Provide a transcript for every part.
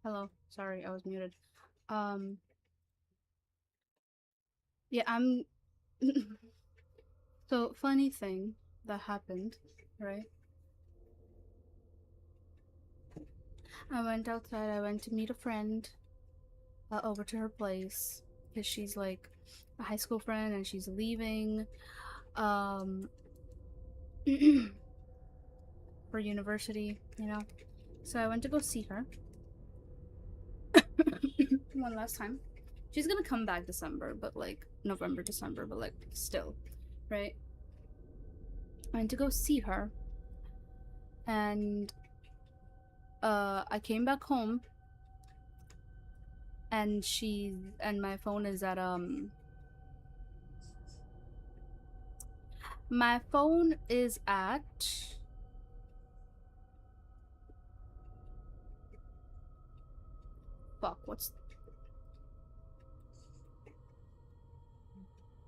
Hello. Sorry, I was muted. Um, yeah, I'm. So, funny thing that happened, right? I went outside, I went to meet a friend over to her place because she's like a high school friend and she's leaving um, for university, you know? So, I went to go see her one last time. She's gonna come back December, but like November, December, but like still, right? I went to go see her and I came back home and my phone is at my phone is at fuck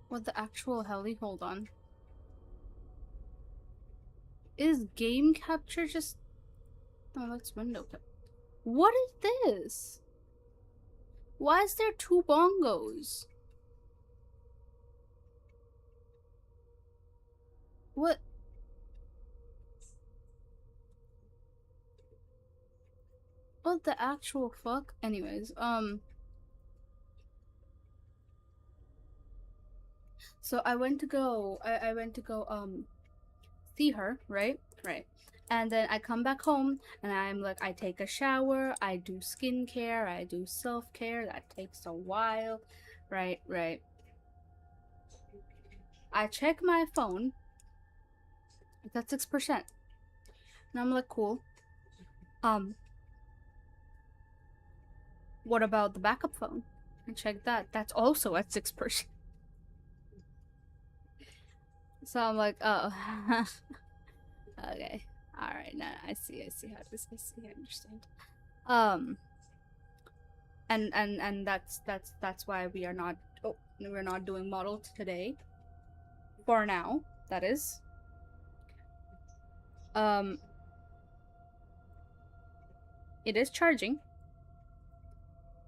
what the actual heli, hold on, is game capture just, oh, that's window cap. What is this? Why is there two bongos? What the actual fuck? Anyways, so I went to go see her, right? Right. And then I come back home and I'm like, I take a shower, I do skincare, I do self care. That takes a while, right? Right. I check my phone, it's at 6%. And I'm like, cool. Um, what about the backup phone? I check that. That's also at 6%. So I'm like, oh, okay. Alright, now I see how this is. I understand. Um, and that's why we're not doing model today for now, that is. um it is charging,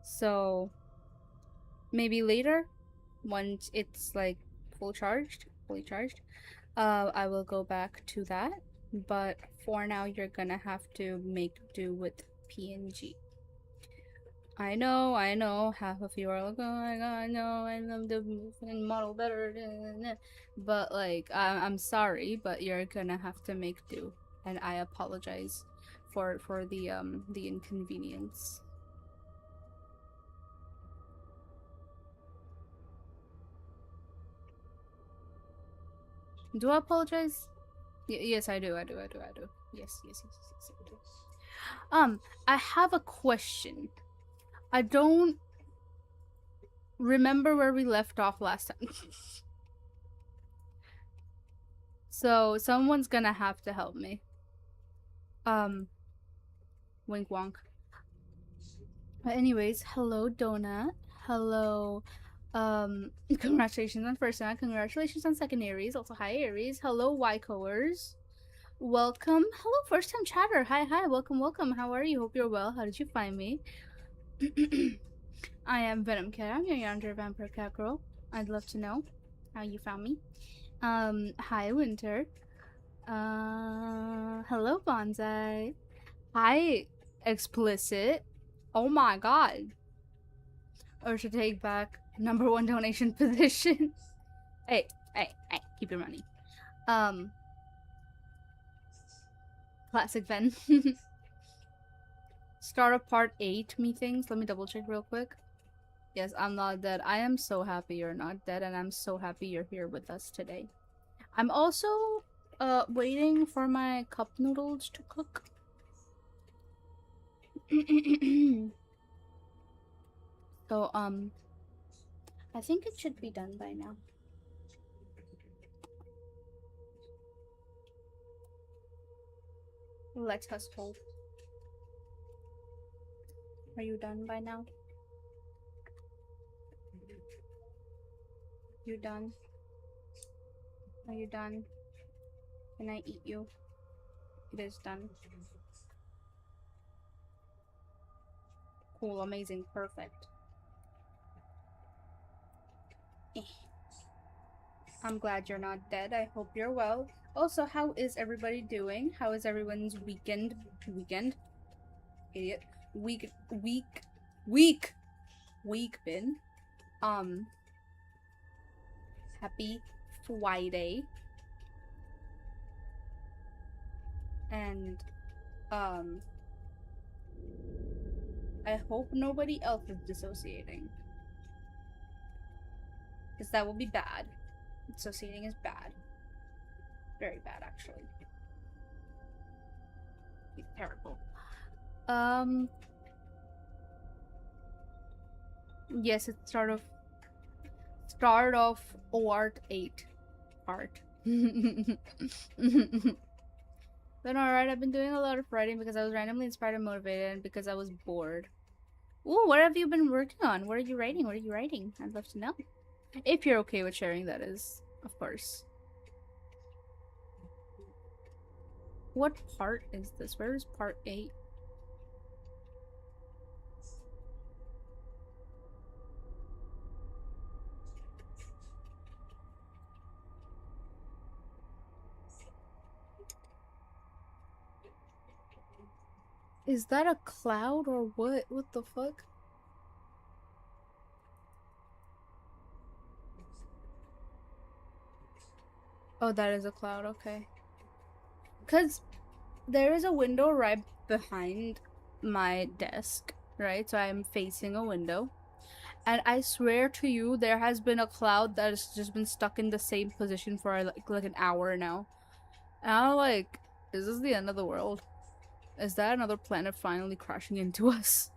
so maybe later, once it's like fully charged, I will go back to that, but for now you're gonna have to make do with PNG. I know. Half of you are like, oh my god, no, I love the model better. But like, I'm sorry, but you're gonna have to make do, and I apologize for the inconvenience. Do I apologize? Yes, I do. Yes, I do. I have a question. I don't remember where we left off last time. So someone's gonna have to help me. Wink wonk. But anyways, hello Donut. Hello. Congratulations on first one. Congratulations on second Aries. Also, hi Aries. Hello Wycoers. Welcome. Hello first time chatter. Hi. Welcome. How are you? Hope you're well. How did you find me? I am Venom Cat. I'm your yonder vampire cat girl. I'd love to know how you found me. Hi Winter. Hello Bonsai. Hi Explicit. Oh my god. Or to take back number one donation position. hey, keep your money. Classic Ben. Start of part 8, methinks. Let me double check real quick. Yes, I'm not dead. I am so happy you're not dead, and I'm so happy you're here with us today. I'm also waiting for my cup noodles to cook. So I think it should be done by now. Let us hope. Are you done by now? You done? Are you done? Can I eat you? It is done. Cool, amazing, perfect. Eh. I'm glad you're not dead. I hope you're well. Also, how is everybody doing? How is everyone's weekend? Idiot. Week week week been? Um Happy Friday. And um I hope nobody else is dissociating. Because that will be bad. Dissociating is bad. Very bad, actually. It's terrible. Yes, it's start of art 8 part. Been alright. I've been doing a lot of writing because I was randomly inspired and motivated and because I was bored. Ooh, what have you been working on? What are you writing? What are you writing? I'd love to know. If you're okay with sharing, that is, of course. What part is this? Where is part 8? Is that a cloud or what? What the fuck? Oh, that is a cloud, okay. Because there is a window right behind my desk, right? So I'm facing a window. And I swear to you, there has been a cloud that has just been stuck in the same position for like an hour now. And I'm like, is this the end of the world? Is that another planet finally crashing into us?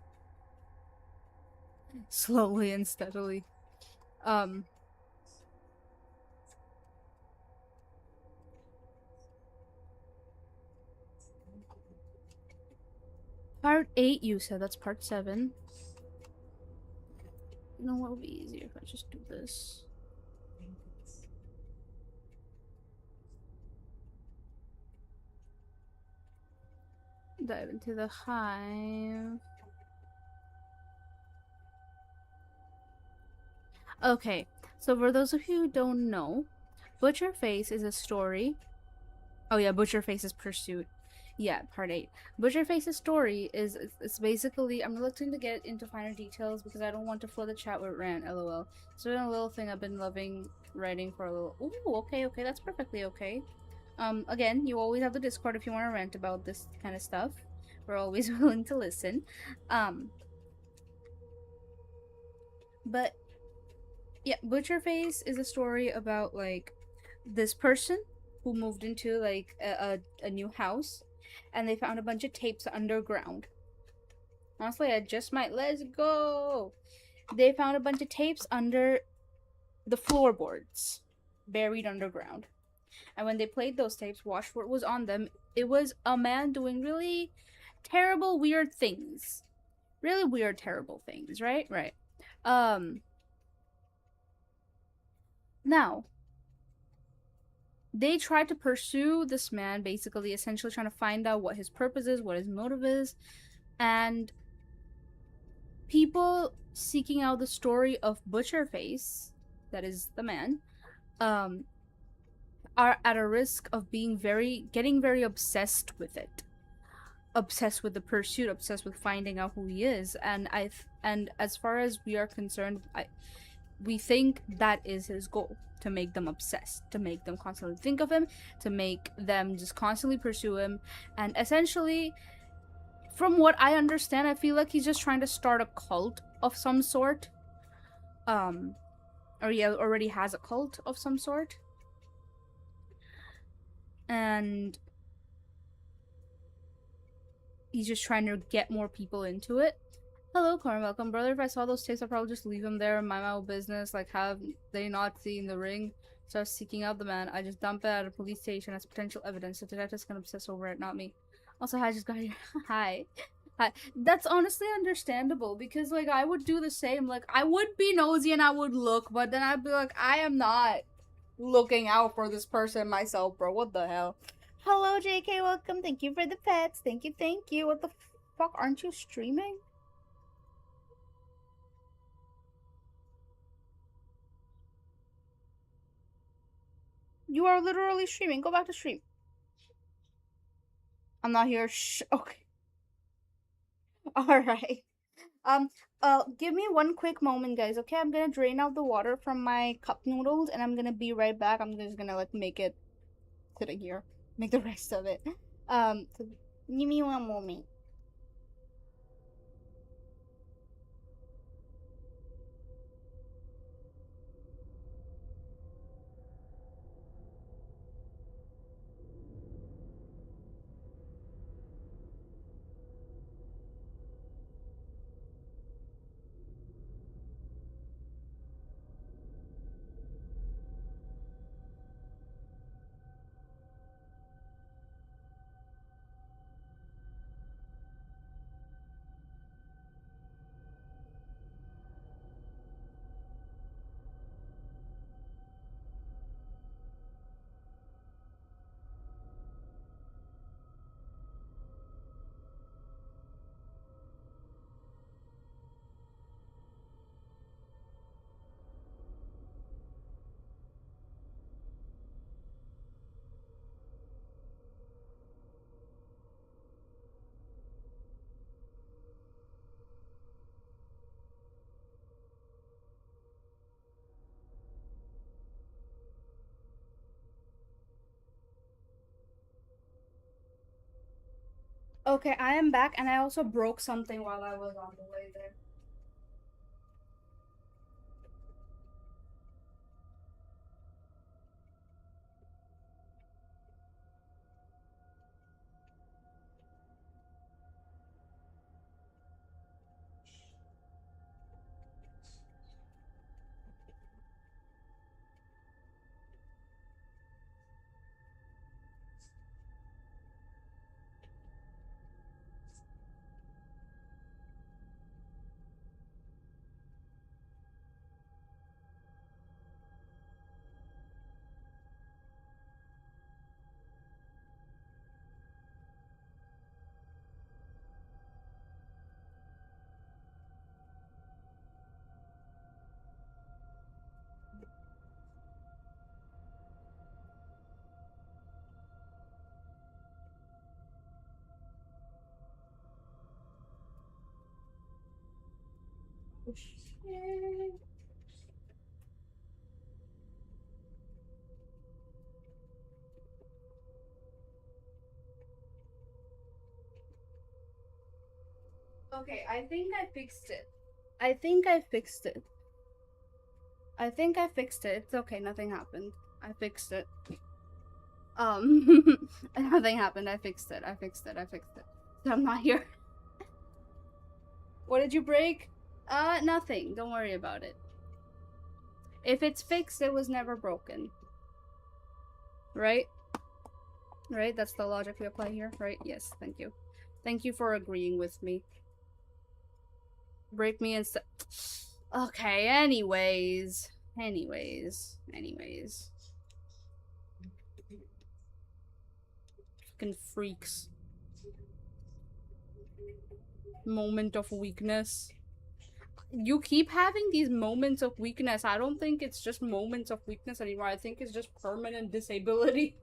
Slowly and steadily. Part 8, you said. That's part 7. You know what would be easier if I just do this? Dive into the hive. Okay, so for those of you who don't know, Butcherface is a story. Oh yeah, Butcherface's Pursuit. Yeah, part 8. Butcherface's story is it's basically, I'm reluctant to get into finer details because I don't want to flood the chat with rant, lol. So a little thing I've been loving writing for a little. Ooh, okay, that's perfectly okay. Again, you always have the Discord if you want to rant about this kind of stuff. We're always willing to listen. But yeah, Butcherface is a story about like this person who moved into like a new house and they found a bunch of tapes underground. Honestly, I just might let's go. They found a bunch of tapes under the floorboards, buried underground. And when they played those tapes, watched what was on them, it was a man doing really terrible, weird things. Really weird, terrible things, right? Right. Now, they tried to pursue this man, basically, essentially trying to find out what his purpose is, what his motive is, and people seeking out the story of Butcherface, that is the man, are at a risk of getting very obsessed with it, obsessed with the pursuit, obsessed with finding out who he is, and as far as we are concerned, we think that is his goal. To make them obsessed, to make them constantly think of him, to make them just constantly pursue him. And essentially, from what I understand, I feel like he's just trying to start a cult of some sort. Or he already has a cult of some sort. And he's just trying to get more people into it. Hello, Corn. Welcome, brother. If I saw those tapes, I'd probably just leave them there and mind my own business. Like, have they not seen the ring? Start seeking out the man. I just dump it at a police station as potential evidence. The detectives can obsess over it, not me. Also, hi, I just got here. Hi. Hi. That's honestly understandable because, like, I would do the same. Like, I would be nosy and I would look, but then I'd be like, I am not looking out for this person myself, bro. What the hell? Hello, JK. Welcome. Thank you for the pets. Thank you. What the fuck? Aren't you streaming? You are literally streaming. Go back to stream. I'm not here. Shh. Okay. Alright. Um, give me one quick moment, guys. Okay, I'm gonna drain out the water from my cup noodles, and I'm gonna be right back. I'm just gonna like make it sitting here, make the rest of it. So give me one moment. Okay, I am back, and I also broke something while I was on the way there. Oh, shit. Okay, I think I fixed it. I think I fixed it. I think I fixed it. It's okay, nothing happened. I fixed it. Nothing happened. I fixed it. I fixed it. I fixed it. So I'm not here. What did you break? Nothing. Don't worry about it. If it's fixed, it was never broken. Right? Right? That's the logic we apply here, right? Yes, thank you. Thank you for agreeing with me. Break me instead. Okay, anyways. Anyways. Fucking freaks. Moment of weakness. You keep having these moments of weakness. I don't think it's just moments of weakness anymore. I think it's just permanent disability.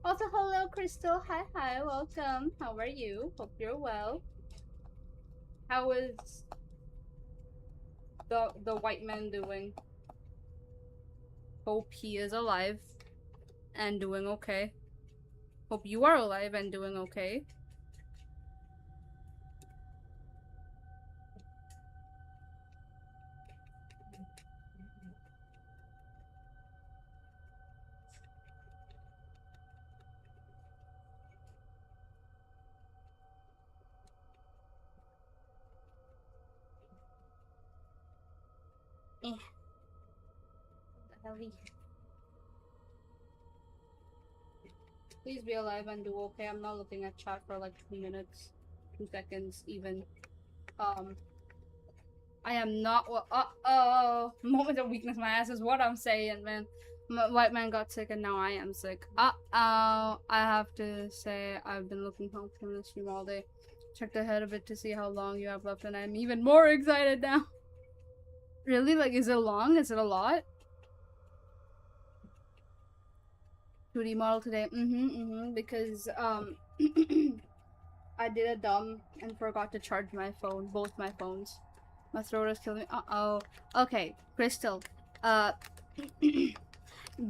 Also, hello, Crystal. Hi, welcome. How are you? Hope you're well. How is the white man doing? Hope he is alive and doing okay. Hope you are alive and doing okay. What the hell? Please be alive and do okay. I'm not looking at chat for like 2 minutes, 2 seconds even. I am not. Well, moment of weakness. My ass is what I'm saying, man. My white man got sick and now I am sick. I have to say I've been looking forward to this stream all day. Checked ahead a bit to see how long you have left, and I'm even more excited now. Really? Like, is it long? Is it a lot? 2D model today. Because I did a dumb and forgot to charge my phone, both my phones. My throat is killing me. Uh-oh. Okay, Crystal. Uh,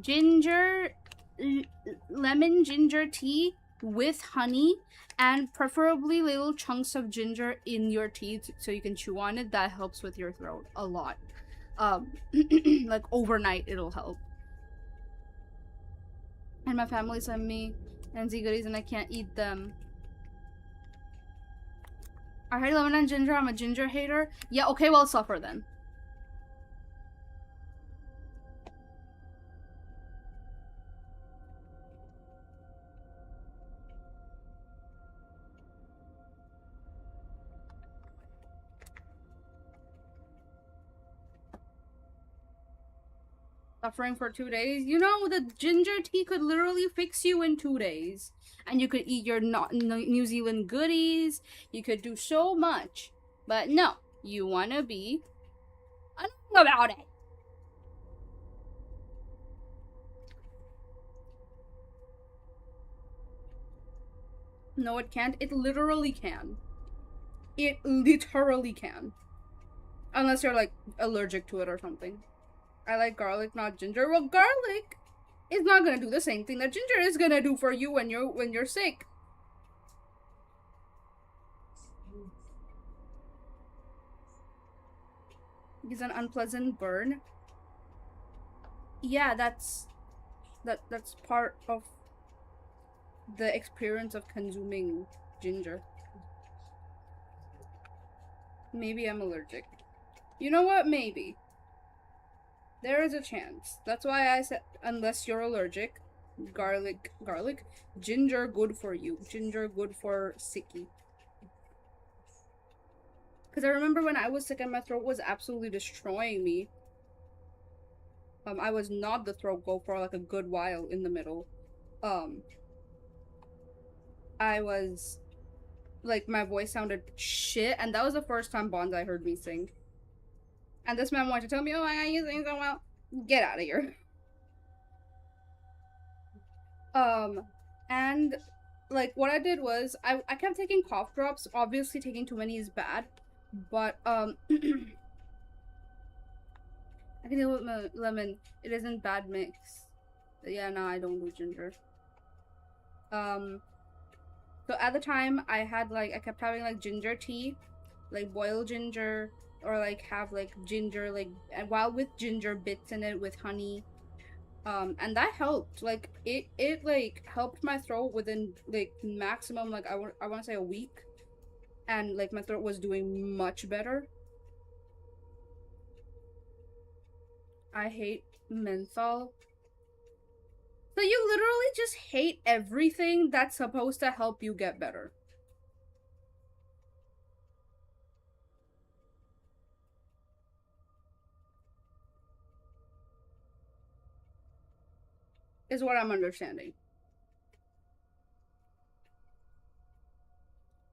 ginger, lemon ginger tea with honey, and preferably little chunks of ginger in your tea so you can chew on it. That helps with your throat a lot. Like overnight, it'll help. And my family sent me NZ goodies and I can't eat them. I hate lemon and ginger. I'm a ginger hater. Yeah, okay, well, suffer then. Suffering for 2 days. You know, the ginger tea could literally fix you in 2 days. And you could eat your New Zealand goodies. You could do so much. But no, you want to be annoying about it. No, it can't. It literally can. It literally can. Unless you're, like, allergic to it or something. I like garlic, not ginger. Well, garlic is not gonna do the same thing that ginger is gonna do for you when you're sick. It's an unpleasant burn. Yeah, that's part of the experience of consuming ginger. Maybe I'm allergic. You know what? Maybe. There is a chance. That's why I said unless you're allergic. Garlic. Ginger good for you. Ginger good for sicky. Because I remember when I was sick and my throat was absolutely destroying me. I was not the throat go for like a good while in the middle. I was like my voice sounded shit, and that was the first time Bonsai heard me sing. And this man wanted to tell me, "Oh my god, you sing so well." Get out of here. And like what I did was I kept taking cough drops. Obviously, taking too many is bad, but I can deal with lemon. It isn't bad mix. But yeah, no, I don't do ginger. So at the time I had like I kept having like ginger tea, like boiled ginger, or like have like ginger like while with ginger bits in it with honey. And that helped. Like it like helped my throat within like maximum like I want to say a week, and like my throat was doing much better. I hate menthol. So you literally just hate everything that's supposed to help you get better. Is what I'm understanding.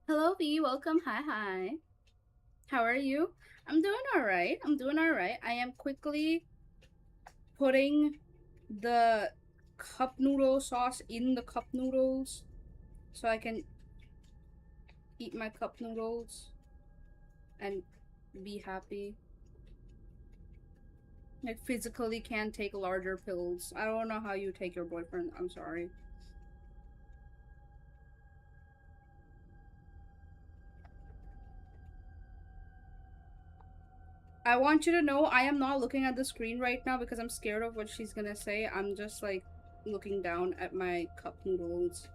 Hello V, welcome. Hi. How are you? I'm doing alright. I am quickly putting the cup noodle sauce in the cup noodles so I can eat my cup noodles and be happy. I physically can't take larger pills. I don't know how you take your boyfriend. I'm sorry. I want you to know I am not looking at the screen right now because I'm scared of what she's gonna say. I'm just like looking down at my cup noodles.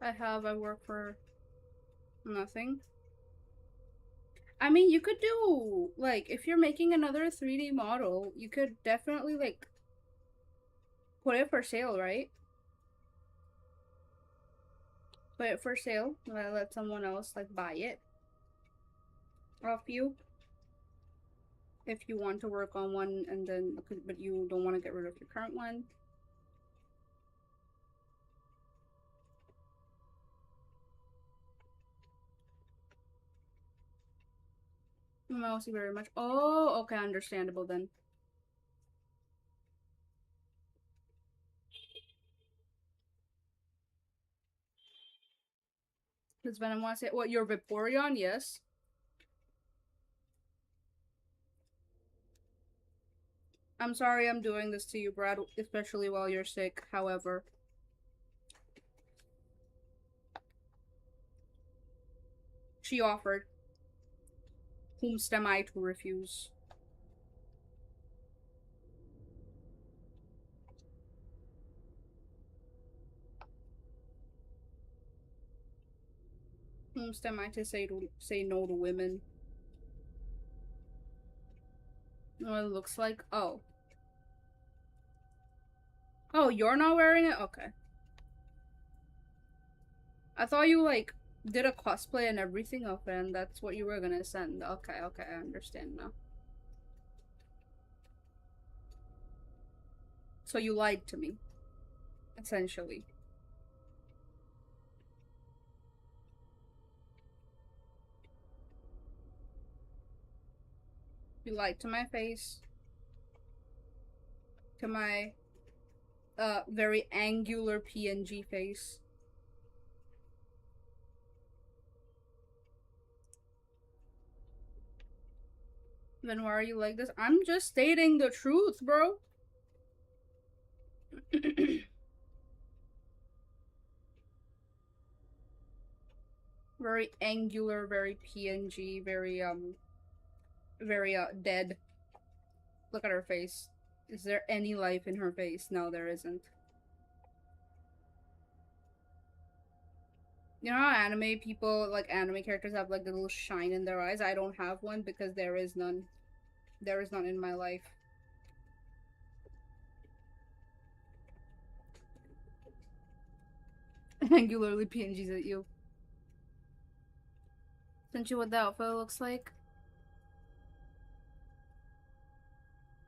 I work for nothing. I mean, you could do, like, if you're making another 3D model, you could definitely, like, put it for sale, right? Put it for sale, let someone else, like, buy it off you. If you want to work on one and then, but you don't want to get rid of your current one. Mostly very much. Oh, okay, understandable then. Does Venom want to say what? You're Vaporeon? Yes. I'm sorry I'm doing this to you, Brad, especially while you're sick. However, she offered. Whomst am I to refuse? Whomst am I to say no to women? What it looks like? Oh. Oh, you're not wearing it? Okay. I thought you, like, did a cosplay and everything of it, and that's what you were gonna send. Okay, okay, I understand now. So you lied to me. Essentially. You lied to my face. To my, very angular PNG face. Then why are you like this? I'm just stating the truth, bro. Very angular, very PNG, very dead. Look at her face. Is there any life in her face? No, there isn't. You know how anime people, like anime characters, have like the little shine in their eyes? I don't have one because there is none. There is none in my life. Angularly PNGs at you. Sent you what the outfit looks like?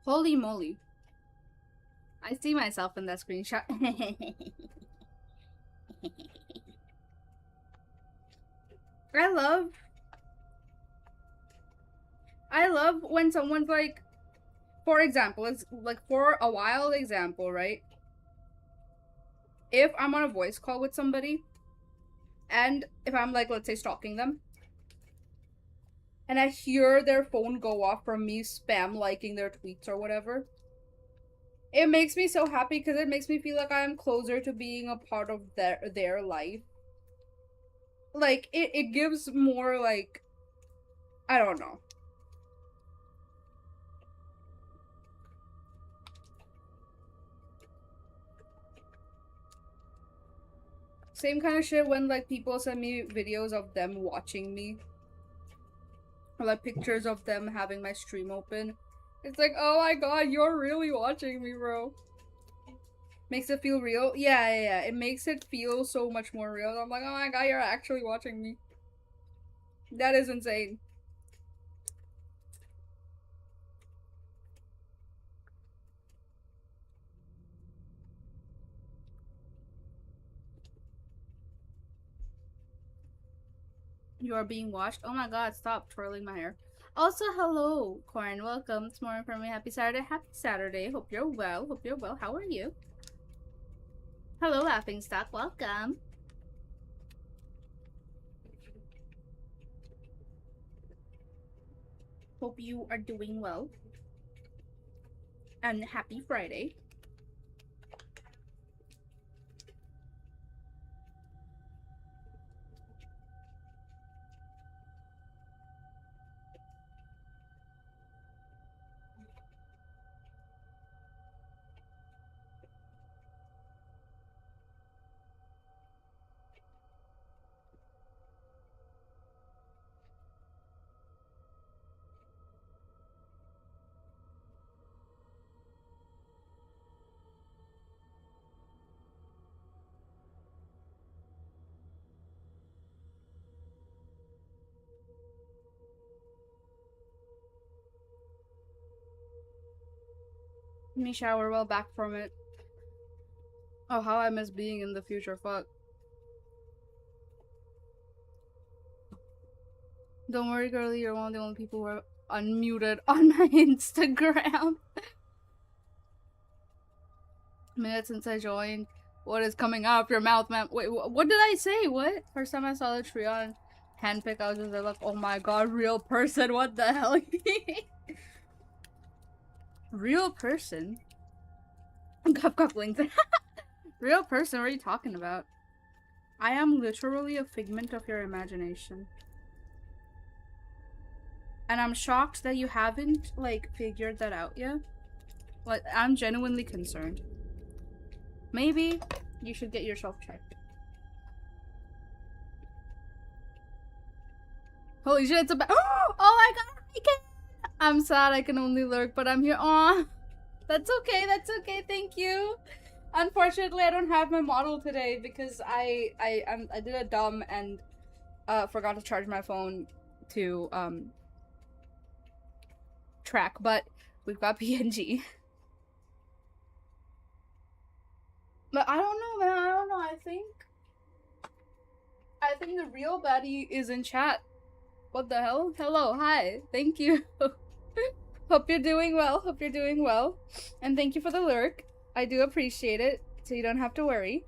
Holy moly. I see myself in that screenshot. I love when someone's like, for example, it's like for a wild example, right? If I'm on a voice call with somebody, and if I'm like, let's say, stalking them, and I hear their phone go off from me spam liking their tweets or whatever, it makes me so happy because it makes me feel like I am closer to being a part of their life. Like it gives more, like, I don't know. Same kind of shit when like people send me videos of them watching me. Or like pictures of them having my stream open. It's like, oh my god, you're really watching me, bro. Makes it feel real. Yeah. It makes it feel so much more real. I'm like, oh my god, you're actually watching me. That is insane. You are being watched. Oh my god, stop twirling my hair. Also, hello, Corn. Welcome. It's more for me. Happy Saturday. Happy Saturday. Hope you're well. Hope you're well. How are you? Hello, Laughing Stock. Welcome. Hope you are doing well. And happy Friday. Me shower well back from it. Oh, how I miss being in the future. Fuck. Don't worry, girlie. You're one of the only people who are unmuted on my Instagram. Minutes since I joined. What is coming out of your mouth, man? Wait, what did I say? What? First time I saw the tree on handpick, I was just like, oh my god, real person, what the hell? Real person? Real person, what are you talking about? I am literally a figment of your imagination. And I'm shocked that you haven't, like, figured that out yet. Like, I'm genuinely concerned. Maybe you should get yourself checked. Holy shit, it's a oh my god, I can. I'm sad I can only lurk, but I'm here. Aw. That's okay, thank you. Unfortunately, I don't have my model today because I did a dumb and forgot to charge my phone to track, but we've got PNG. But I don't know, man. I don't know. I think the real baddie is in chat. What the hell? Hello, hi. Thank you. Hope you're doing well. Hope you're doing well. And thank you for the lurk. I do appreciate it, so you don't have to worry.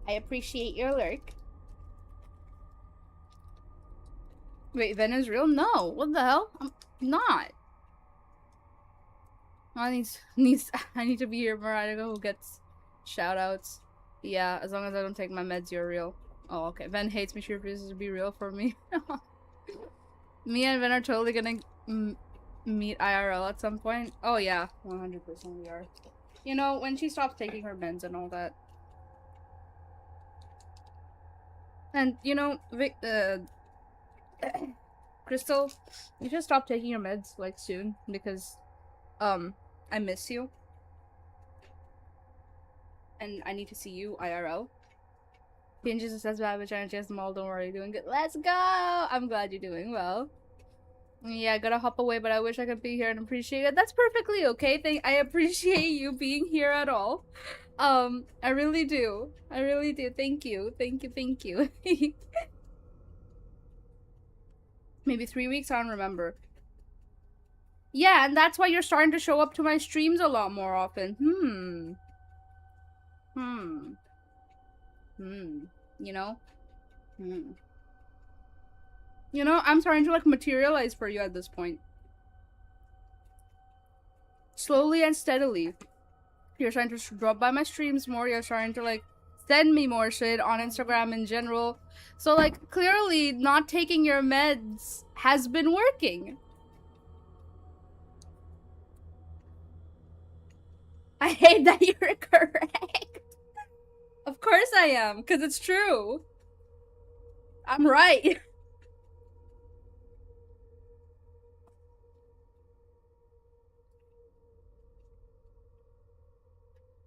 I appreciate your lurk. Wait, Ven is real? No. What the hell? I'm not. I need to be here, Mariah, who gets shoutouts. Yeah, as long as I don't take my meds, you're real. Oh, okay. Ven hates me. She refuses to be real for me. Me and Ven are totally gonna meet IRL at some point. Oh yeah, 100% we are. You know, when she stops taking her meds and all that. And, you know, Crystal, you should stop taking your meds, like, soon, because, I miss you. And I need to see you, IRL. Pinches says bad, but trying to chase them all, don't worry, doing good. Let's go! I'm glad you're doing well. Yeah, I gotta hop away, but I wish I could be here and appreciate it. That's perfectly okay. I appreciate you being here at all. I really do. I really do. Thank you. Thank you. Thank you. Maybe 3 weeks? I don't remember. Yeah, and that's why you're starting to show up to my streams a lot more often. You know? You know, I'm starting to, like, materialize for you at this point. Slowly and steadily. You're starting to drop by my streams more. You're starting to, like, send me more shit on Instagram in general. So, like, clearly not taking your meds has been working. I hate that you're correct. Of course I am, because it's true. I'm right.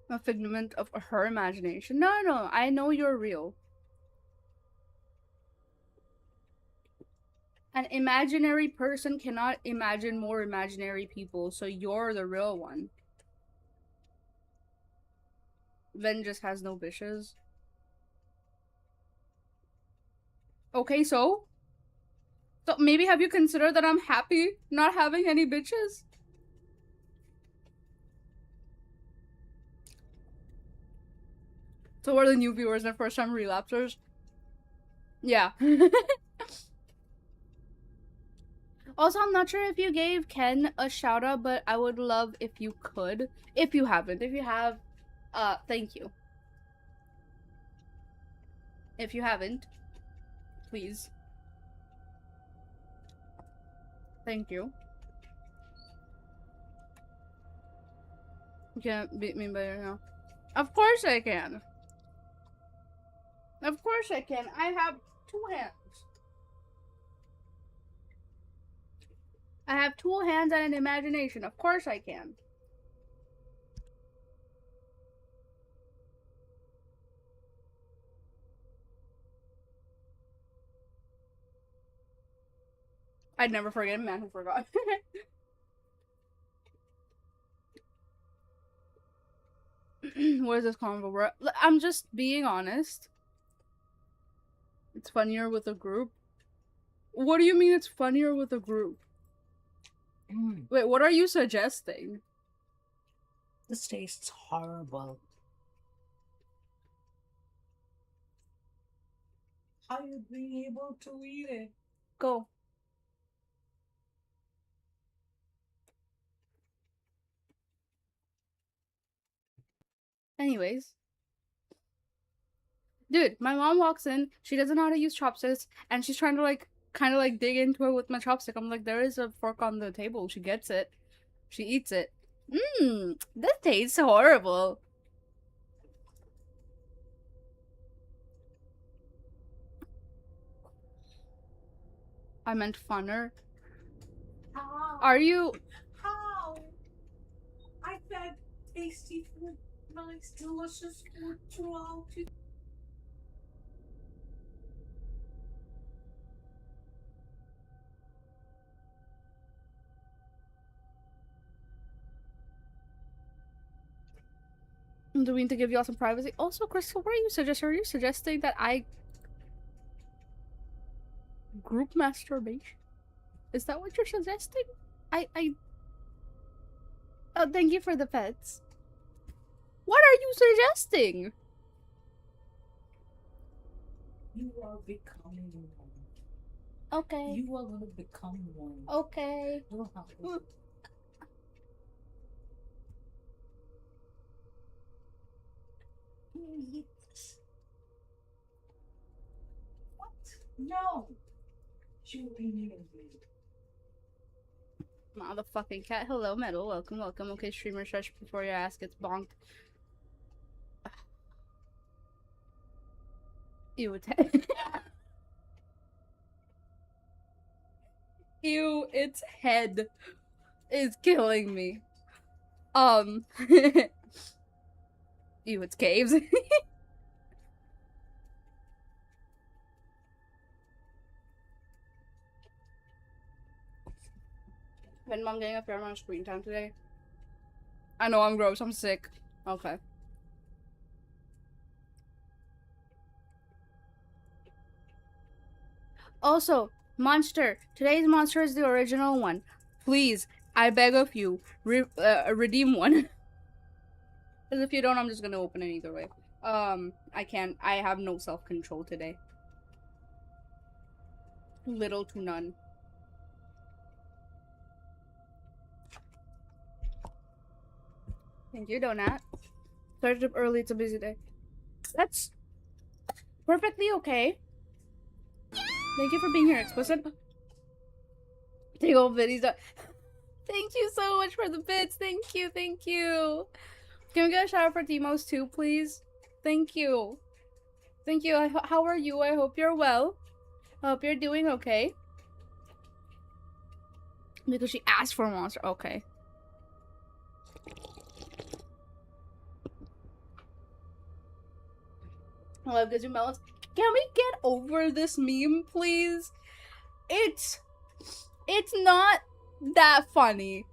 A figment of her imagination. No, I know you're real. An imaginary person cannot imagine more imaginary people, so you're the real one. Ven just has no bitches. Okay, so maybe have you considered that I'm happy not having any bitches? So we're the new viewers and first time relapsers. Yeah. Also, I'm not sure if you gave Ken a shout out, but I would love if you could. If you haven't. If you have, thank you. If you haven't, please. Thank you. You can't beat me better now. Of course I can. Of course I can. I have 2 hands. I have 2 hands and an imagination. Of course I can. I'd never forget a man who forgot. What is this convo, bro? I'm just being honest. It's funnier with a group. What do you mean it's funnier with a group? Wait, what are you suggesting? This tastes horrible. How are you being able to eat it? Go. Anyways. Dude, my mom walks in, she doesn't know how to use chopsticks, and she's trying to like kind of like dig into it with my chopstick. I'm like, there is a fork on the table. She gets it. She eats it. That tastes horrible. I meant funner. How? Are you? How? I fed tasty food, nice, delicious food throughout it. Do we need to give y'all some privacy? Also, Crystal, what are you suggesting? Are you suggesting that I group masturbation? Is that what you're suggesting? Oh, thank you for the pets. What are you suggesting? You are becoming one. Okay. You are gonna become one. Okay. You'll have to. Eat this. What? No. You ain't Motherfucking cat. Hello, metal. Welcome, welcome. Okay, streamer, shush before your ass gets bonked. Ew, it's head. Ew, its head is killing me. Ew, it's caves. When mom getting a fair amount of screen time today. I know I'm gross. I'm sick. Okay. Also, monster. Today's monster is the original one. Please, I beg of you, redeem one. Because if you don't, I'm just gonna open it either way. I can't. I have no self-control today. Little to none. Thank you, Donut. Started up early. It's a busy day. That's perfectly okay. Thank you for being here, explicit. Take all videos. Thank you so much for the bits. Thank you, thank you. Can we get a shout out for Timos too, please? Thank you. Thank you. How are you? I hope you're well. I hope you're doing okay. Because she asked for a monster. Okay. I love Gizzy Melons. Can we get over this meme, please? It's not that funny.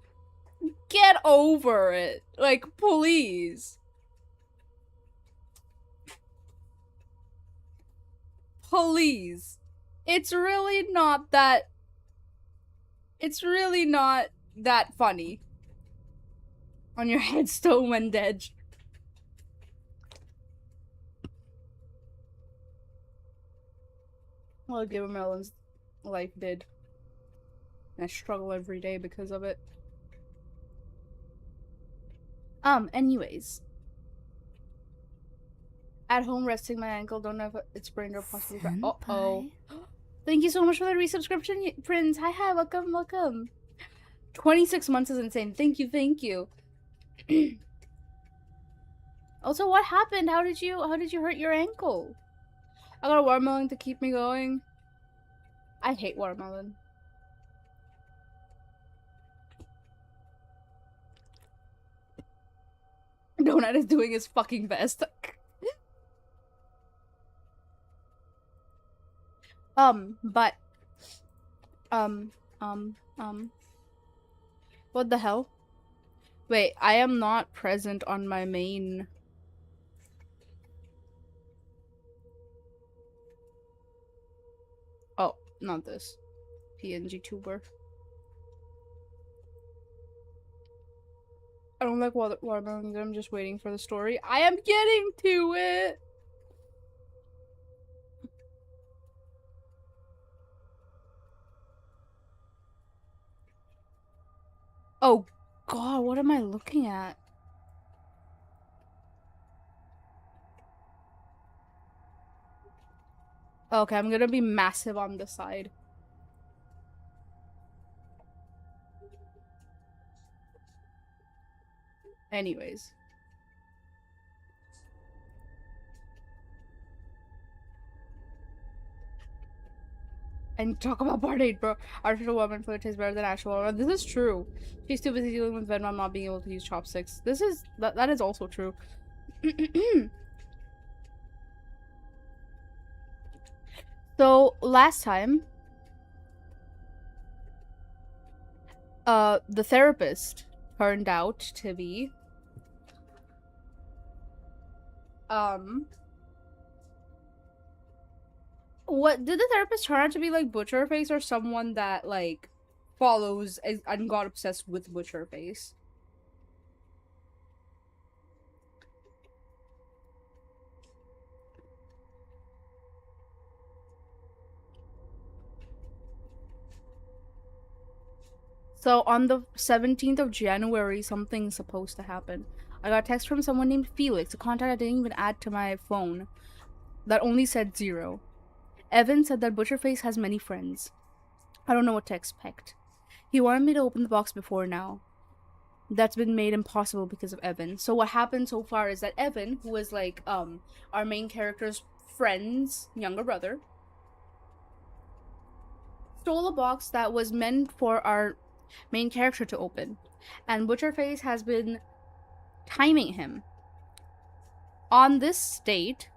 Get over it. Like, please. Please. It's really not that funny. On your headstone when dead. Well, Giver Melon's life did. And I struggle every day because of it. Anyways. At home resting my ankle, don't know if it's sprained or possibly uh-oh. Thank you so much for the resubscription, Prince. Hi, welcome, welcome. 26 months is insane. Thank you, thank you. Also, what happened? How did you hurt your ankle? I got a watermelon to keep me going. I hate watermelon. Donut is doing his fucking best. But what the hell? Wait, I am not present on my main. Oh, not this. PNG tuber. I don't like watermelons. I'm just waiting for the story. I am getting to it. Oh God, what am I looking at? Okay, I'm gonna be massive on the side. Anyways. And talk about part 8, bro. Artificial woman food tastes better than actual woman. This is true. She's too busy dealing with Venom not being able to use chopsticks. That is also true. So last time, the therapist turned out to be what did the therapist turn out to be, like Butcherface, or someone that like follows and got obsessed with Butcherface? So on the 17th of January, something's supposed to happen. I got a text from someone named Felix, a contact I didn't even add to my phone, that only said 0. Evan said that Butcherface has many friends. I don't know what to expect. He wanted me to open the box before now. That's been made impossible because of Evan. So what happened so far is that Evan, who is like our main character's friend's younger brother, stole a box that was meant for our main character to open. And Butcherface has been timing him. On this date,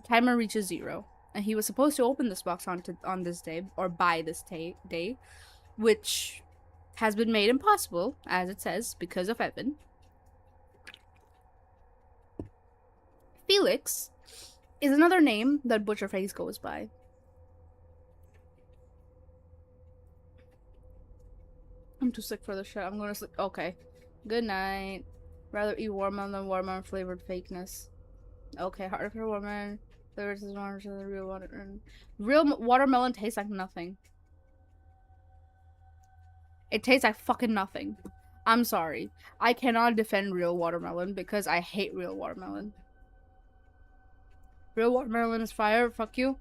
timer reaches 0. And he was supposed to open this box on this day, or by this day, which has been made impossible, as it says, because of Evan. Felix is another name that Butcherface goes by. I'm too sick for this shit. I'm gonna sleep. Okay. Good night. Rather eat watermelon than watermelon flavored fakeness. Okay, harder for watermelon. Flavors is one to the real watermelon. Real watermelon tastes like nothing. It tastes like fucking nothing. I'm sorry. I cannot defend real watermelon because I hate real watermelon. Real watermelon is fire. Fuck you.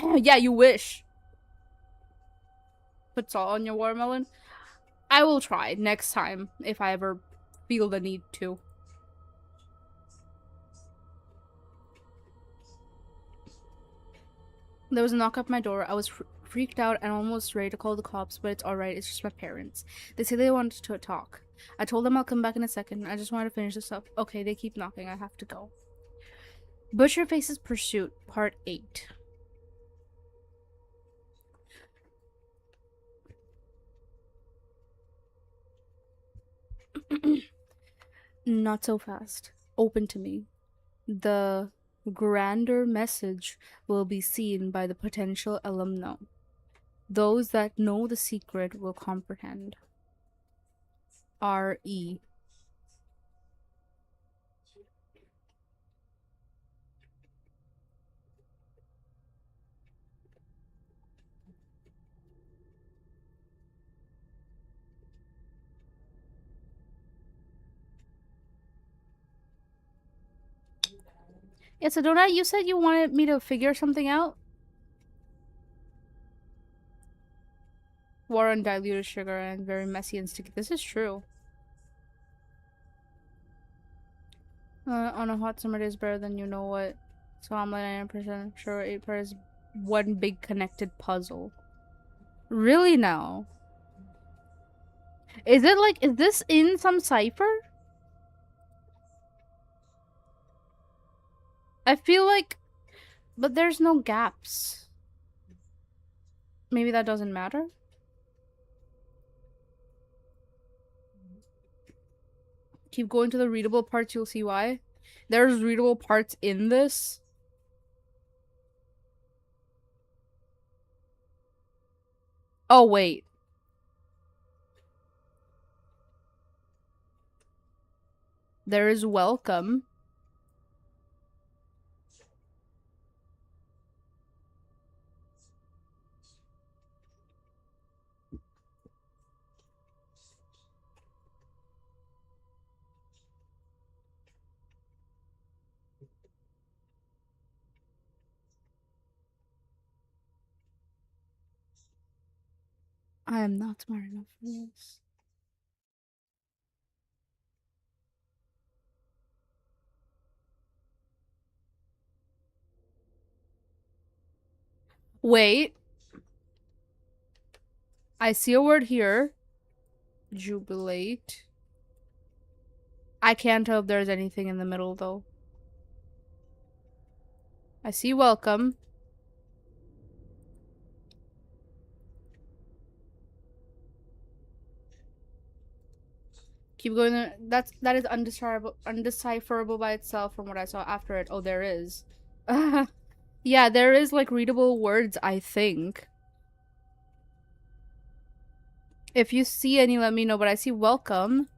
Yeah, you wish. Put salt on your watermelon. I will try next time if I ever feel the need to. There was a knock at my door. I was freaked out and almost ready to call the cops, but it's alright. It's just my parents. They say they wanted to talk. I told them I'll come back in a second. I just wanted to finish this up. Okay, they keep knocking. I have to go. Butcherface's Pursuit, Part 8. Not so fast. Open to me. The grander message will be seen by the potential alumni. Those that know the secret will comprehend. R.E. Yeah, so Donut, you said you wanted me to figure something out? Water and diluted sugar and very messy and sticky. This is true. On a hot summer day is better than you know what. So I'm like 90% sure 8 part is one big connected puzzle. Really now? Is it like, is this in some cipher? I feel like, but there's no gaps. Maybe that doesn't matter? Keep going to the readable parts, you'll see why. There's readable parts in this. Oh, wait. There is welcome. I am not smart enough for this. Wait. I see a word here. Jubilate. I can't tell if there's anything in the middle, though. I see welcome. Keep going there. That is undecipherable by itself from what I saw after it. Oh, there is. Yeah, there is like readable words, I think. If you see any, let me know, but I see welcome.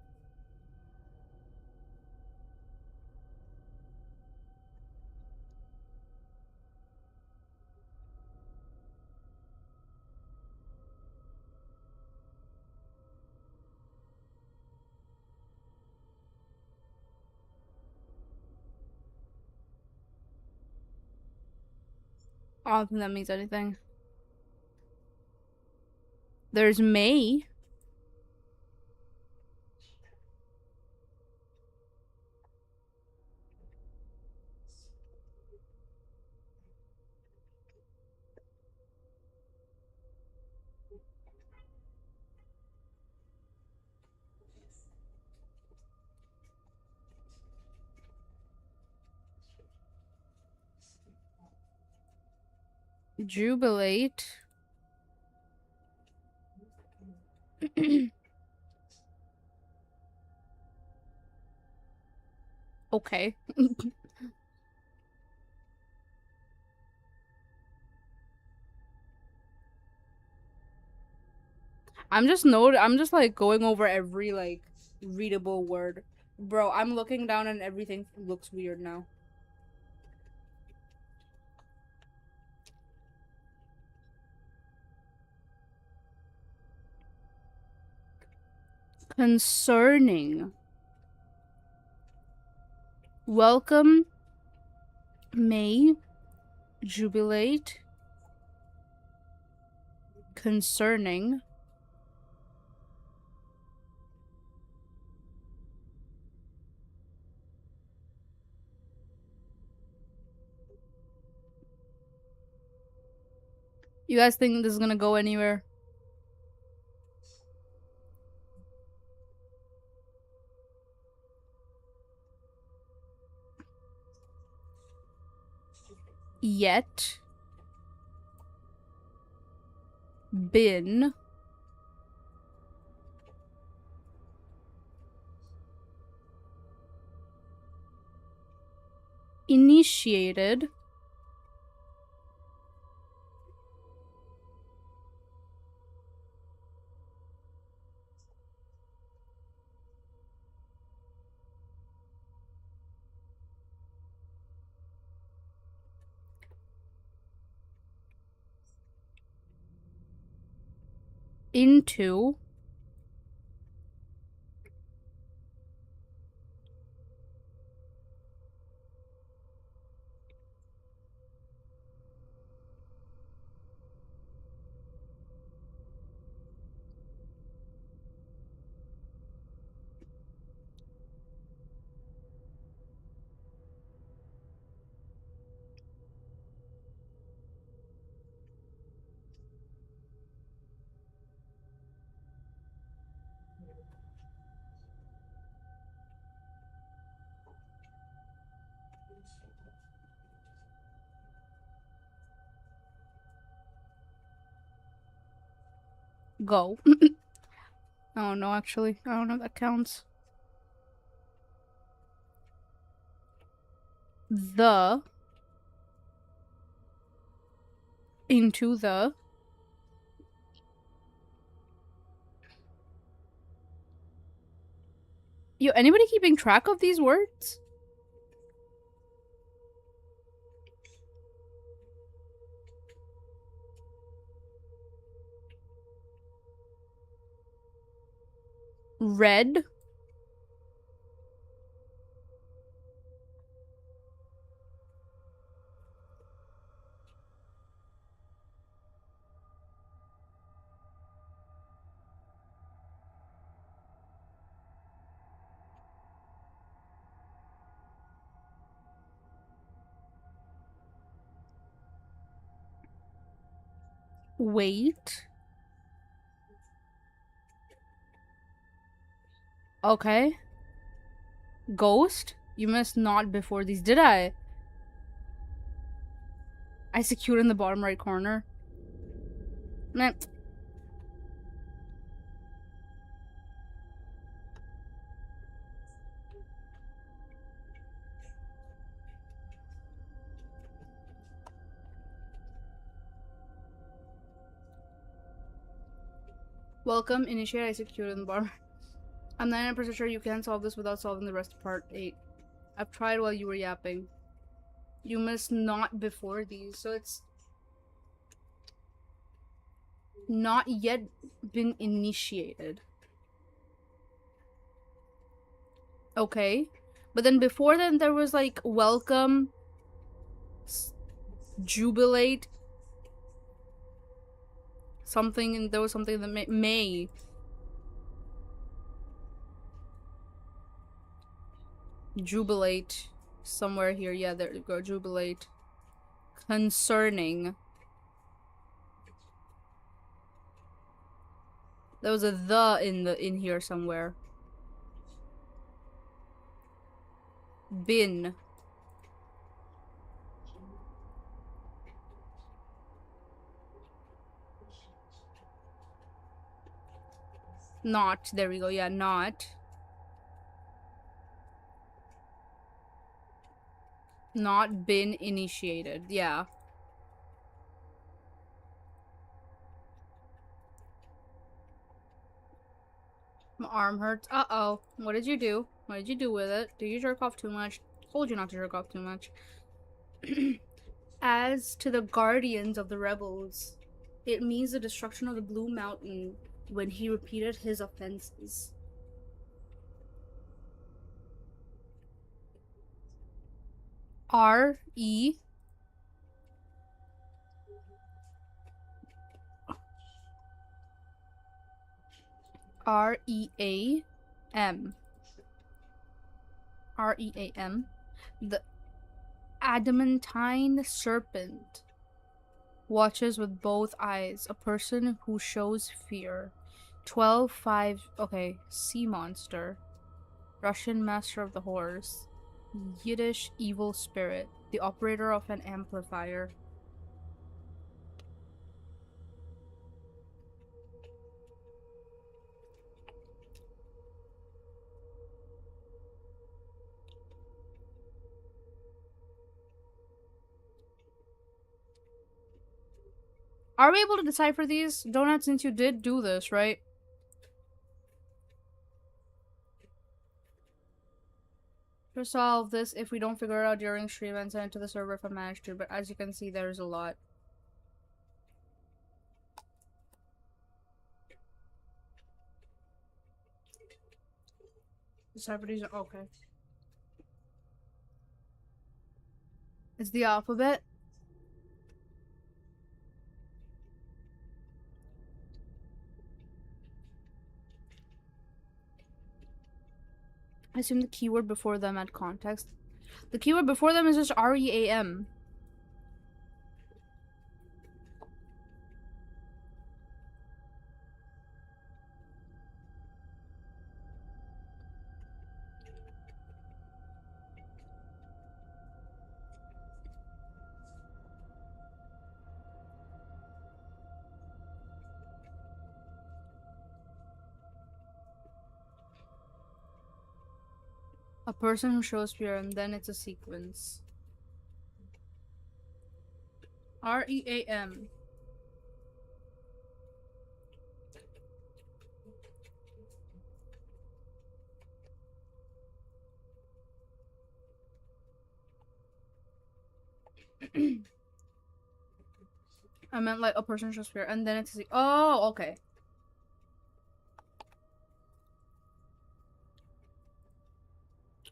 I don't think that means anything. There's May. Jubilate. Okay. I'm just like going over every like readable word. Bro, I'm looking down and everything looks weird now. Concerning. Welcome, May, jubilate, concerning. You guys think this is gonna go anywhere? Yet. Been. Initiated. Into. Go. Oh no, actually. I don't know if that counts. The. Into the. Yo, anybody keeping track of these words? Red. Wait. Okay. Ghost? You must not before these, did I? I secured in the bottom right corner. Meh. Welcome, initiate, I secured in the bottom. I'm 99% sure you can't solve this without solving the rest of part 8. I've tried while you were yapping. You must not before these, so it's not yet been initiated. Okay. But then before then there was like welcome, jubilate, something, and there was something that may. Jubilate. Somewhere here. Yeah, there you go. Jubilate. Concerning. There was a the in here somewhere. Bin. Not. There we go. Yeah, not. Not been initiated. Yeah. My arm hurts. Uh-oh. What did you do? What did you do with it? Did you jerk off too much? Told you not to jerk off too much. As to the guardians of the rebels, it means the destruction of the Blue Mountain when he repeated his offenses. R-E R-E-A-M. R-E-A-M. The adamantine serpent watches with both eyes, a person who shows fear. 12-5. Okay, sea monster. Russian master of the horse. Yiddish evil spirit. The operator of an amplifier. Are we able to decipher these? Donut, since you did do this, right? To solve this, if we don't figure it out during stream and send it to the server if I manage to, but as you can see, there's a lot. Decipher these. Okay. It's the alphabet. I assume the keyword before them had context. The keyword before them is just R-E-A-M. A person who shows fear, and then it's a sequence. R-E-A-M. I meant like a person should appear, and then it's oh, okay.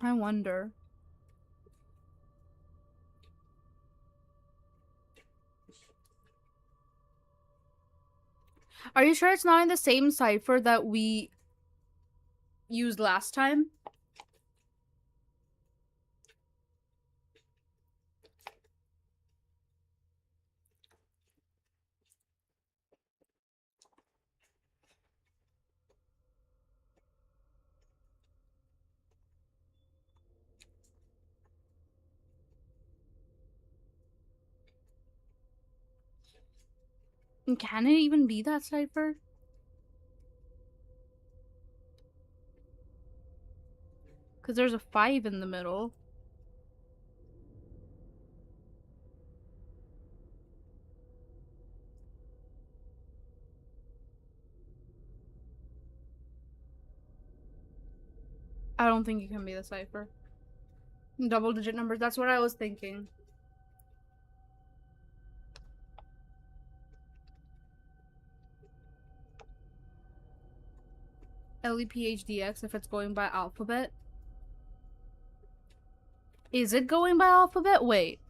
I wonder. Are you sure it's not in the same cipher that we used last time? And can it even be that cipher? Because there's a 5 in the middle. I don't think it can be the cipher. Double digit numbers, that's what I was thinking. LEPHDX if it's going by alphabet. Is it going by alphabet? Wait.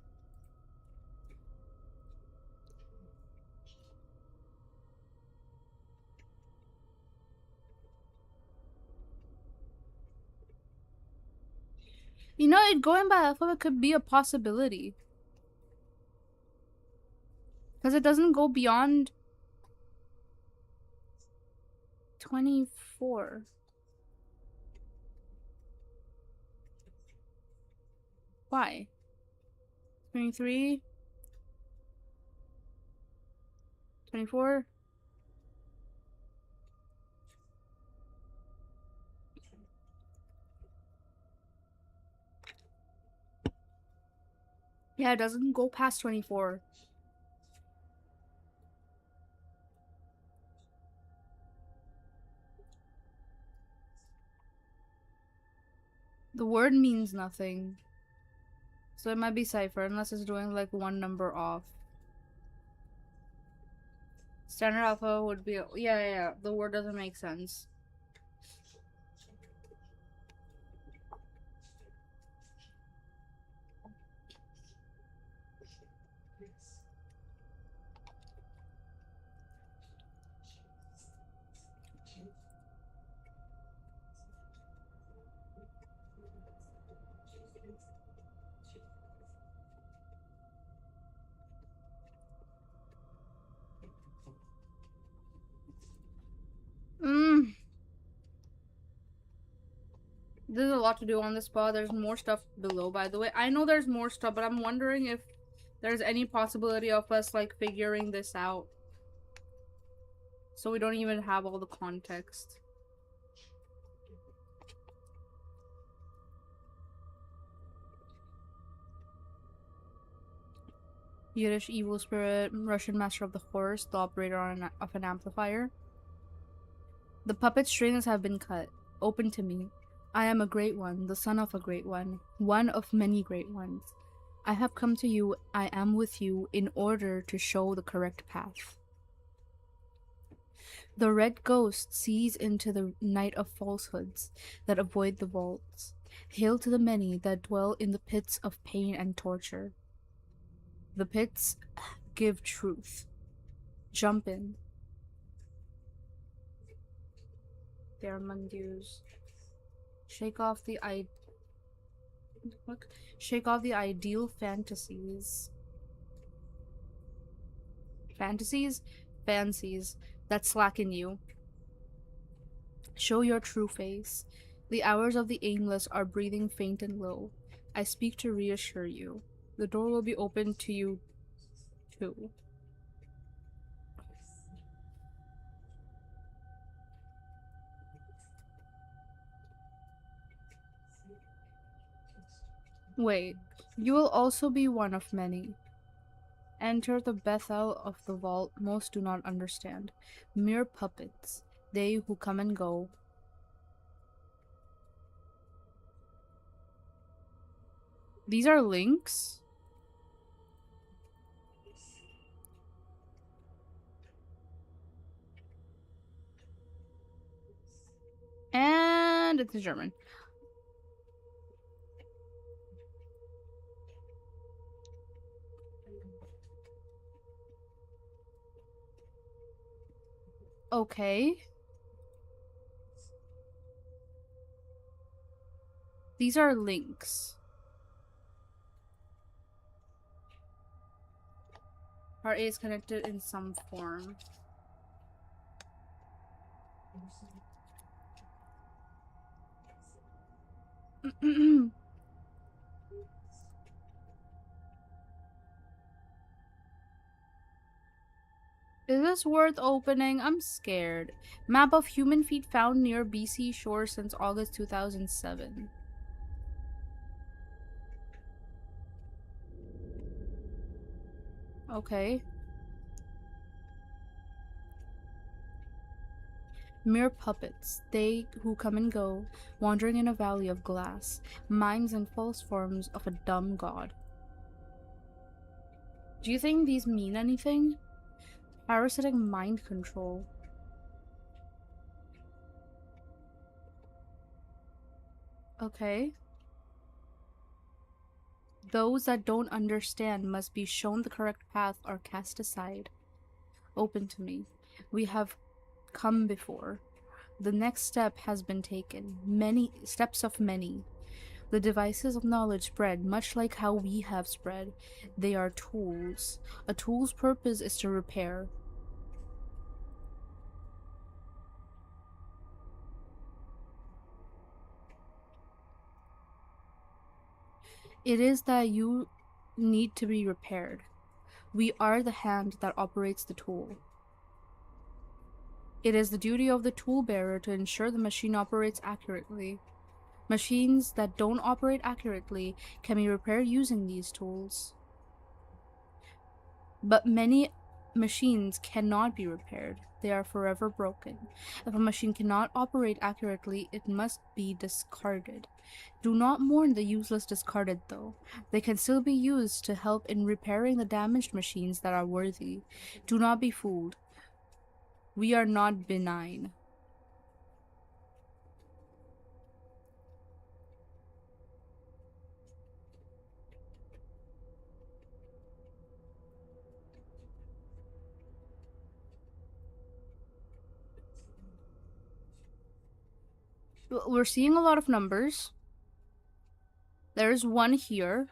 You know, it going by alphabet could be a possibility. Because it doesn't go beyond 24. Why? 23? 24? Yeah, it doesn't go past 24. The word means nothing. So it might be cipher unless it's doing like one number off. Standard alpha would be yeah. The word doesn't make sense. There's a lot to do on this spot. There's more stuff below, by the way. I know there's more stuff, but I'm wondering if there's any possibility of us like figuring this out. So we don't even have all the context. Yiddish evil spirit, Russian master of the horse, the operator of an amplifier. The puppet strings have been cut. Open to me. I am a great one, the son of a great one of many great ones. I have come to you, I am with you, in order to show the correct path. The red ghost sees into the night of falsehoods that avoid the vaults. Hail to the many that dwell in the pits of pain and torture. The pits give truth. Jump in. They are Mundus. Shake off the ideal fantasies. Fantasies? Fancies that slacken you. Show your true face. The hours of the aimless are breathing faint and low. I speak to reassure you. The door will be open to you, too. Wait, you will also be one of many. Enter the Bethel of the vault most do not understand. Mere puppets, they who come and go. These are links? And it's in German. Okay. These are links. Part A is connected in some form. Is this worth opening? I'm scared. Map of human feet found near BC shore since August 2007. Okay. Mere puppets, they who come and go, wandering in a valley of glass, mimes and false forms of a dumb god. Do you think these mean anything? Parasitic mind control. Okay. Those that don't understand must be shown the correct path or cast aside. Open to me. We have come before. The next step has been taken. Many steps of many. The devices of knowledge spread, much like how we have spread. They are tools. A tool's purpose is to repair. It is that you need to be repaired. We are the hand that operates the tool. It is the duty of the tool bearer to ensure the machine operates accurately. Machines that don't operate accurately can be repaired using these tools. But many machines cannot be repaired. They are forever broken. If a machine cannot operate accurately, it must be discarded. Do not mourn the useless discarded, though. They can still be used to help in repairing the damaged machines that are worthy. Do not be fooled. We are not benign. We're seeing a lot of numbers. There's one here.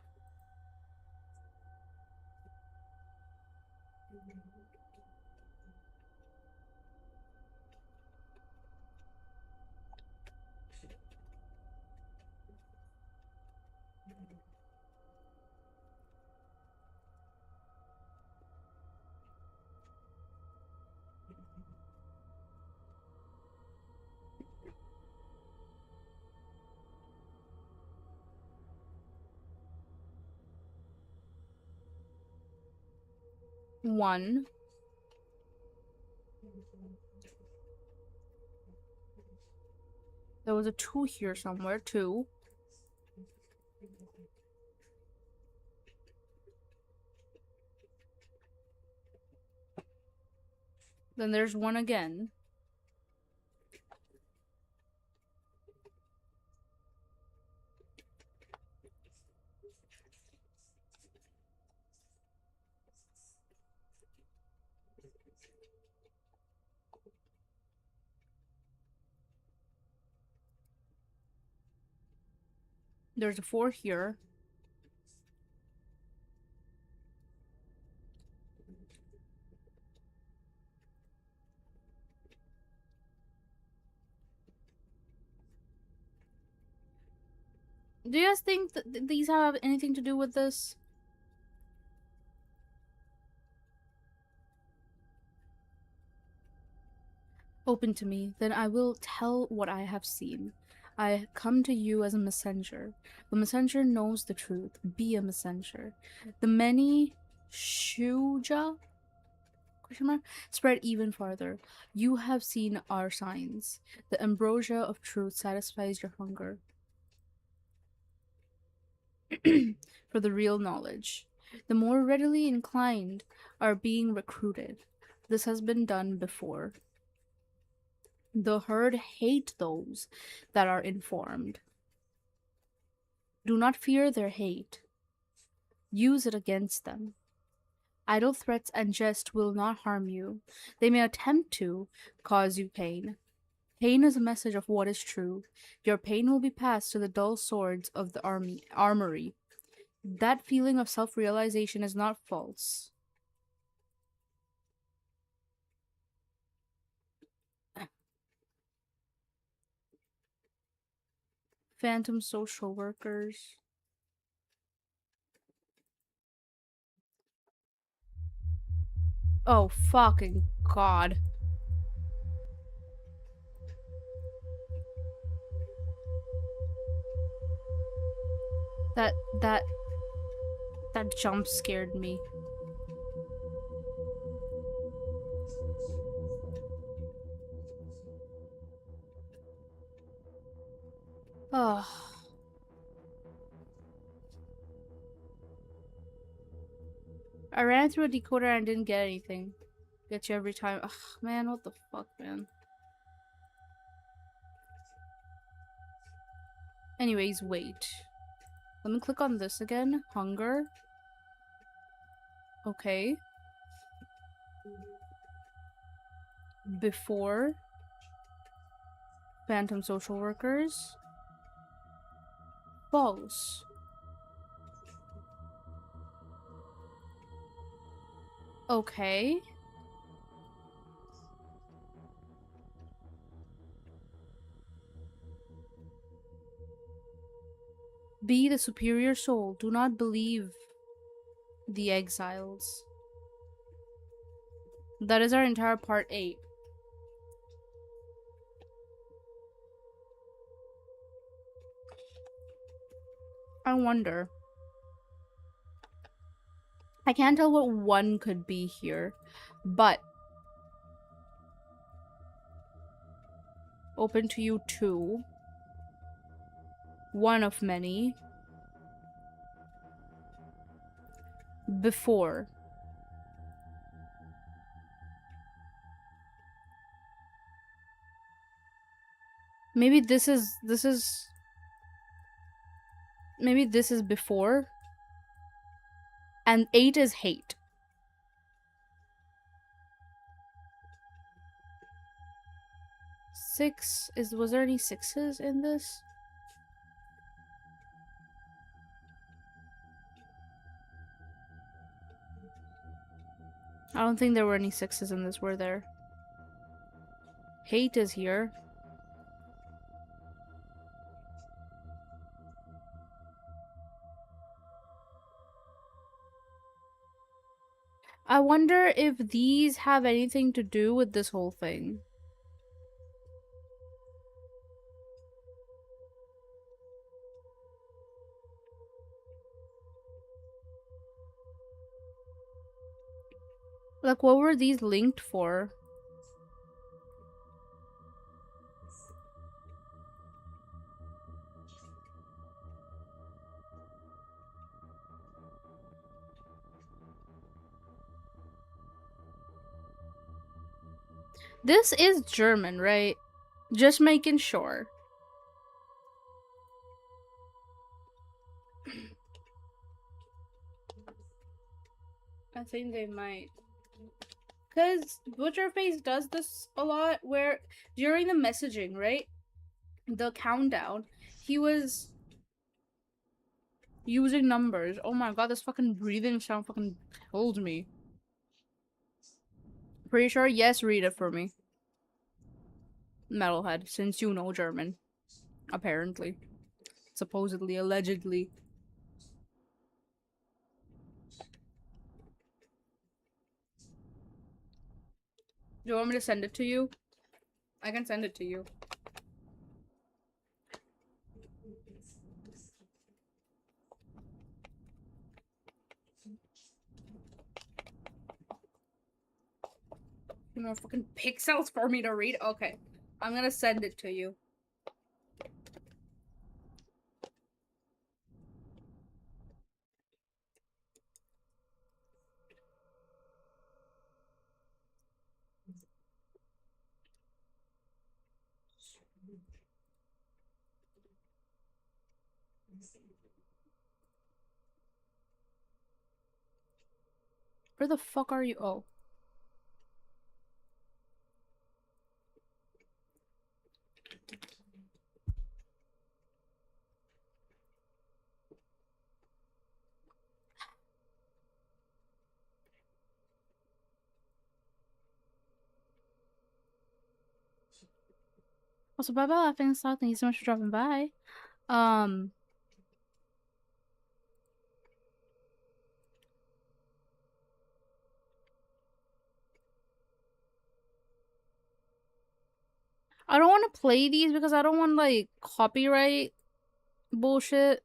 One. There was a two here somewhere, two. Then there's one again. There's a four here. Do you guys think that these have anything to do with this? Open to me, then I will tell what I have seen. I come to you as a messenger. The messenger knows the truth. Be a messenger. The many Shuja question mark spread even farther. You have seen our signs. The ambrosia of truth satisfies your hunger for the real knowledge. The more readily inclined are being recruited. This has been done before. The herd hate those that are informed. Do not fear their hate. Use it against them. Idle threats and jest will not harm you. They may attempt to cause you pain. Pain is a message of what is true. Your pain will be passed to the dull swords of the armory. That feeling of self-realization is not false. Phantom social workers. Oh, fucking God. That, that, that jump scared me. Oh. I ran through a decoder and didn't get anything. Get you every time. Ugh, man, what the fuck, man. Anyways, wait. Let me click on this again. Hunger. Okay. Before. Phantom social workers. False. Okay. Be the superior soul. Do not believe the exiles. That is our entire part 8. I wonder. I can't tell what one could be here, but open to you 2. One of many. Before. Maybe this is maybe this is before. And 8 is hate. 6 is, was there any 6s in this? I don't think there were any 6s in this, were there? Hate is here. I wonder if these have anything to do with this whole thing. Like, what were these linked for? This is German, right? Just making sure. I think they might. Because Butcherface does this a lot where during the messaging, right? The countdown, he was using numbers. Oh my god, this fucking breathing sound fucking killed me. Pretty sure? Yes, read it for me. Metalhead, since you know German. Apparently. Supposedly, allegedly. Do you want me to send it to you? I can send it to you. More fucking pixels for me to read? Okay. I'm gonna send it to you. Where the fuck are you? Oh. Also, bye bye, laughing stock. Thank you so much for dropping by. Um, I don't want to play these because I don't want like copyright bullshit.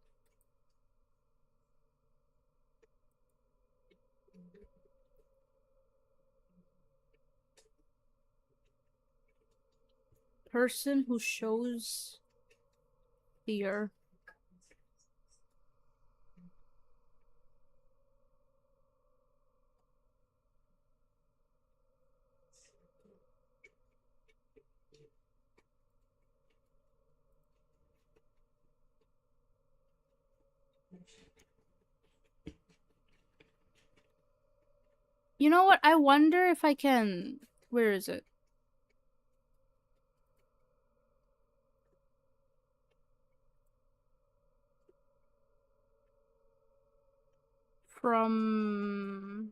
Person who shows fear. You know what? I wonder if I can. Where is it? From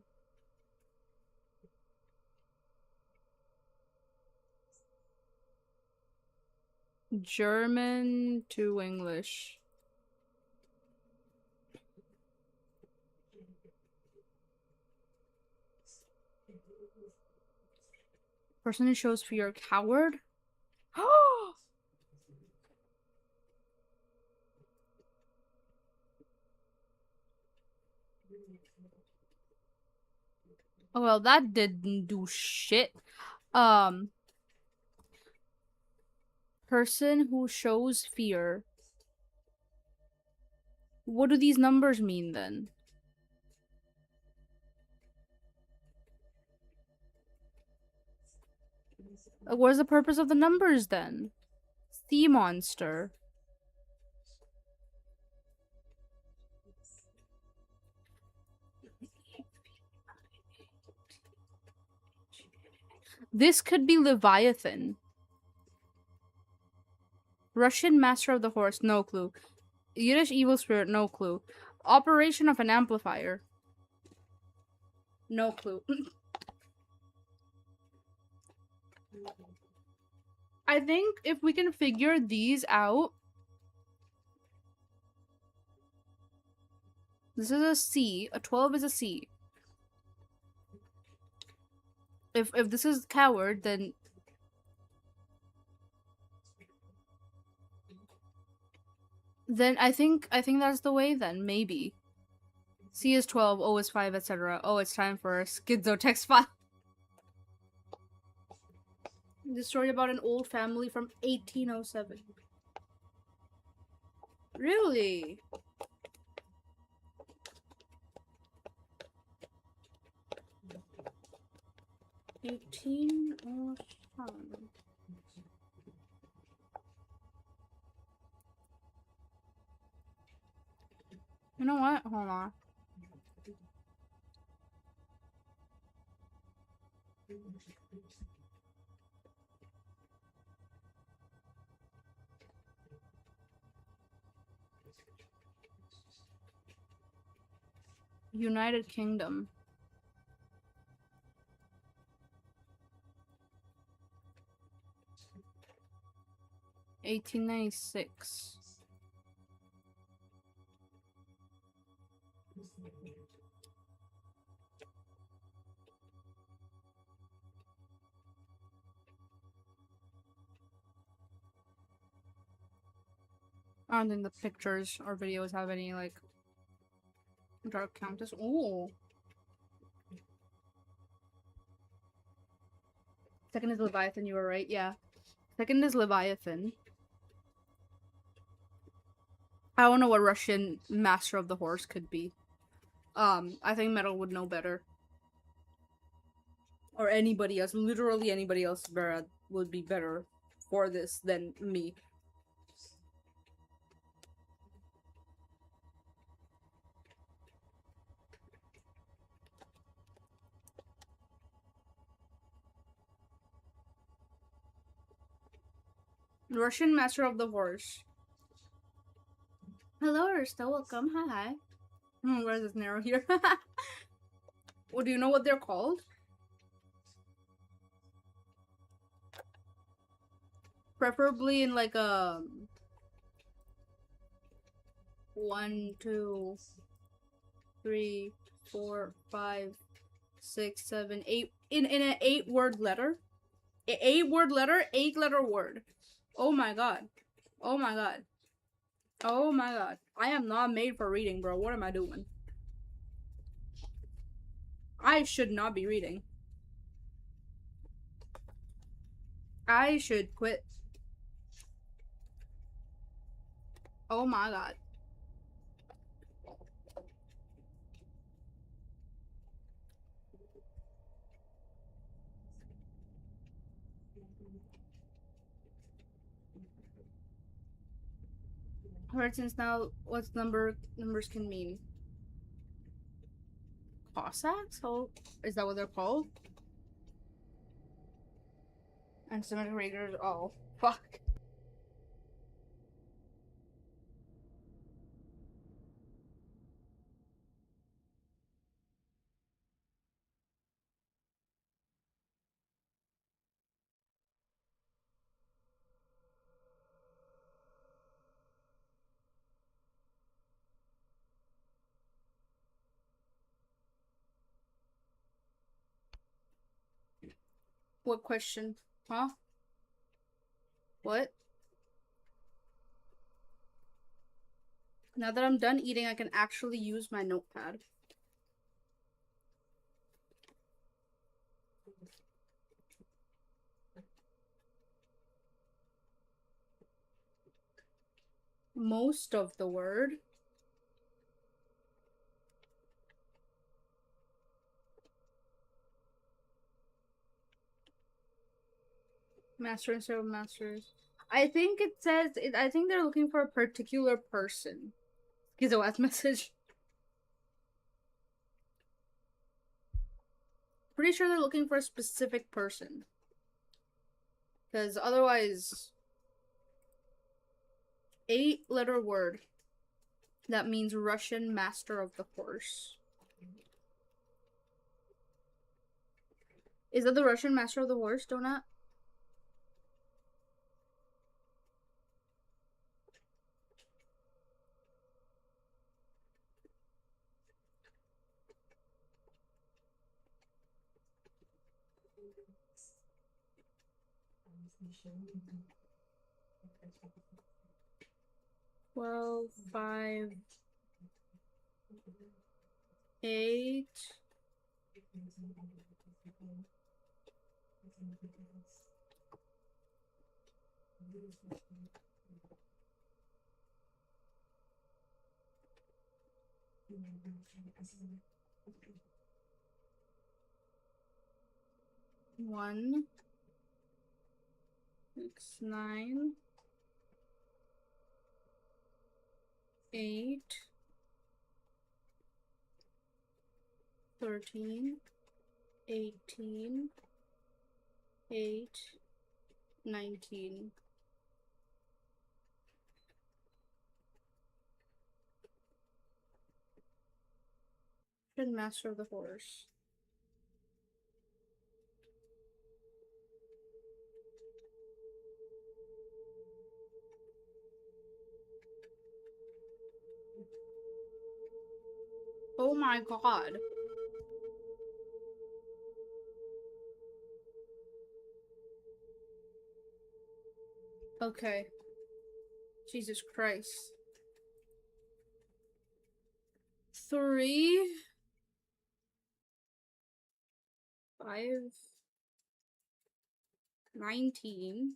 German to English. Person who shows fear, coward. Oh well, that didn't do shit. Um, person who shows fear. What do these numbers mean then? What is the purpose of the numbers then? Sea monster. This could be Leviathan. Russian master of the horse, no clue. Yiddish evil spirit, no clue. Operation of an amplifier. No clue. I think if we can figure these out. This is a C. A 12 is a C. If this is coward, then I think that's the way then, maybe. C is 12, O is 5, etc. Oh, it's time for a schizo text file. The story about an old family from 1807. Really? 1807. You know what? Hold on. United Kingdom. 1896. I don't think the pictures or videos have any, like, dark countess. Ooh. Second is Leviathan, you were right, yeah. Second is Leviathan. I don't know what Russian master of the horse could be. I think Metal would know better. Or anybody else, literally anybody else would be better for this than me. Russian Master of the Horse. Hello, Arista. Welcome. Hi. Where's this narrow here? Well, do you know what they're called? Preferably in like a 1, 2, 3, 4, 5, 6, 7, 8 in an 8-word letter. 8-word letter, 8-letter word. Oh my god. Oh my god. Oh my god. I am not made for reading, bro. What am I doing? I should not be reading. I should quit. Oh my god. Alright, since now what's numbers can mean? Cossacks? Oh, is that what they're called? And Semitic Raiders. Oh, fuck. What question? Huh? What? Now that I'm done eating, I can actually use my notepad. Most of the word. Master and several masters. I think it says, I think they're looking for a particular person. Gives a last message. Pretty sure they're looking for a specific person. Because otherwise, 8-letter word. That means Russian Master of the Horse. Is that the Russian Master of the Horse, Donut? Twelve, 5, 8. One, 6, 9, 8, 13, 18, 8, 19. Russian Master of the Horse. Oh my god. Okay. Jesus Christ. 3, 5, 19,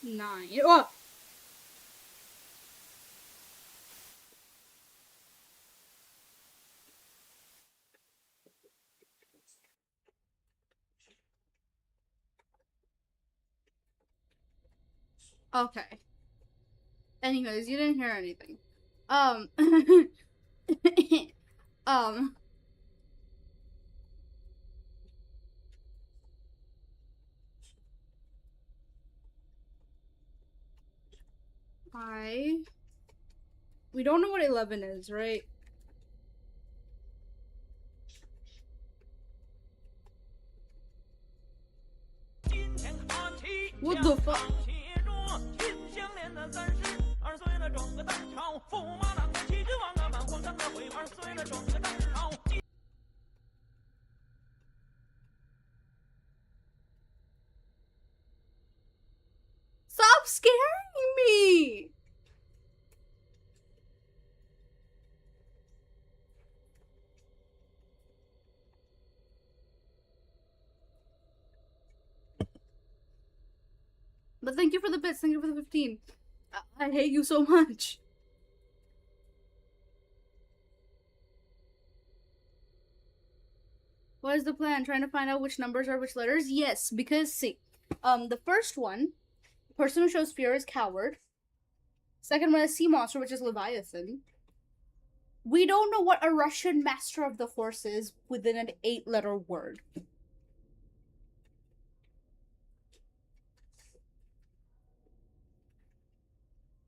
9. Oh! Okay. Anyways, you didn't hear anything. Um. um. I. We don't know what 11 is, right? What the fuck? Stop scaring me! But thank you for the bits. Thank you for the 15. I hate you so much. What is the plan? Trying to find out which numbers are which letters? Yes, because see, the first one, person who shows fear is coward. Second one is sea monster, which is Leviathan. We don't know what a Russian master of the horse is within an 8-letter word.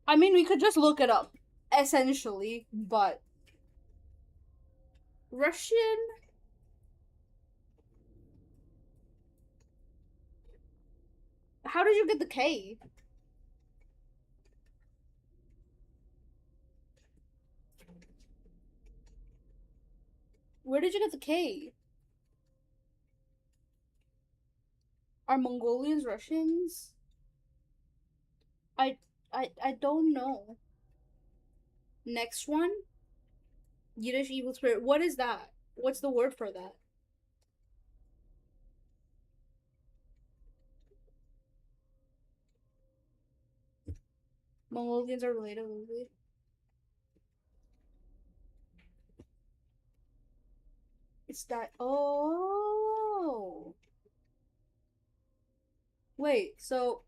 I mean, we could just look it up, essentially, but Russian. How did you get the K? Where did you get the K? Are Mongolians Russians? I I don't know. Next one, Yiddish evil spirit. What is that? What's the word for that? Mongolians are related, Lily. It's that. Oh. Wait, so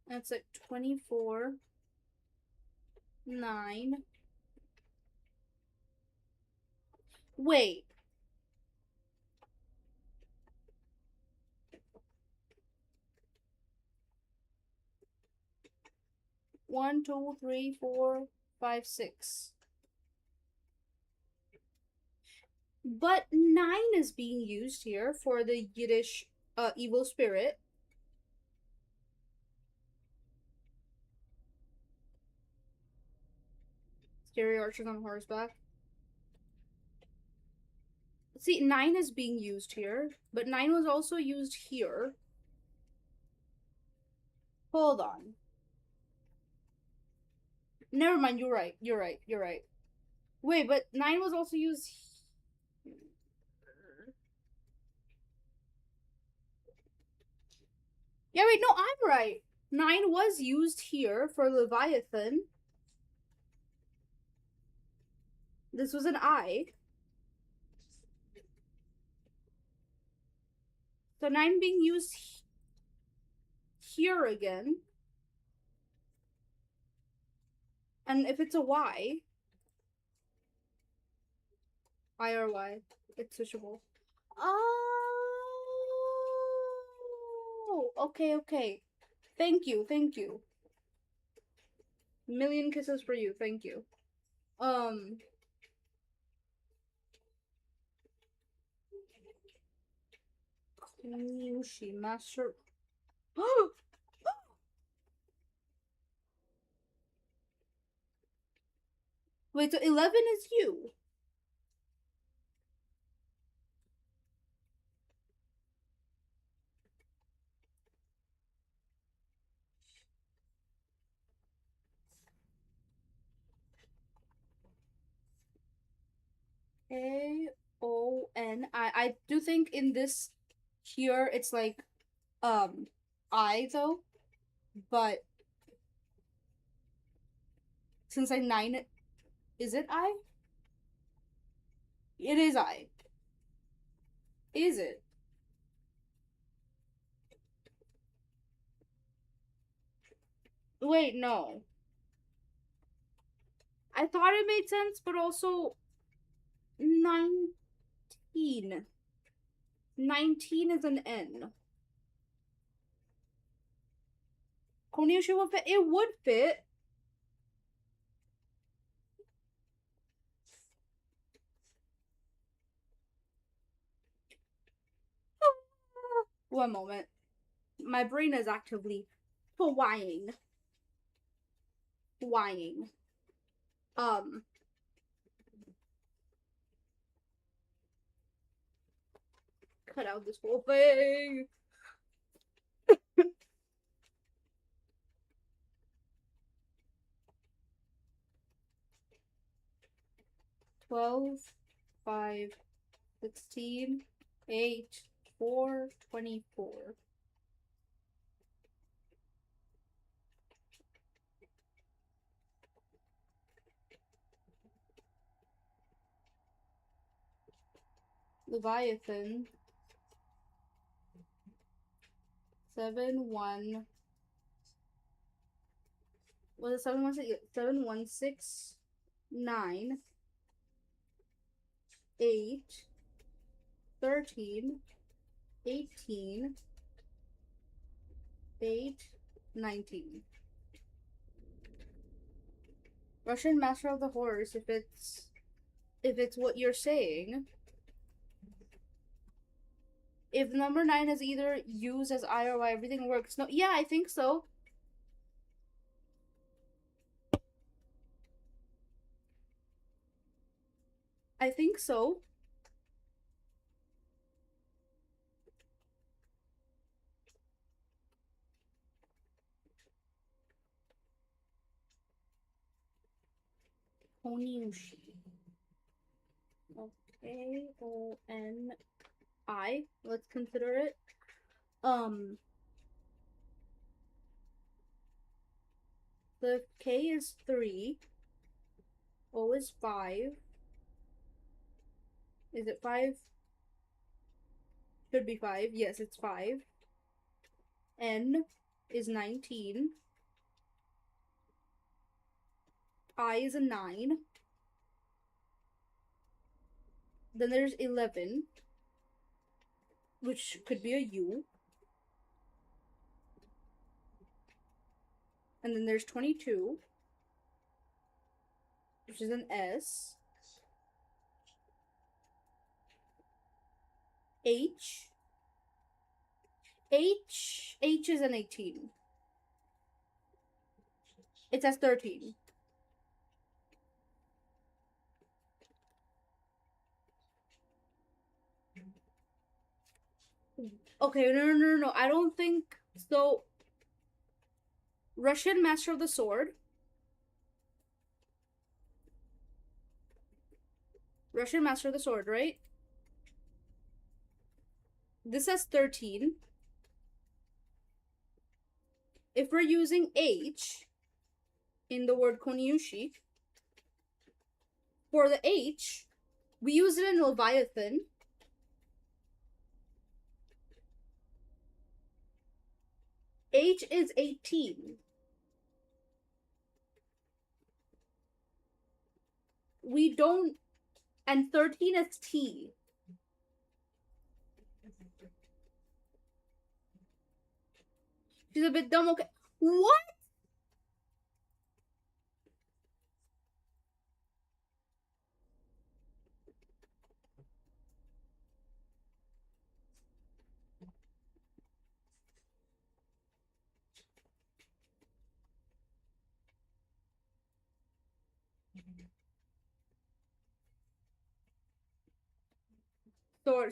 that's like 24, 9. Wait. One, two, three, four, five, 6. But 9 is being used here for the Yiddish evil spirit. Scary archers on horseback. See, 9 is being used here, but 9 was also used here. Hold on. Never mind, you're right. You're right. You're right. Wait, but 9 was also used. Yeah, wait, no, I'm right. 9 was used here for Leviathan. This was an I. So 9 being used here again. And if it's a Y, I or Y, it's switchable. Oh, okay, okay. Thank you, thank you. Million kisses for you, thank you. Yushi Master. Wait, so 11 is you. A-O-N-I. I do think in this here it's like I though, but since I'm 9, is it I? It is I. Is it? Wait, no. I thought it made sense, but also 19. 19 is an N. Konyushi would fit. It would fit. One moment. My brain is actively whining. Whining. Cut out this whole thing. 12, 5, 16, 8, 4, 24. Leviathan. 7, 1. Was it 716? 7, 1, 6, 9, 8, 13, 18, 8, 19. Russian Master of the Horse, if it's what you're saying. If number 9 is either used as I or Y, everything works. No, yeah, I think so. I think so. Oniushi. Okay, O-N-I. Let's consider it. The K is 3. O is 5. Is it 5? Should be 5. Yes, it's 5. N is 19. I is a 9. Then there's 11, which could be a U. And then there's 22, which is an S. H. H is an 18. It says 13. Okay, no. I don't think so. Russian Master of the Sword. Russian Master of the Sword, right? This says 13. If we're using H in the word Konyushi, for the H, we use it in Leviathan. H is 18. We don't, and 13 is T. She's a bit dumb, okay. What?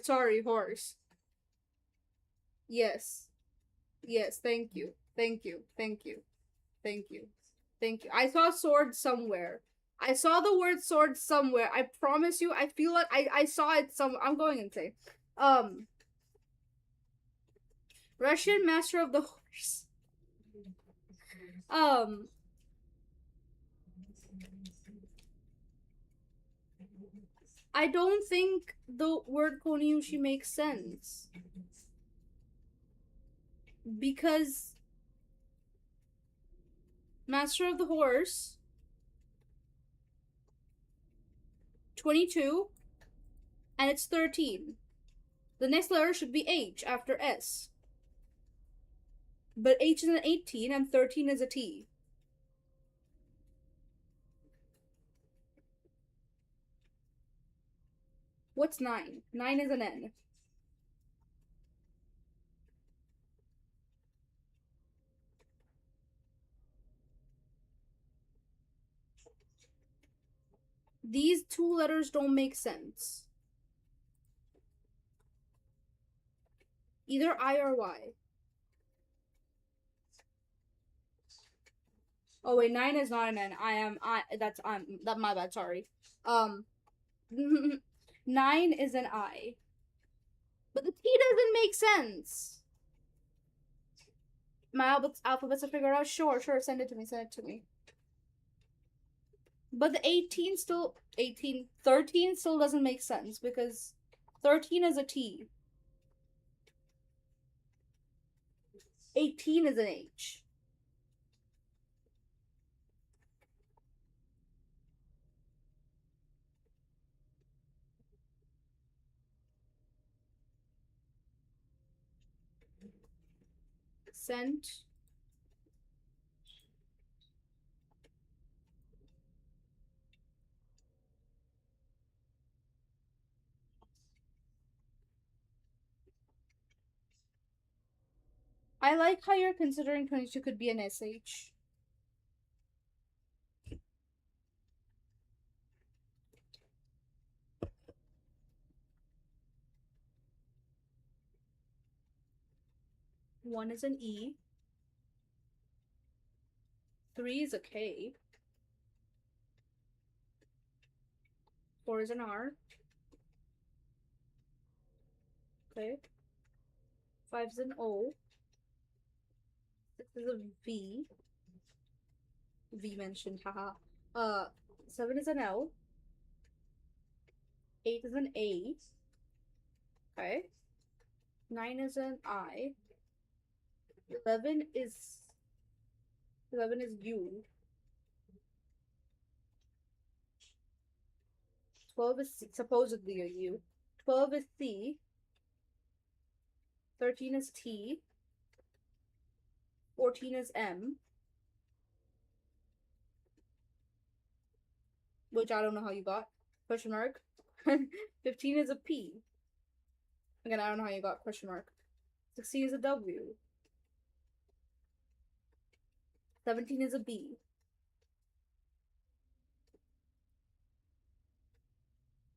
Sorry, horse. Yes. Yes, thank you. Thank you. Thank you. Thank you. Thank you. I saw sword somewhere. I saw the word sword somewhere. I promise you, I feel like I saw it some I'm going insane. Russian Master of the Horse. Um I don't think the word Koniushi makes sense. Because Master of the Horse, 22, and it's 13. The next letter should be H after S. But H is an 18 and 13 is a T. What's 9? 9 is an N. These two letters don't make sense. Either I or Y. Oh wait, 9 is not an N. That my bad, sorry. Um 9 is an I. But the T doesn't make sense. My alphabet's to figure out? Sure, send it to me. But the 13 still doesn't make sense because 13 is a T. 18 is an H. Sent. I like how you're considering 22 could be an SH. One is an E. 3 is a K. 4 is an R. Okay. 5 is an O. 6 is a V. V mentioned, haha. 7 is an L. 8 is an A. Okay. 9 is an I. 11 is 11 is U. 12 is supposedly a U. 12 is C. 13 is T. 14 is M. Which I don't know how you got. Question mark. 15 is a P. Again, I don't know how you got question mark. 16 is a W. 17 is a B.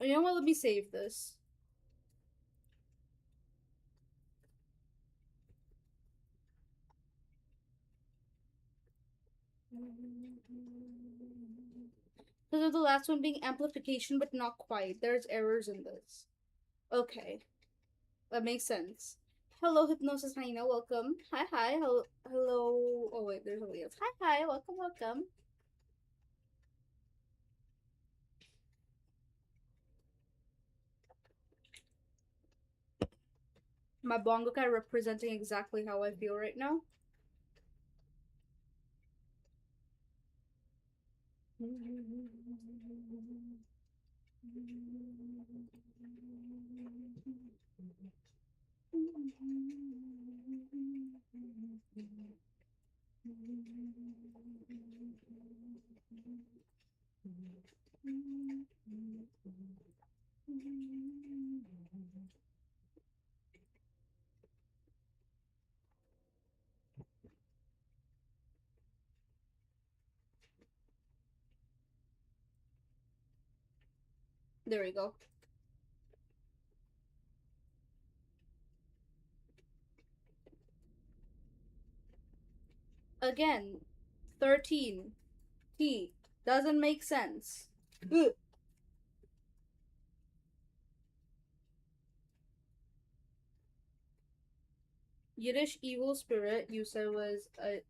You know what? Let me save this. Because of the last one being amplification, but not quite. There's errors in this. Okay. That makes sense. Hello, Hypnosis Hyena. Welcome. Hi. Hello. Hello. Oh, wait. There's somebody else. Hi. Welcome. My bongo cat representing exactly how I feel right now. There we go. Again, 13. T. Doesn't make sense. Ugh. Yiddish evil spirit, you said was a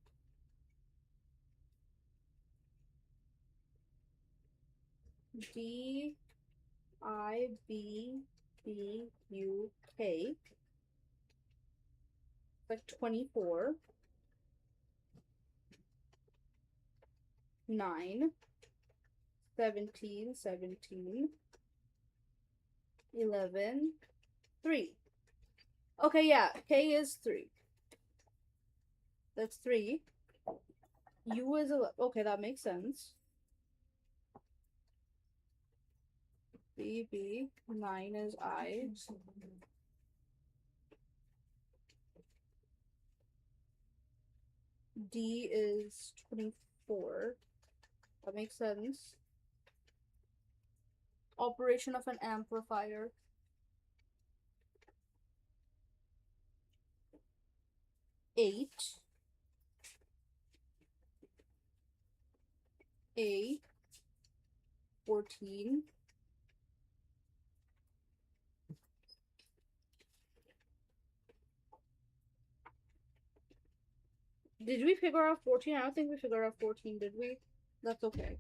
D IBBUK, like 24, 9, 17, 17, 11, 3. Okay, yeah, K is 3. That's 3. U is 11. Okay, that makes sense. BB, 9 is I. D is 24. That makes sense. Operation of an amplifier. 8. A. 14. Did we figure out 14? I don't think we figured out 14, did we? That's okay.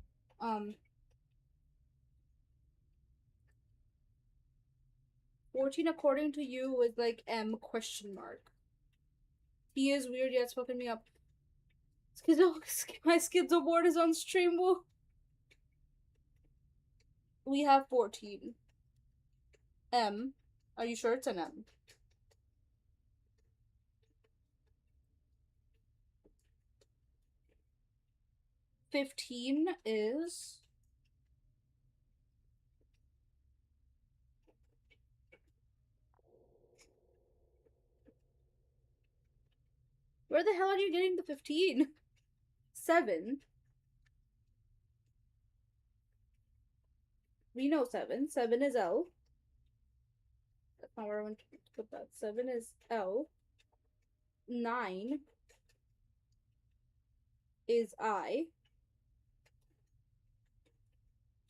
14 according to you was like M question mark. He is weird yet it's fucking me up. My schizo board is on stream. We have 14. M. Are you sure it's an M? $15 is... Where the hell are you getting the 15? 7. We know 7. 7 is L. That's not where I want to put that. 7 is L. 9 is I.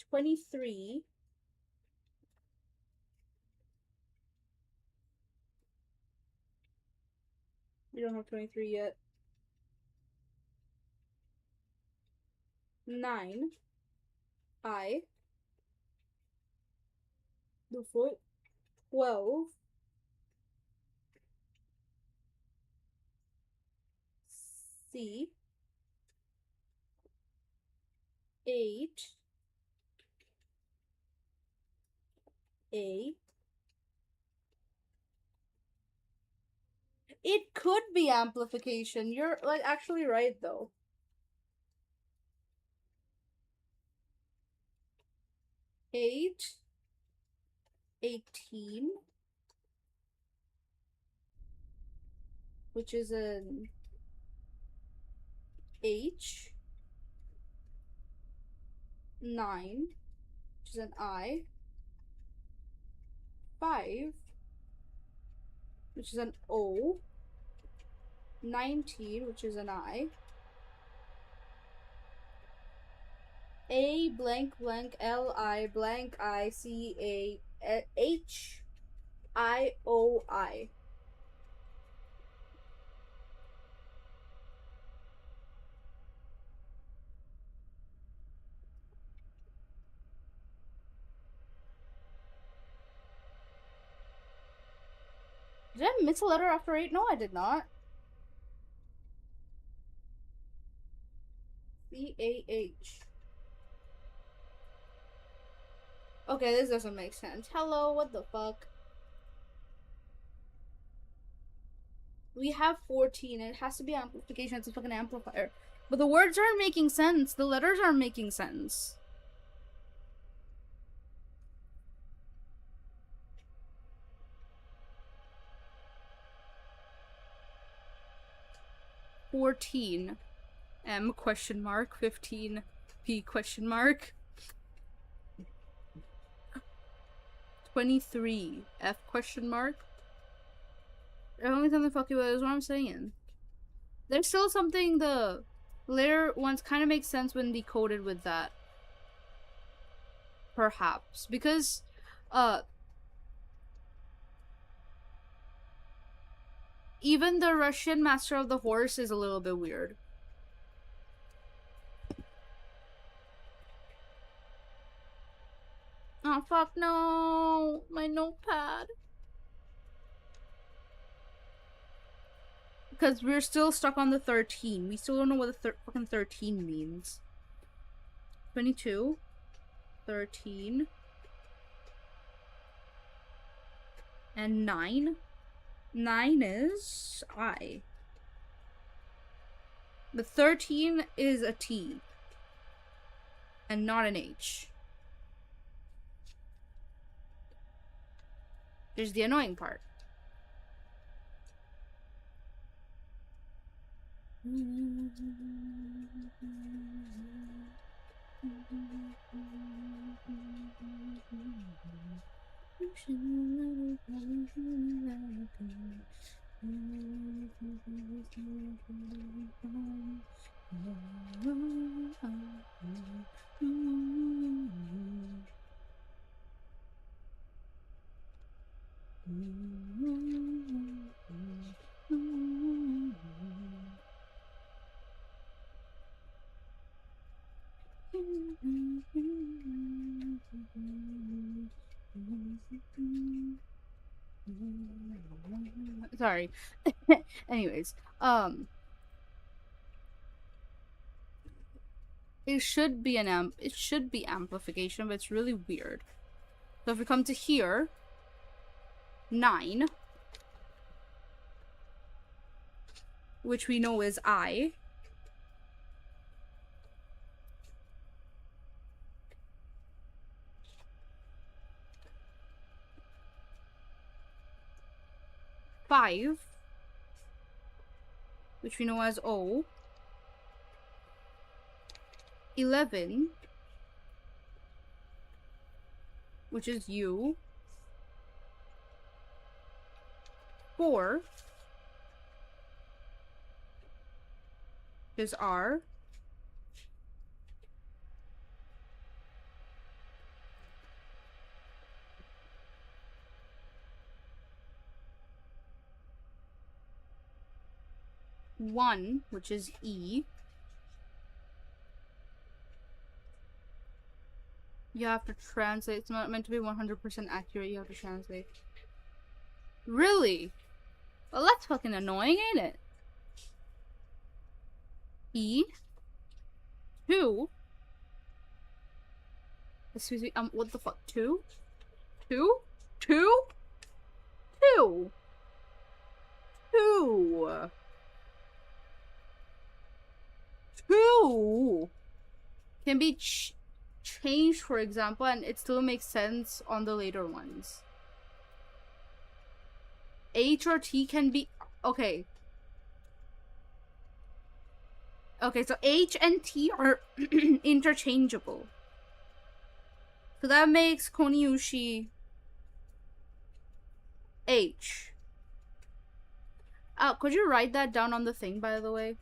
23 we don't have 23 yet. 9 I. The foot. 12 C. 8 A. It could be amplification. You're like actually right though. 8 18, which is an H. 9, which is an I. 5, which is an O. 19, which is an I. A blank blank L I blank I C A H I O I. Did I miss a letter after 8? No, I did not. C-A-H. Okay, this doesn't make sense. Hello, what the fuck? We have 14. It has to be amplification. It's a fucking amplifier. But the words aren't making sense. The letters aren't making sense. $14 M question mark. 15 P question mark. 23 F question mark. The only time the fuck you is what I'm saying. There's still something the later ones kind of make sense when decoded with that. Perhaps. Because, even the Russian Master of the Horse is a little bit weird. Oh, Oh, fuck no. My notepad. Because we're still stuck on the 13. We still don't know what the fucking 13 means. 22. 13. And 9. 9 is I. The 13 is a T. And not an H. There's the annoying part. Sorry. Anyways, it should be amplification, but it's really weird. So if we come to here, 9, which we know is I. Five, which we know as O. 11, which is U. 4 is R. 1, which is E. You have to translate. It's not meant to be 100% accurate. You have to translate. Really? Well, that's fucking annoying, ain't it? E. 2. Excuse me. What the fuck? 2? 2? 2? 2? 2? 2 can be changed, for example, and it still makes sense on the later ones. H or T can be... Okay. Okay, so H and T are interchangeable. So that makes Koniushi H. Could you write that down on the thing, by the way?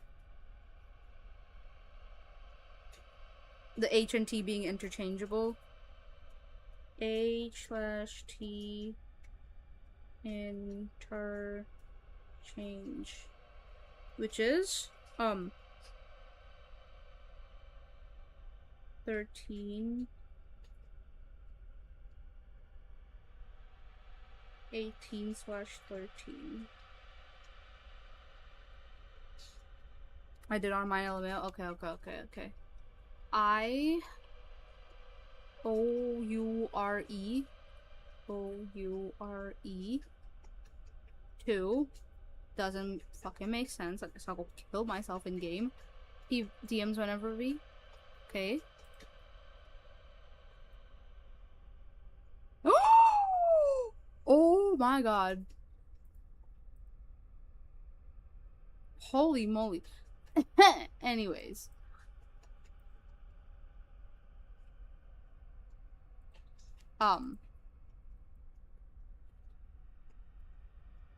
The H and T being interchangeable. H/T interchange. Which is 13 18/13. I did on my LMAO. Okay. I O-U-R-E 2 doesn't fucking make sense. I guess I'll go kill myself in game. He DMs whenever we. Okay. Oh my god. Holy moly. Anyways.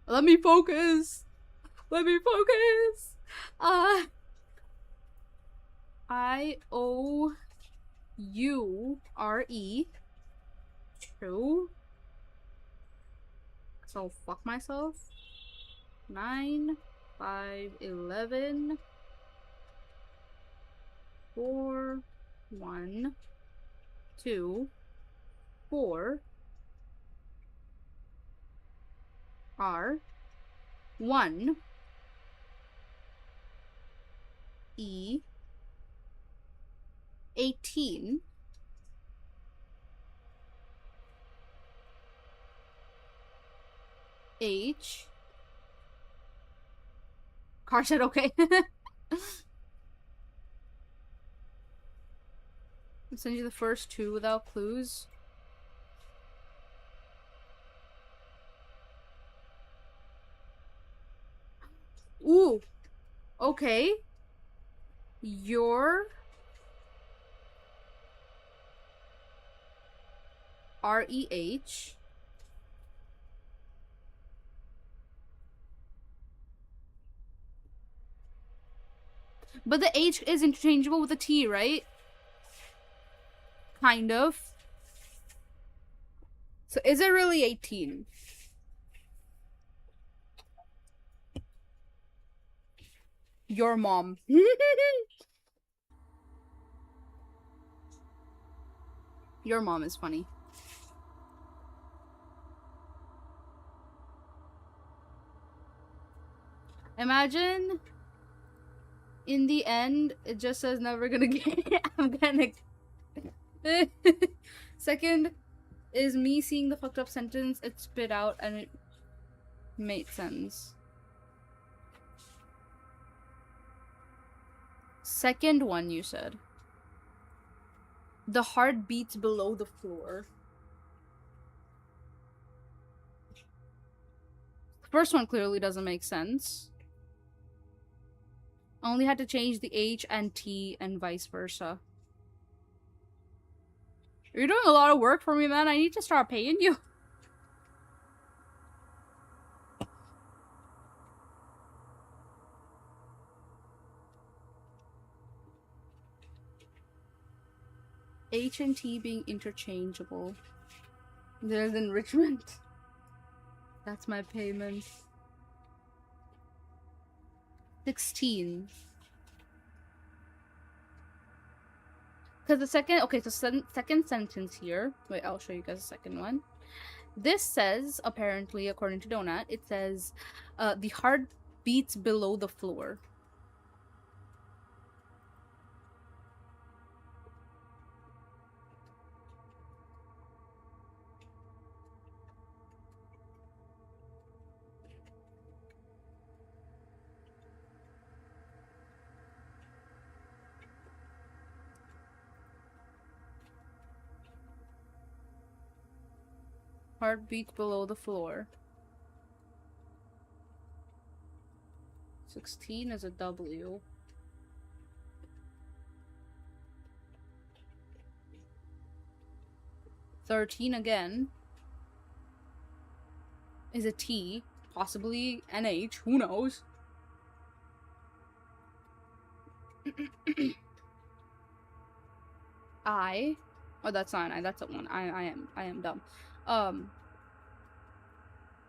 Let me focus. I-O-U-R-E 2. So fuck myself. 9, 5, 11, 4, 1, 2, 4 R 1 E 18 H. Car said okay. I'll send you the first two without clues. Ooh. Okay. Your REH. But the H is interchangeable with the T, right? Kind of. So is it really 18? Your mom. Your mom is funny. Imagine in the end it just says never gonna get. I'm gonna. Second is me seeing the fucked up sentence it spit out and it made sense. Second one you said. The heart beats below the floor. The first one clearly doesn't make sense. I only had to change the H and T and vice versa. You're doing a lot of work for me, man. I need to start paying you. H and T being interchangeable. There's enrichment. That's my payment. 16. Because the second, okay, so second sentence here. Wait, I'll show you guys the second one. This says, apparently, according to Donut, it says, the heart beats below the floor. Heart beats below the floor. 16 is a W. $13 again is a T, possibly an H, who knows? I, oh that's not an I, that's a 1. I am dumb.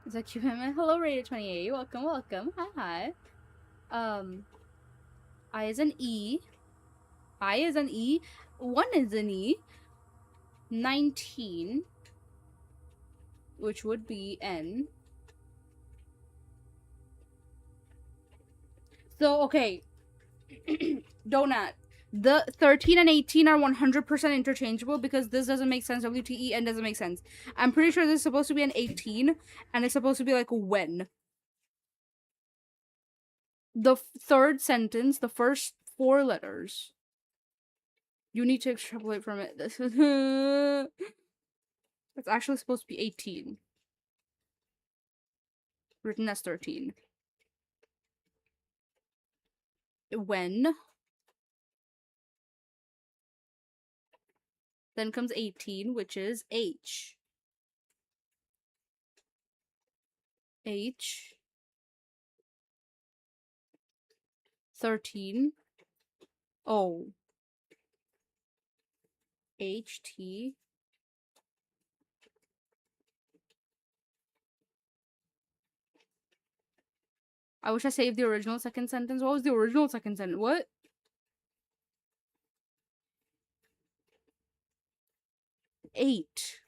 Is that cute? Hello, rated 28. Welcome, welcome. Hi, hi. I is an E. I is an E. 1 is an E. 19, which would be N. So, okay. Donut. The 13 and 18 are 100% interchangeable because this doesn't make sense. WTEN doesn't make sense. I'm pretty sure this is supposed to be an 18 and it's supposed to be like when. The third sentence, the first 4 letters. You need to extrapolate from it. This is it's actually supposed to be 18. Written as 13. When. Then comes 18, which is H. H. 13. O. H. T. I wish I saved the original second sentence. What was the original second sentence? What? 8.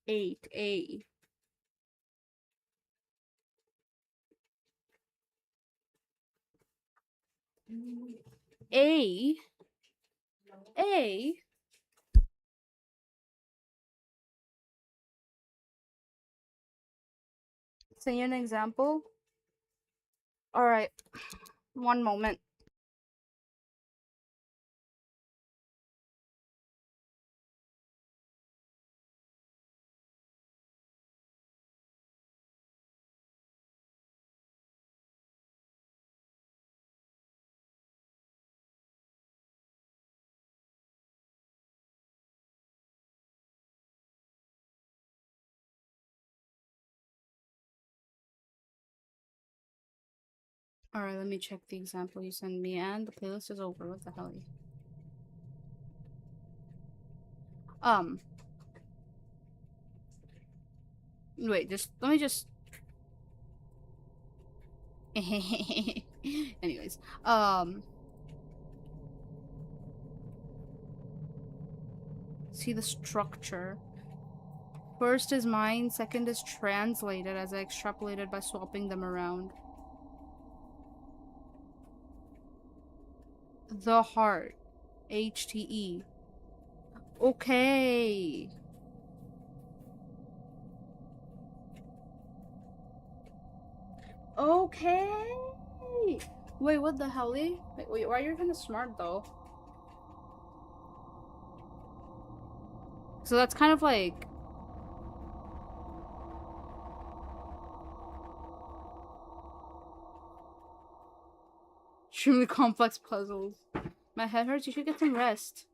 8. A. A. A. Say an example. All right. One moment. All right, let me check the example you sent me, and the playlist is over. What the hell? Um. Wait. Just let me just. Anyways. See the structure. First is mine. Second is translated as I extrapolated by swapping them around. The heart. HTE. Okay. Okay. Wait, what the hell? Wait, why are you kind of smart though? So that's kind of like extremely complex puzzles. My head hurts. You should get some rest.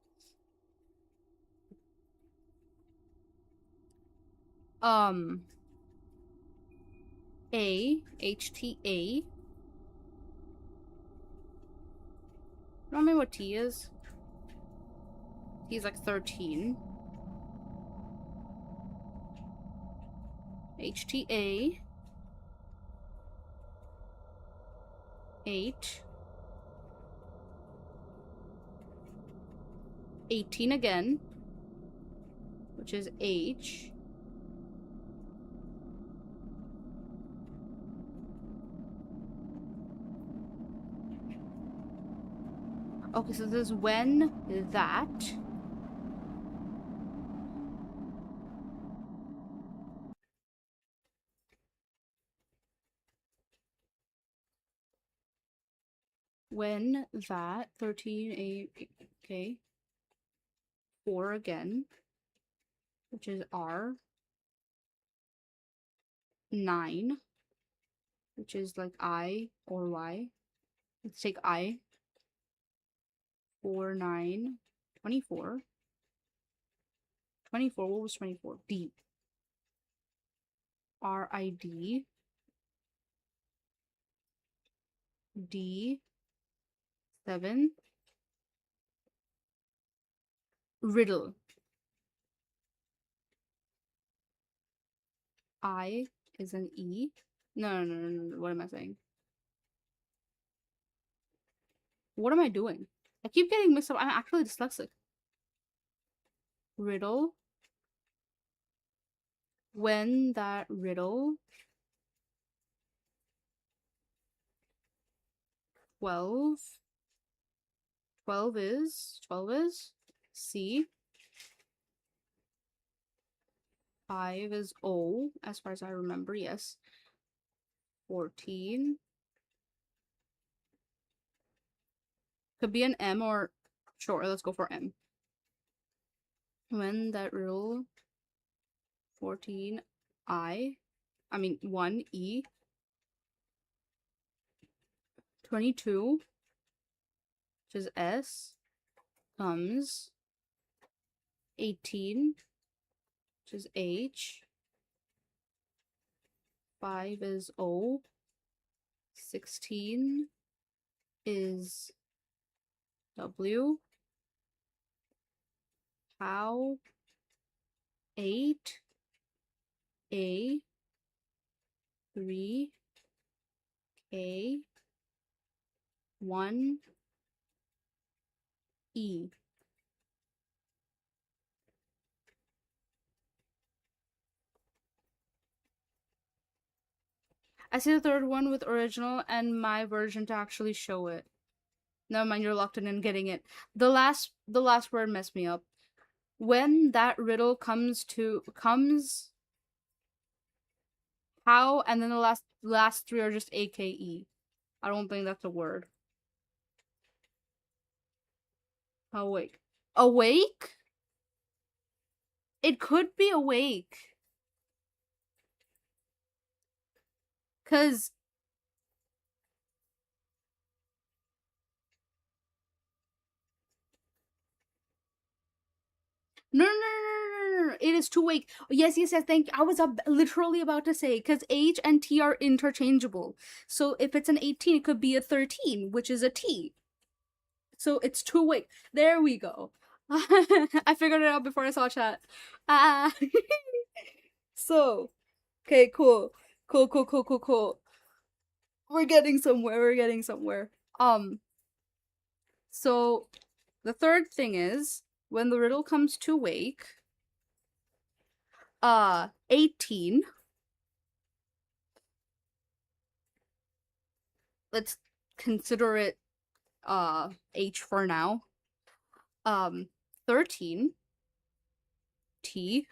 Um. HTA. Remember what T is? He's like 13. HTA. 8. 18 again. Which is H. Okay, so this is when that. When that 13, 8, okay. 4 again, which is R. 9, which is like I or Y. Let's take I. 4, 9, 24. 24, what was 24? D. RID. D. 7. Riddle. I is an E. No. What am I saying? What am I doing? I keep getting mixed up. I'm actually dyslexic. Riddle. When that riddle. 12. 12 is C. 5 is O, as far as I remember, yes. 14. Could be an M or... Sure, let's go for M. When that rule... 14, 1, E. 22, which is S, comes 18, which is H. 5 is O. 16 is W. How? 8, A. 3, K. 1, E. I see the third one with original and my version to actually show it. Never mind, you're locked in and getting it. The last word messed me up. When that riddle comes how, and then the last three are just AKE. I don't think that's a word. Awake. Awake? It could be awake. Cause no. It is to wake. Yes. Thank you. I was literally about to say because H and T are interchangeable. So if it's an 18, it could be a 13, which is a T. So it's to wake. There we go. I figured it out before I saw chat. Ah. So, okay, cool. Cool. We're getting somewhere. Um, so the third thing is when the riddle comes to wake, 18. Let's consider it H for now. 13 T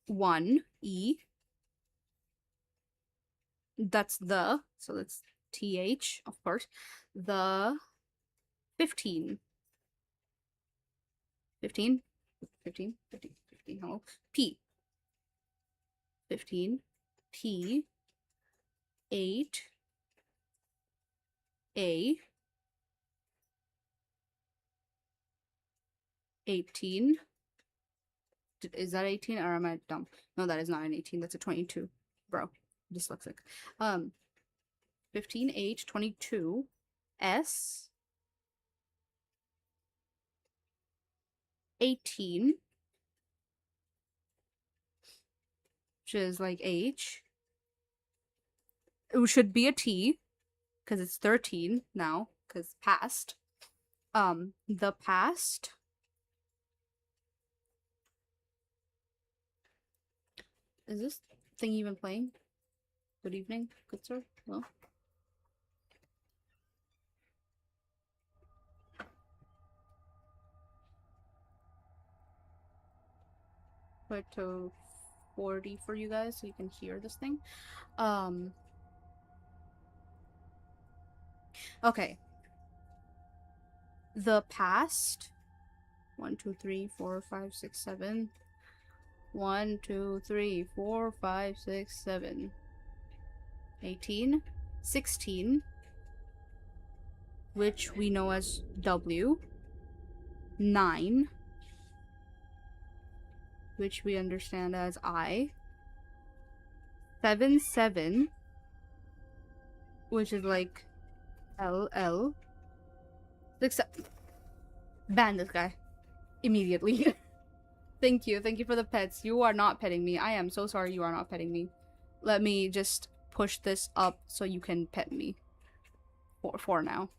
1 E. That's the, so that's TH, of course. The 15. 15? 15? 15, 15, hello. P. 15. P. 8. A. 18. Is that 18 or am I dumb? No, that is not an 18. That's a 22. Bro, dyslexic. 15H, 22. S. 18. Which is like H. It should be a T because it's 13 now because past. The past. Is this thing even playing? Good evening, good sir. Well, put to 40 for you guys so you can hear this thing. Okay. The past. 1, 2, 3, 4, 5, 6, 7. 1, 2, 3, 4, 5, 6, 7. 18. 16. Which we know as W. 9. Which we understand as I. 7, 7. Which is like LL. 6, 7. Ban this guy. Immediately. Thank you for the pets. You are not petting me. I am so sorry you are not petting me. Let me just push this up so you can pet me. For now.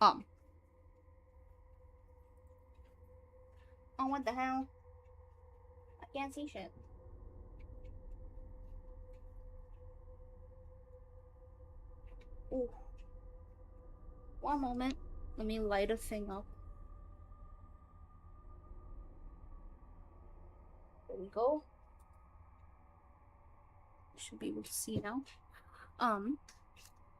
Oh, what the hell? I can't see shit. Ooh. One moment. Let me light a thing up. There we go. Should be able to see now.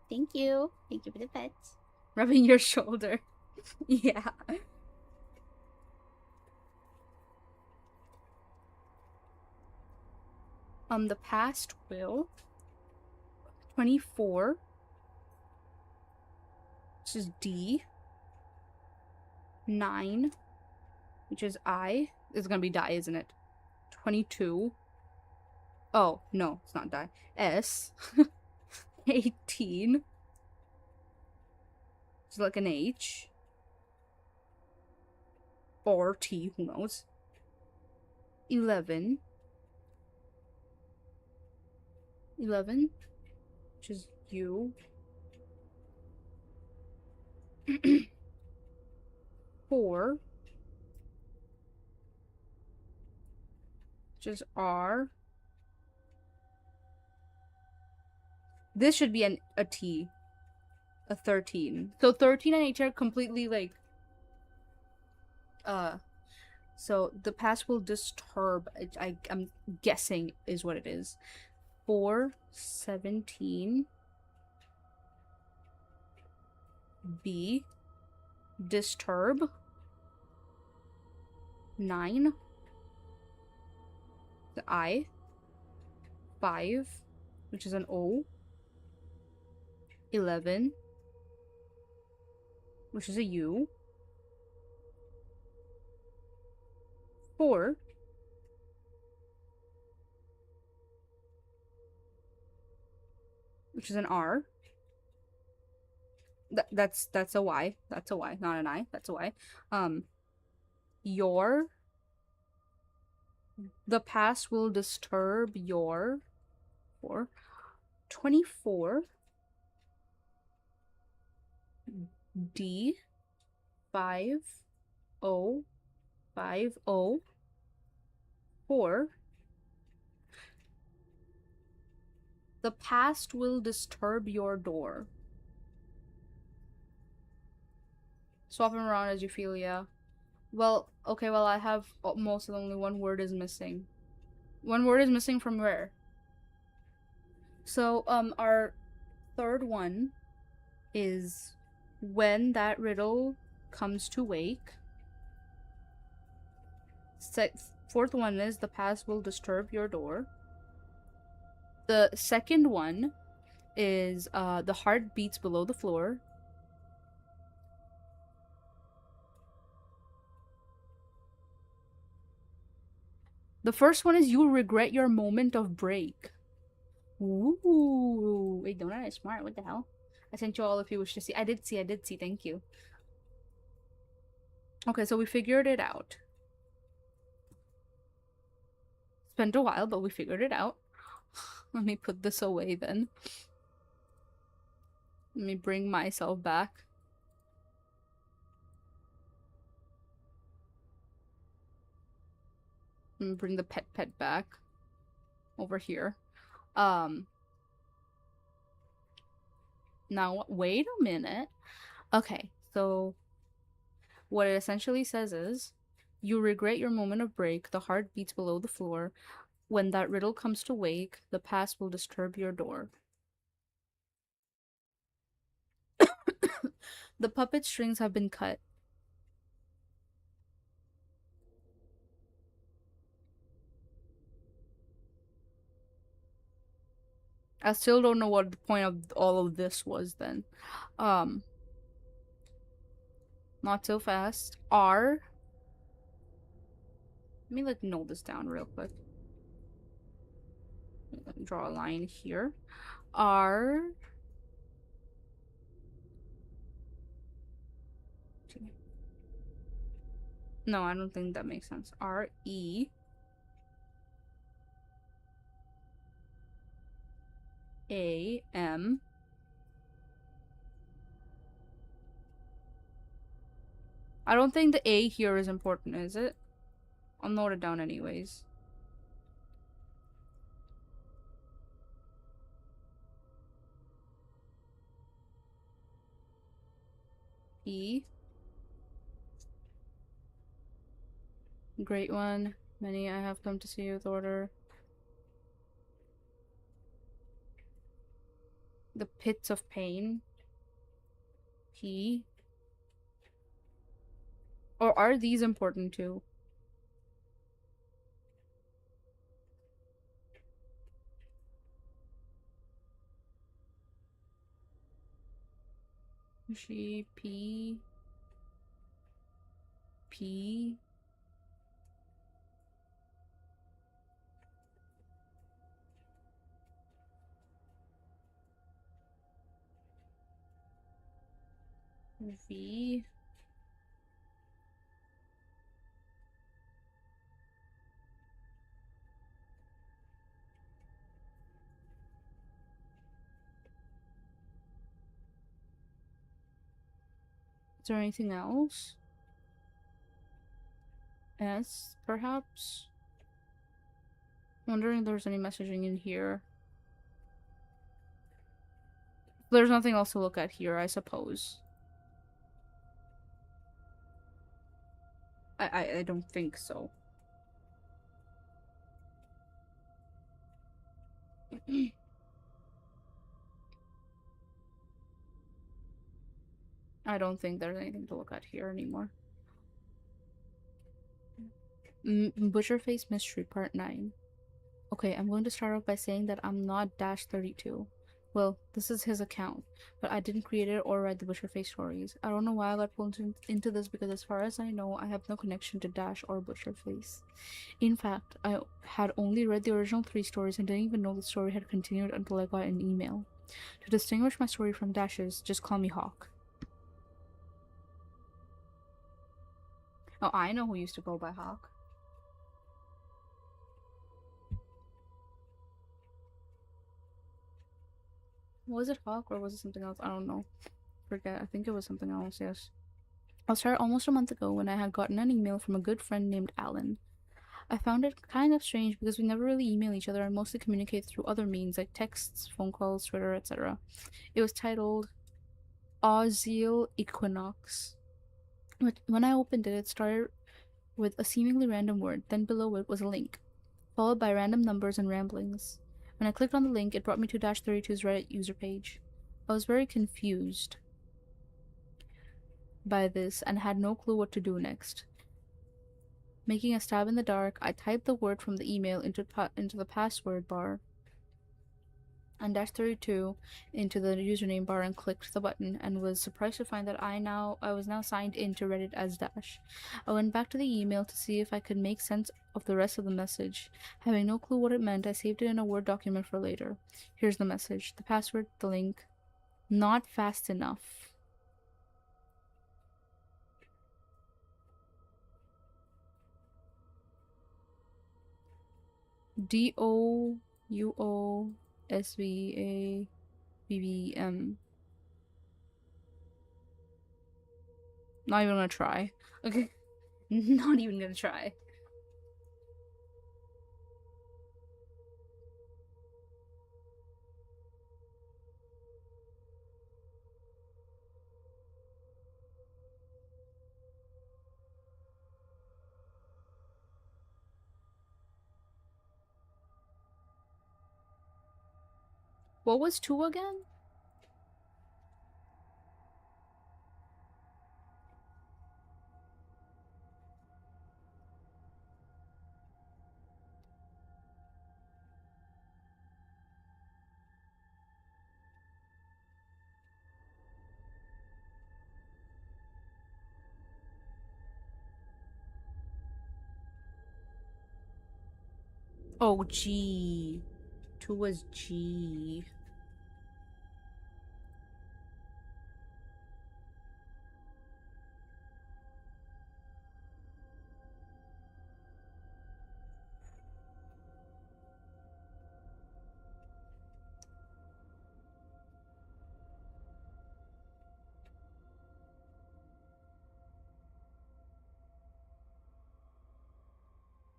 Thank you. Thank you for the pets. Rubbing your shoulder. Yeah. The past will. 24. This is D. 9. Which is I. This is gonna be die, isn't it? 22. Oh, no, it's not die. S. 18. It's like an H. Or T, who knows. 11. 11. Which is U. 4. which is R. This should be a T. A 13. So 13 and H are completely like so the past will disturb, I'm guessing is what it is. 4, 17, B, disturb, 9, the I, 5, which is an O, 11, which is a U, 4, which is an R. That's a Y. That's a Y, not an I. That's a Y. Your, the past will disturb your 4, 24, D, 5, O, 5, O, 4. The past will disturb your door. Swap them around as you feel, yeah. Well, okay, well, I have most of them. Only one word is missing. One word is missing from where? So, our third one is when that riddle comes to wake. Fourth one is the past will disturb your door. The second one is the heart beats below the floor. The first one is you regret your moment of break. Ooh. Wait, don't I smart? What the hell? I sent you all if you wish to see. I did see. Thank you. Okay, so we figured it out. Spent a while, but we figured it out. Let me put this away then. Let me bring myself back. Let me bring the pet back over here. Now wait a minute. Okay, so what it essentially says is you regret your moment of break, the heart beats below the floor. When that riddle comes to wake, the past will disturb your door. The puppet strings have been cut. I still don't know what the point of all of this was then. Not so fast. R. Let me like note this down real quick. Let me draw a line here. R. No, I don't think that makes sense. R E A M. I don't think the A here is important, is it? I'll note it down anyways. E. Great one. Many I have come to see you with order. The pits of pain. P. Or are these important too? She P. P. V. Is there anything else? S, perhaps? Wondering if there's any messaging in here. There's nothing else to look at here, I suppose. I don't think so. I don't think there's anything to look at here anymore. Butcherface Mystery Part 9. Okay, I'm going to start off by saying that I'm not Dash 32. Well, this is his account, but I didn't create it or write the Butcherface stories. I don't know why I got pulled into this because as far as I know, I have no connection to Dash or Butcherface. In fact, I had only read the original 3 stories and didn't even know the story had continued until I got an email. To distinguish my story from Dash's, just call me Hawk. Oh, I know who used to go by Hawk. Was it Hawk or was it something else? I don't know. Forget. I think it was something else, yes. I'll start almost a month ago when I had gotten an email from a good friend named Alan. I found it kind of strange because we never really email each other and mostly communicate through other means like texts, phone calls, Twitter, etc. It was titled Auxiel Equinox. But when I opened it, it started with a seemingly random word, then below it was a link, followed by random numbers and ramblings. When I clicked on the link, it brought me to Dash 32's Reddit user page. I was very confused by this and had no clue what to do next. Making a stab in the dark, I typed the word from the email into the password bar and Dash 32 into the username bar and clicked the button and was surprised to find that I was now signed in to Reddit as Dash. I went back to the email to see if I could make sense of the rest of the message. Having no clue what it meant, I saved it in a Word document for later. Here's the message, the password, the link. Not fast enough. DOUOSVABBM. Not even gonna try. Okay. Not even gonna try. What was 2 again? Oh, G. 2 was G.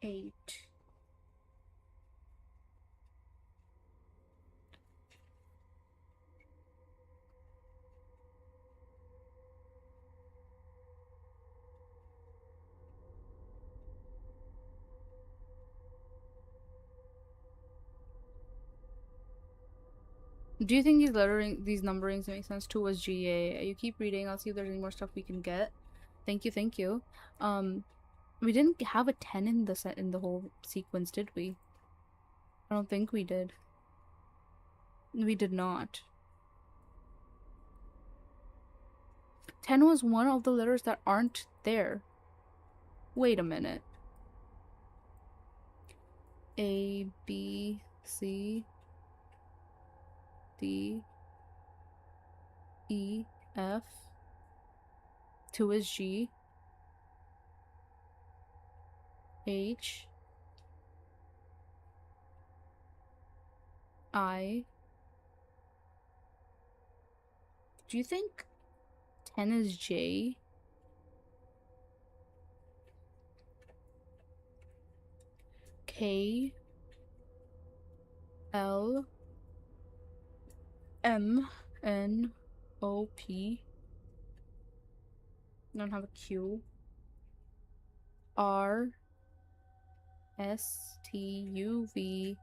Eight. Do you think these numberings make sense? 2 was GA. You keep reading. I'll see if there's any more stuff we can get. Thank you, thank you. We didn't have a 10 in the set in the whole sequence, did we? I don't think we did. We did not. 10 was one of the letters that aren't there. Wait a minute. A, B, C, D, E, F. 2 is G. H. I. Do you think 10 is J? K. L M N O P. Don't have a Q. R S T U V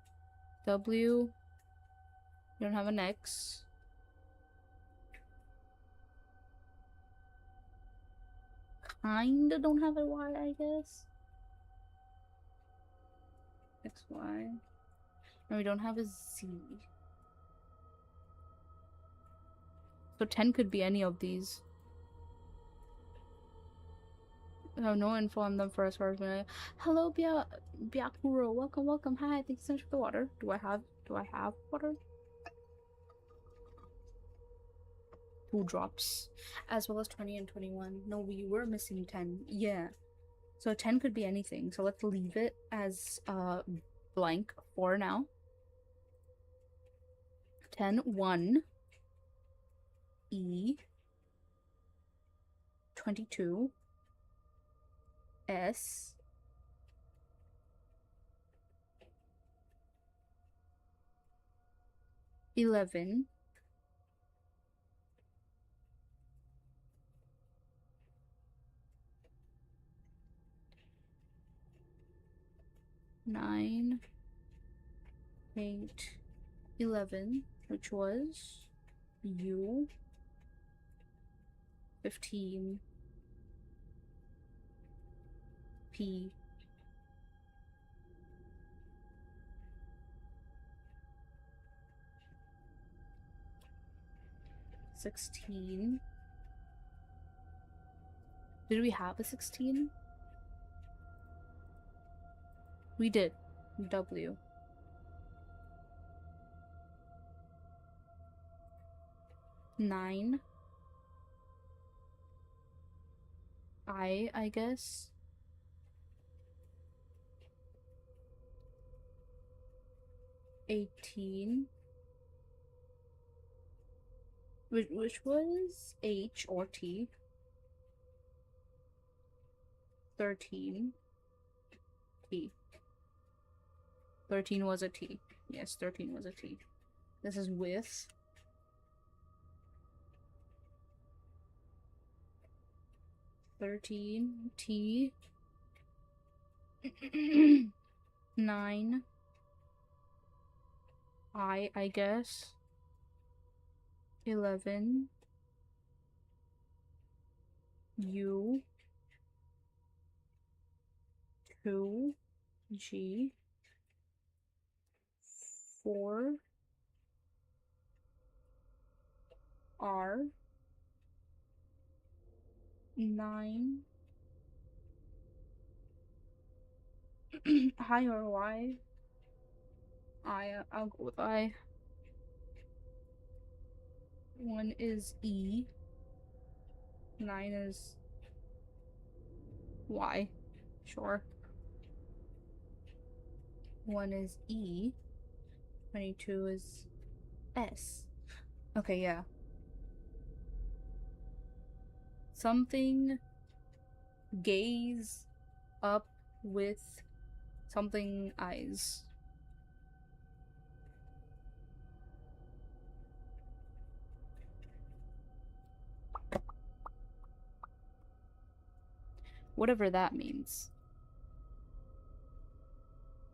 W. Don't have an X. Kinda don't have a Y, I guess. X Y. And we don't have a Z. So 10 could be any of these. I have no info on them for as far as I. Hello, Byakuro. Welcome, welcome. Hi, thank you so much for the water. Do I have water? 2 drops. As well as 20 and 21. No, we were missing 10. Yeah. So 10 could be anything. So let's leave it as blank for now. 10, 1. E. 22. S. 11. 9. 8. 11, which was U. 15. P. 16. Did we have a 16? We did. W. 9. I guess. 18. Which was H or T. 13. T. 13 was a T. Yes, 13 was a T. This is with. 13 T. 9 I guess. 11 U. 2 G. 4 R. 9 I or Y. I'll go with I. 1 is E. 9 is Y. Sure. 1 is E. 22 is S. Okay, yeah. Something gaze up with something eyes. Whatever that means.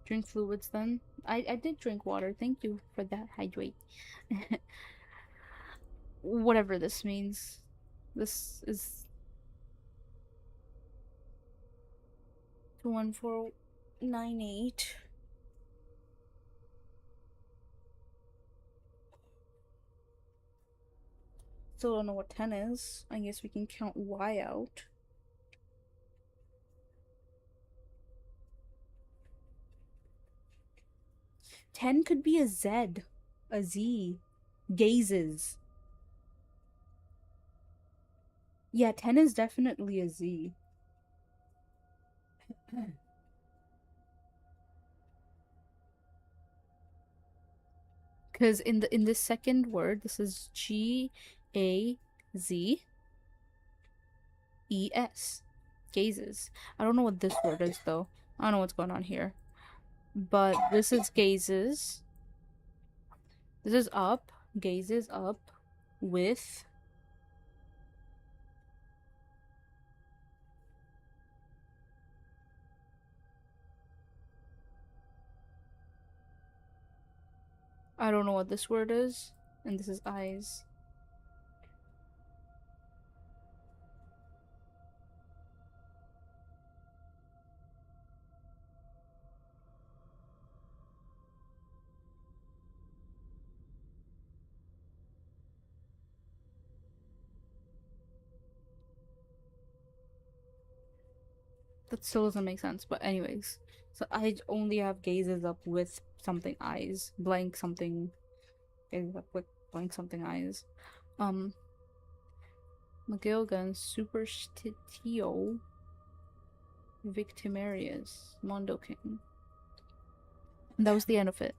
Drink fluids then. I did drink water. Thank you for that. Hydrate. Whatever this means. This is 21498. Still don't know what 10 is. I guess we can count Y out. 10 could be a Z. A Z. Gazes. Yeah, 10 is definitely a Z. Because in this second word, this is Gazes. Gazes. I don't know what this word is though. I don't know what's going on here. But this is gazes. This is up, gazes up with. I don't know what this word is, and this is eyes. That still doesn't make sense, but anyways. So I only have gazes up with something eyes, blank something, gazes up with blank something eyes. Um, McGilgan Superstitio Victimarius Mondo King. And that was the end of it.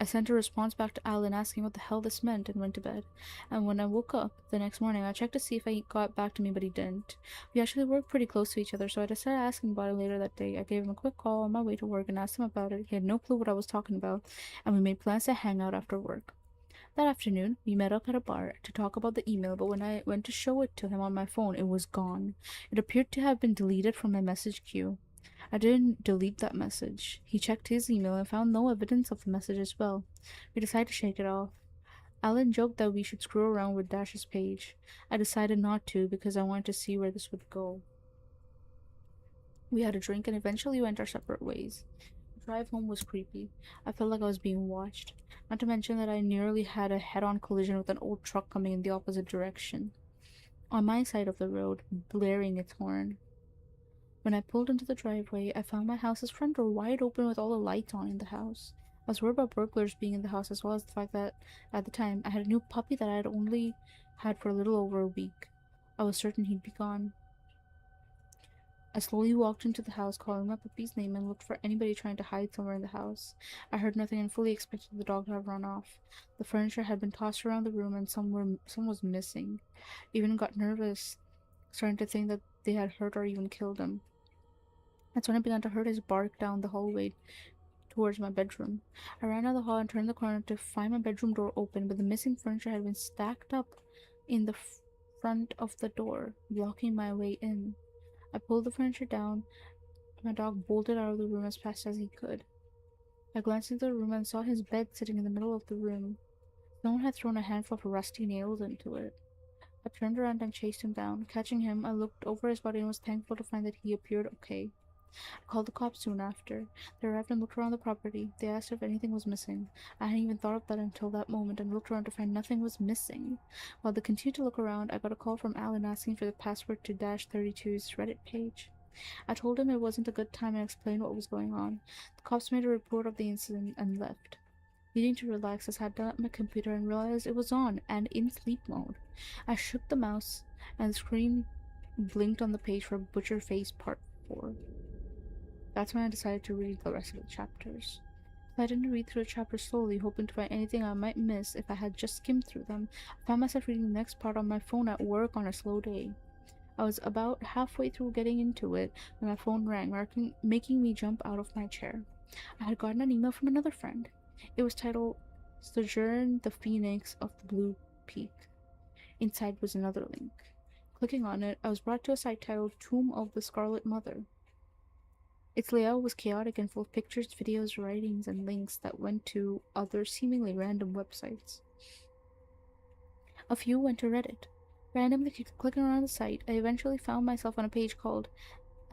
I sent a response back to Alan asking what the hell this meant and went to bed. And when I woke up the next morning, I checked to see if he got back to me, but he didn't. We actually worked pretty close to each other, so I decided asking about it later that day. I gave him a quick call on my way to work and asked him about it. He had no clue what I was talking about, and we made plans to hang out after work. That afternoon, we met up at a bar to talk about the email, but when I went to show it to him on my phone, it was gone. It appeared to have been deleted from my message queue. I didn't delete that message. He checked his email and found no evidence of the message as well. We decided to shake it off. Alan joked that we should screw around with Dash's page. I decided not to because I wanted to see where this would go. We had a drink and eventually went our separate ways. The drive home was creepy. I felt like I was being watched. Not to mention that I nearly had a head on collision with an old truck coming in the opposite direction. On my side of the road, blaring its horn. When I pulled into the driveway, I found my house's front door wide open with all the lights on in the house. I was worried about burglars being in the house, as well as the fact that, at the time, I had a new puppy that I had only had for a little over a week. I was certain he'd be gone. I slowly walked into the house, calling my puppy's name, and looked for anybody trying to hide somewhere in the house. I heard nothing and fully expected the dog to have run off. The furniture had been tossed around the room, and some was missing. Even got nervous, starting to think that they had hurt or even killed him. That's when I began to hear his bark down the hallway towards my bedroom. I ran out of the hall and turned the corner to find my bedroom door open, but the missing furniture had been stacked up in the front of the door, blocking my way in. I pulled the furniture down. My dog bolted out of the room as fast as he could. I glanced into the room and saw his bed sitting in the middle of the room. Someone had thrown a handful of rusty nails into it. I turned around and chased him down. Catching him, I looked over his body and was thankful to find that he appeared okay. I called the cops soon after. They arrived and looked around the property. They asked if anything was missing. I hadn't even thought of that until that moment and looked around to find nothing was missing. While they continued to look around, I got a call from Alan asking for the password to Dash 32's Reddit page. I told him it wasn't a good time and explained what was going on. The cops made a report of the incident and left. Needing to relax, I sat down at my computer and realized it was on and in sleep mode. I shook the mouse and the screen blinked on the page for Butcherface Part 4. That's when I decided to read the rest of the chapters. I didn't read through the chapters slowly, hoping to find anything I might miss if I had just skimmed through them. I found myself reading the next part on my phone at work on a slow day. I was about halfway through getting into it when my phone rang, making me jump out of my chair. I had gotten an email from another friend. It was titled Sojourn the Phoenix of the Blue Peak. Inside was another link. Clicking on it, I was brought to a site titled Tomb of the Scarlet Mother. Its layout was chaotic and full of pictures, videos, writings, and links that went to other seemingly random websites. A few went to Reddit. Randomly clicking around the site, I eventually found myself on a page called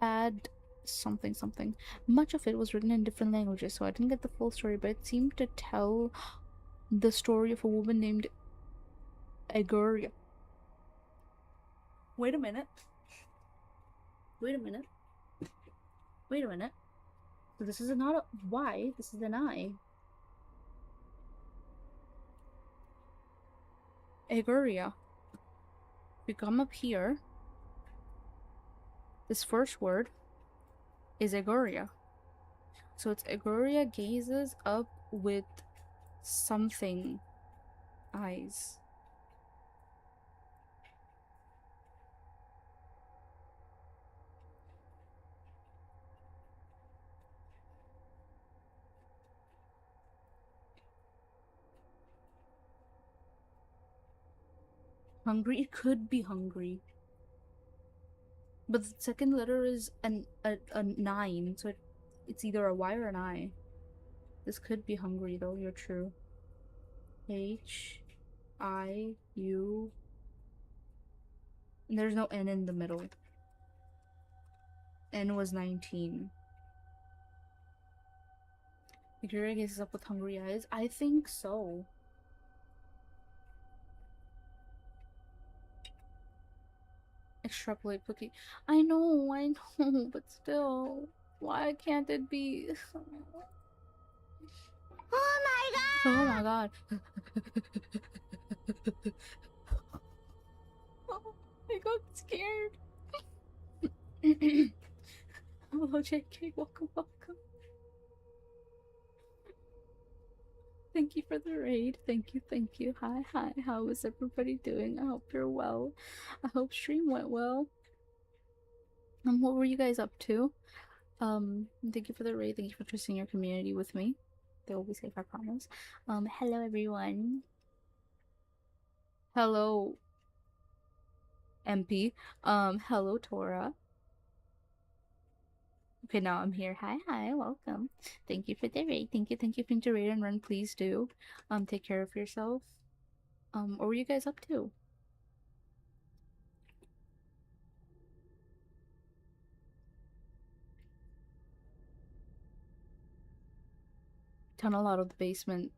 Add something something. Much of it was written in different languages, so I didn't get the full story, but it seemed to tell the story of a woman named Aguria. Wait a minute. Wait a minute. Wait a minute. So this is not a Y, this is an I. Aguria. We come up here. This first word is Aguria. So it's Aguria gazes up with something eyes. Hungry? It could be hungry. But the second letter is a 9, so it's either a Y or an I. This could be hungry, though. You're true. H-I-U. And there's no N in the middle. N was 19. Victoria gazes up with hungry eyes. I think so. Extrapolate quickly. I know, but still. Why can't it be? Oh my Oh god! my god. Oh, I got scared. Hello, JK. Welcome, welcome. Thank you for the raid. Thank you, thank you. Hi, hi. How is everybody doing? I hope you're well. I hope stream went well. What were you guys up to? Thank you for the raid. Thank you for trusting your community with me. They will be safe, I promise. Hello everyone. Hello, MP. Hello, Tora. Okay, now I'm here. Hi, hi, welcome. Thank you for the raid. Thank you for the raid and run. Please do. Take care of yourself. What were you guys up to? Tunnel out of the basement.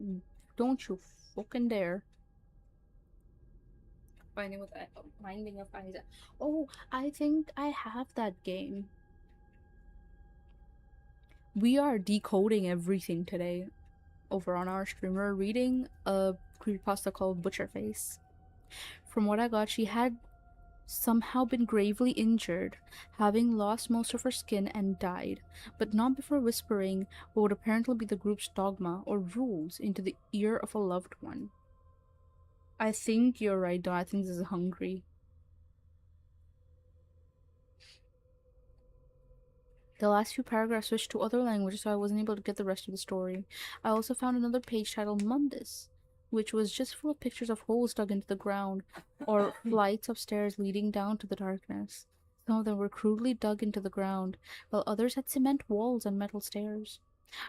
Don't you fucking dare. Finding of Isaac. Oh, I think I have that game. We are decoding everything today over on our stream. We're reading a creepypasta called Butcherface. From what I got, she had somehow been gravely injured, having lost most of her skin and died, but not before whispering what would apparently be the group's dogma or rules into the ear of a loved one. I think you're right, Don. I think this is hungry. The last few paragraphs switched to other languages, so I wasn't able to get the rest of the story. I also found another page titled Mundus, which was just full of pictures of holes dug into the ground, or flights of stairs leading down to the darkness. Some of them were crudely dug into the ground, while others had cement walls and metal stairs.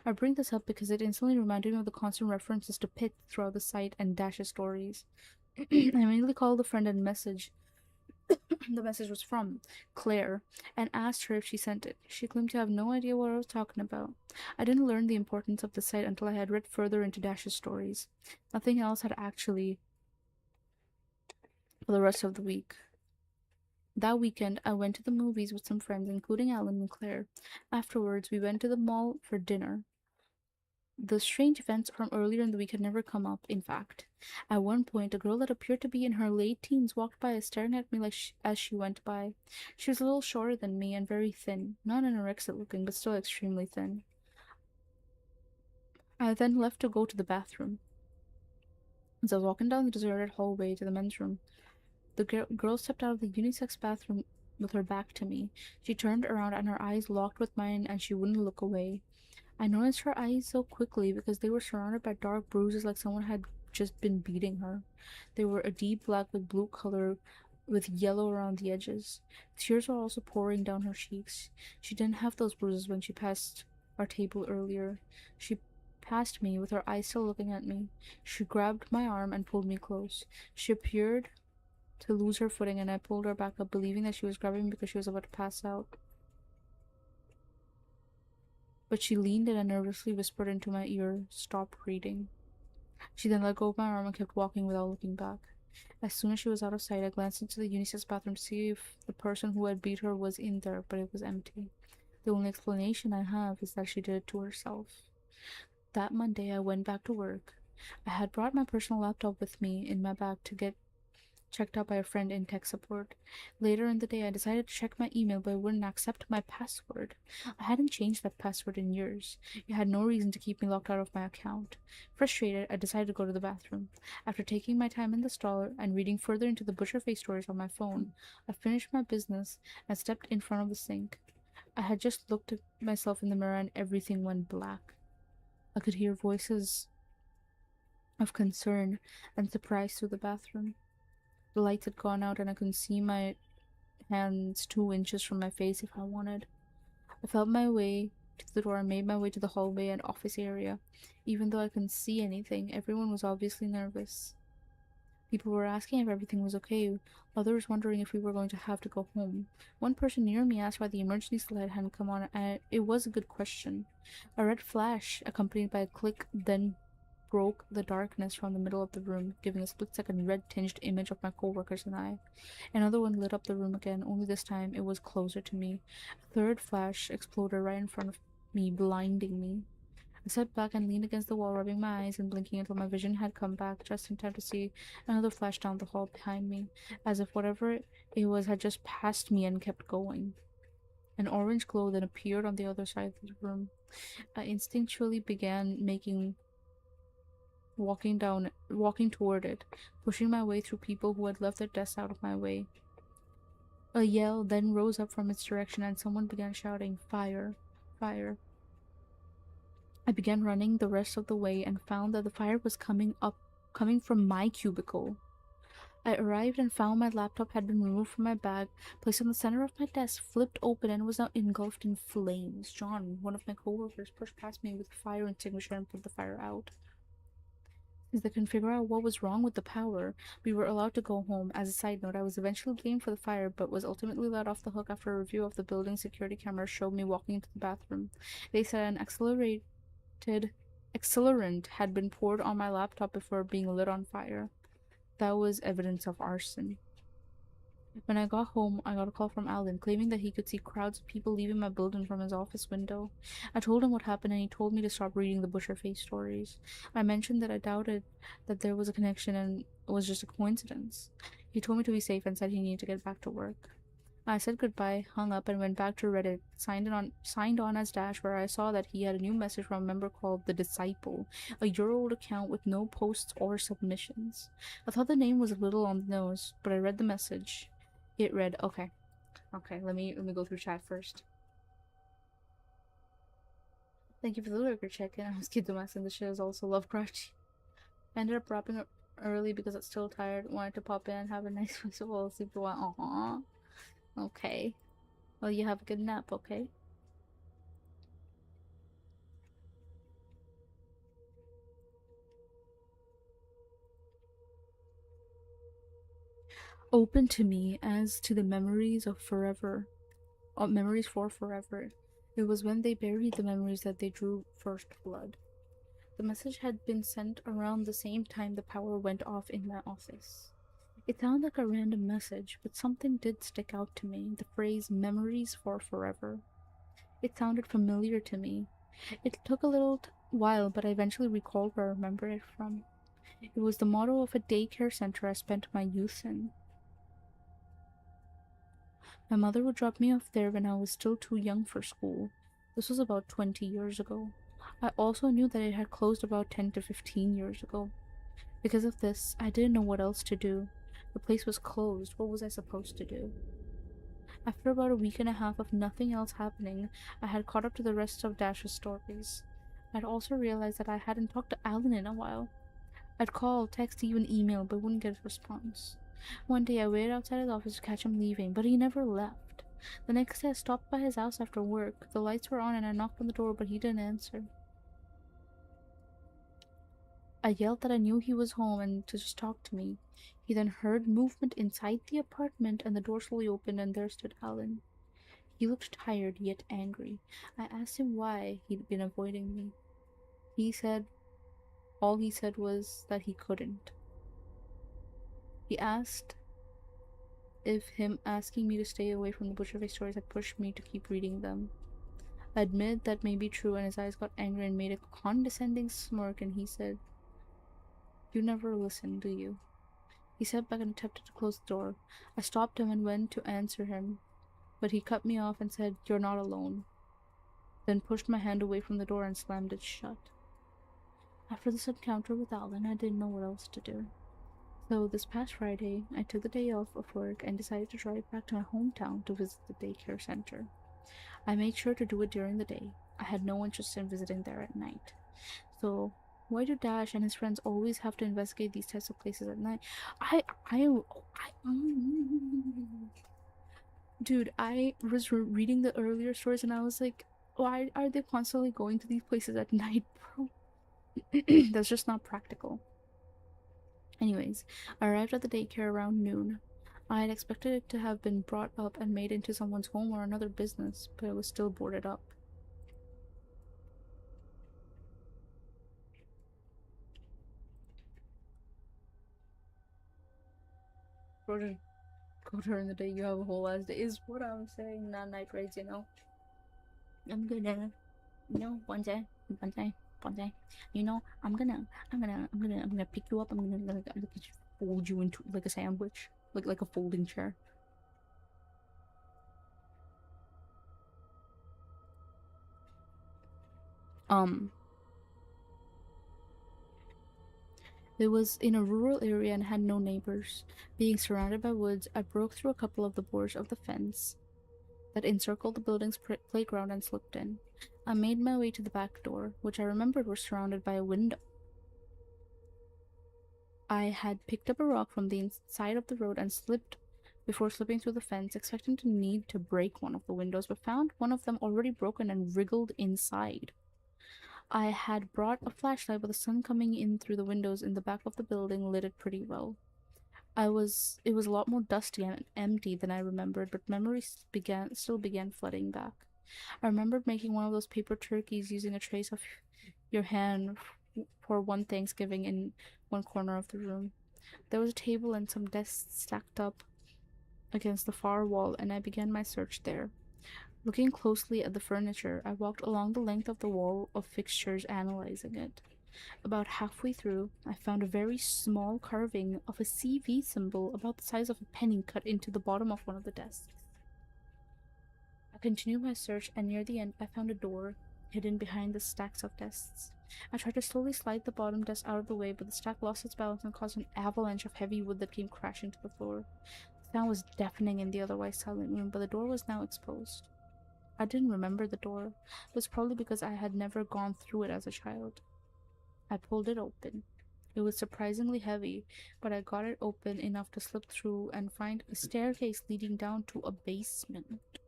I bring this up because it instantly reminded me of the constant references to pit throughout the site and Dash's stories. I immediately called a friend and message the message was from Claire, and asked her if she sent it. She claimed to have no idea what I was talking about. I didn't learn the importance of the site until I had read further into Dash's stories. Nothing else had actually for the rest of the week. That weekend, I went to the movies with some friends, including Alan and Claire. Afterwards, we went to the mall for dinner. The strange events from earlier in the week had never come up, in fact. At one point, a girl that appeared to be in her late teens walked by, staring at me as she went by. She was a little shorter than me and very thin, not anorexic looking, but still extremely thin. I then left to go to the bathroom. As I was walking down the deserted hallway to the men's room, the girl stepped out of the unisex bathroom with her back to me. She turned around and her eyes locked with mine and she wouldn't look away. I noticed her eyes so quickly because they were surrounded by dark bruises like someone had just been beating her. They were a deep black with blue color with yellow around the edges. Tears were also pouring down her cheeks. She didn't have those bruises when she passed our table earlier. She passed me with her eyes still looking at me. She grabbed my arm and pulled me close. She appeared to lose her footing and I pulled her back up, believing that she was grabbing me because she was about to pass out. But she leaned in and nervously whispered into my ear, "Stop reading." She then let go of my arm and kept walking without looking back. As soon as she was out of sight, I glanced into the unisex bathroom to see if the person who had beat her was in there, but it was empty. The only explanation I have is that she did it to herself. That Monday, I went back to work. I had brought my personal laptop with me in my bag to get checked out by a friend in tech support. Later in the day, I decided to check my email, but it wouldn't accept my password. I hadn't changed that password in years. It had no reason to keep me locked out of my account. Frustrated, I decided to go to the bathroom. After taking my time in the stall and reading further into the Butcherface stories on my phone, I finished my business and stepped in front of the sink. I had just looked at myself in the mirror and everything went black. I could hear voices of concern and surprise through the bathroom. The lights had gone out and I couldn't see my hands 2 inches from my face if I wanted. I felt my way to the door and made my way to the hallway and office area. Even though I couldn't see anything, everyone was obviously nervous. People were asking if everything was okay, others wondering if we were going to have to go home. One person near me asked why the emergency light hadn't come on, and it was a good question. A red flash, accompanied by a click, then broke the darkness from the middle of the room, giving a split-second red-tinged image of my coworkers and I. Another one lit up the room again, only this time it was closer to me. A third flash exploded right in front of me, blinding me. I sat back and leaned against the wall, rubbing my eyes and blinking until my vision had come back just in time to see another flash down the hall behind me, as if whatever it was had just passed me and kept going. An orange glow then appeared on the other side of the room. I instinctually began walking toward it, pushing my way through people who had left their desks out of my way. A yell then rose up from its direction and someone began shouting, "Fire! Fire!" I began running the rest of the way and found that the fire was coming from my cubicle. I arrived and found my laptop had been removed from my bag, placed on the center of my desk, flipped open, and was now engulfed in flames. John, one of my coworkers, pushed past me with a fire extinguisher and put the fire out. Since they couldn't figure out what was wrong with the power, we were allowed to go home. As a side note, I was eventually blamed for the fire, but was ultimately let off the hook after a review of the building's security cameras showed me walking into the bathroom. They said an accelerant had been poured on my laptop before being lit on fire. That was evidence of arson. When I got home, I got a call from Alan claiming that he could see crowds of people leaving my building from his office window. I told him what happened and he told me to stop reading the Butcherface stories. I mentioned that I doubted that there was a connection and it was just a coincidence. He told me to be safe and said he needed to get back to work. I said goodbye, hung up, and went back to Reddit, signed on as Dash, where I saw that he had a new message from a member called The Disciple, a year-old account with no posts or submissions. I thought the name was a little on the nose, but I read the message. It read, okay, let me go through chat first. Thank you for the lurker check-in. I was Kidumas and the show is also Lovecraft. I ended up wrapping up early because I'm still tired. Wanted to pop in and have a nice while sleep for a while. Aww. Okay. Well, you have a good nap, okay? Open to me as to the memories of forever. Memories for forever. It was when they buried the memories that they drew first blood. The message had been sent around the same time the power went off in my office. It sounded like a random message, but something did stick out to me, the phrase memories for forever. It sounded familiar to me. It took a little while, but I eventually recalled where I remembered it from. It was the motto of a daycare center I spent my youth in. My mother would drop me off there when I was still too young for school. This was about 20 years ago. I also knew that it had closed about 10 to 15 years ago. Because of this, I didn't know what else to do. The place was closed. What was I supposed to do? After about a week and a half of nothing else happening, I had caught up to the rest of Dash's stories. I'd also realized that I hadn't talked to Alan in a while. I'd call, text, even email, but wouldn't get a response. One day I waited outside his office to catch him leaving, but he never left. The next day I stopped by his house after work. The lights were on and I knocked on the door, but he didn't answer. I yelled that I knew he was home and to just talk to me. He then heard movement inside the apartment and the door slowly opened and there stood Alan. He looked tired yet angry. I asked him why he'd been avoiding me. All he said was that he couldn't. He asked if him asking me to stay away from the Butcherface stories had pushed me to keep reading them. I admitted that may be true and his eyes got angry and made a condescending smirk and he said, "You never listen, do you?" He sat back and attempted to close the door. I stopped him and went to answer him, but he cut me off and said, "You're not alone," then pushed my hand away from the door and slammed it shut. After this encounter with Alan, I didn't know what else to do. So this past Friday, I took the day off of work and decided to drive back to my hometown to visit the daycare center. I made sure to do it during the day. I had no interest in visiting there at night. So Why do Dash and his friends always have to investigate these types of places at night? I dude, I was reading the earlier stories and I was like, why are they constantly going to these places at night, bro? That's just not practical. Anyways, I arrived at the daycare around noon. I had expected it to have been brought up and made into someone's home or another business, but it was still boarded up. Bro, just go during the day, you have a whole ass day, is what I'm saying, not night rides, you know? I'm gonna, one day, one day, one day, I'm gonna pick you up, I'm gonna fold you into like a sandwich, like a folding chair. Um, It was in a rural area and had no neighbors. Being surrounded by woods, I broke through a couple of the boards of the fence that encircled the building's playground and slipped in. I made my way to the back door, which I remembered was surrounded by a window. I had picked up a rock from the side of the road and slipped before slipping through the fence, expecting to need to break one of the windows, but found one of them already broken and wriggled inside. I had brought a flashlight, but the sun coming in through the windows in the back of the building lit it pretty well. It was a lot more dusty and empty than I remembered, but memories still began flooding back. I remembered making one of those paper turkeys using a trace of your hand for one Thanksgiving in one corner of the room. There was a table and some desks stacked up against the far wall, and I began my search there. Looking closely at the furniture, I walked along the length of the wall of fixtures, analyzing it. About halfway through, I found a very small carving of a CV symbol about the size of a penny cut into the bottom of one of the desks. I continued my search, and near the end, I found a door hidden behind the stacks of desks. I tried to slowly slide the bottom desk out of the way, but the stack lost its balance and caused an avalanche of heavy wood that came crashing to the floor. The sound was deafening in the otherwise silent room, but the door was now exposed. I didn't remember the door. It was probably because I had never gone through it as a child. I pulled it open. It was surprisingly heavy, but I got it open enough to slip through and find a staircase leading down to a basement.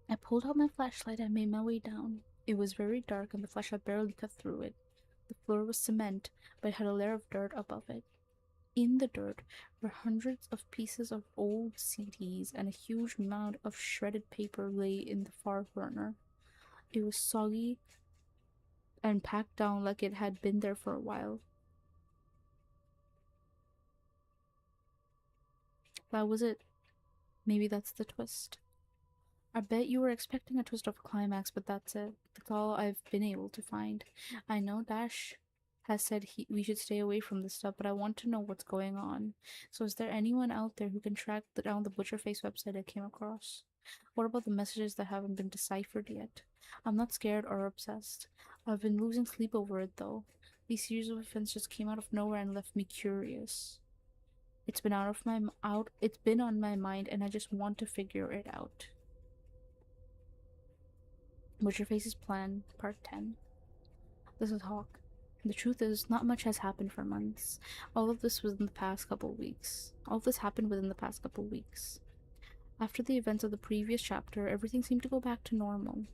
I pulled out my flashlight and made my way down. It was very dark and the flashlight barely cut through it. The floor was cement, but it had a layer of dirt above it. In the dirt were hundreds of pieces of old CDs, and a huge mound of shredded paper lay in the far corner. It was soggy and packed down like it had been there for a while. That was it. Maybe that's the twist. I bet you were expecting a twist of a climax, but that's it. That's all I've been able to find. I know Dash has said we should stay away from this stuff, but I want to know what's going on. So is there anyone out there who can track down the Butcherface website I came across? What about the messages that haven't been deciphered yet? I'm not scared or obsessed. I've been losing sleep over it though. These series of events just came out of nowhere and left me curious. It's been on my mind and I just want to figure it out. Butcherface's Plan, Part 10. This is Hawk. The truth is, not much has happened for months. All of this happened within the past couple weeks. After the events of the previous chapter, everything seemed to go back to normal.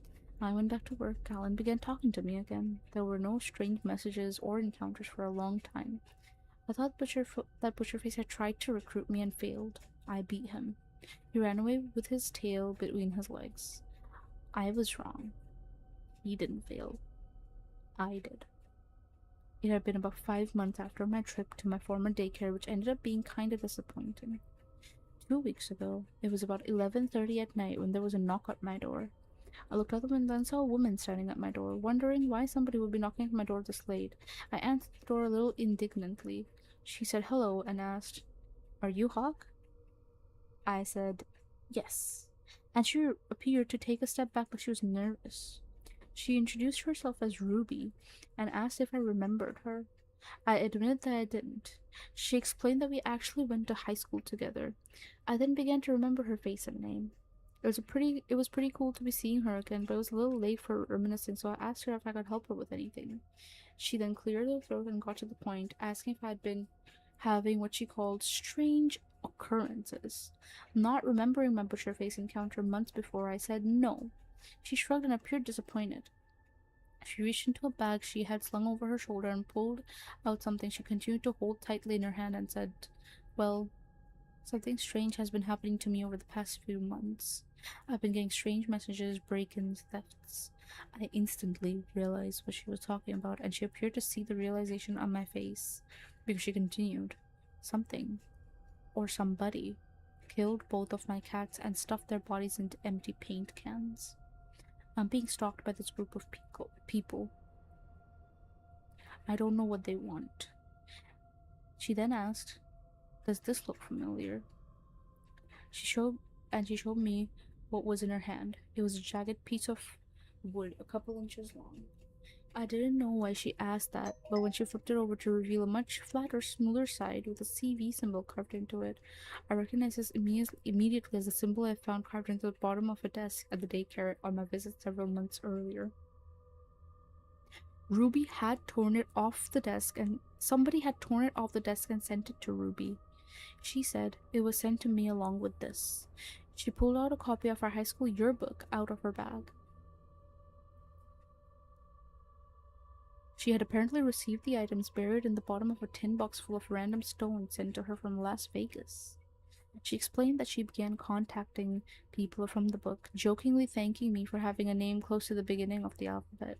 I went back to work, Alan began talking to me again. There were no strange messages or encounters for a long time. I thought that Butcherface had tried to recruit me and failed. I beat him. He ran away with his tail between his legs. I was wrong. He didn't fail. I did. It had been about 5 months after my trip to my former daycare, which ended up being kind of disappointing. 2 weeks ago, it was about 11:30 at night when there was a knock at my door. I looked out the window and saw a woman standing at my door, wondering why somebody would be knocking at my door this late. I answered the door a little indignantly. She said hello and asked, "Are you Hawk?" I said, "Yes." And she appeared to take a step back like she was nervous. She introduced herself as Ruby and asked if I remembered her. I admitted that I didn't. She explained that we actually went to high school together. I then began to remember her face and name. It was pretty cool to be seeing her again, but it was a little late for reminiscing, so I asked her if I could help her with anything. She then cleared her throat and got to the point, asking if I'd been having what she called strange occurrences. Not remembering my Butcherface encounter months before, I said no. She shrugged and appeared disappointed. She reached into a bag she had slung over her shoulder and pulled out something she continued to hold tightly in her hand and said, "Well, something strange has been happening to me over the past few months. I've been getting strange messages, break ins, thefts." I instantly realized what she was talking about, and she appeared to see the realization on my face because she continued, "Something, or somebody, killed both of my cats and stuffed their bodies into empty paint cans. I'm being stalked by this group of people. I don't know what they want." She then asked, "Does this look familiar?" She showed she showed me what was in her hand. It was a jagged piece of wood a couple inches long. I didn't know why she asked that, but when she flipped it over to reveal a much flatter, smoother side with a CV symbol carved into it, I recognized this immediately as the symbol I found carved into the bottom of a desk at the daycare on my visit several months earlier. Ruby had torn it off the desk, and somebody had torn it off the desk and sent it to Ruby. She said it was sent to me along with this. She pulled out a copy of our high school yearbook out of her bag. She had apparently received the items buried in the bottom of a tin box full of random stones sent to her from Las Vegas. She explained that she began contacting people from the book, jokingly thanking me for having a name close to the beginning of the alphabet.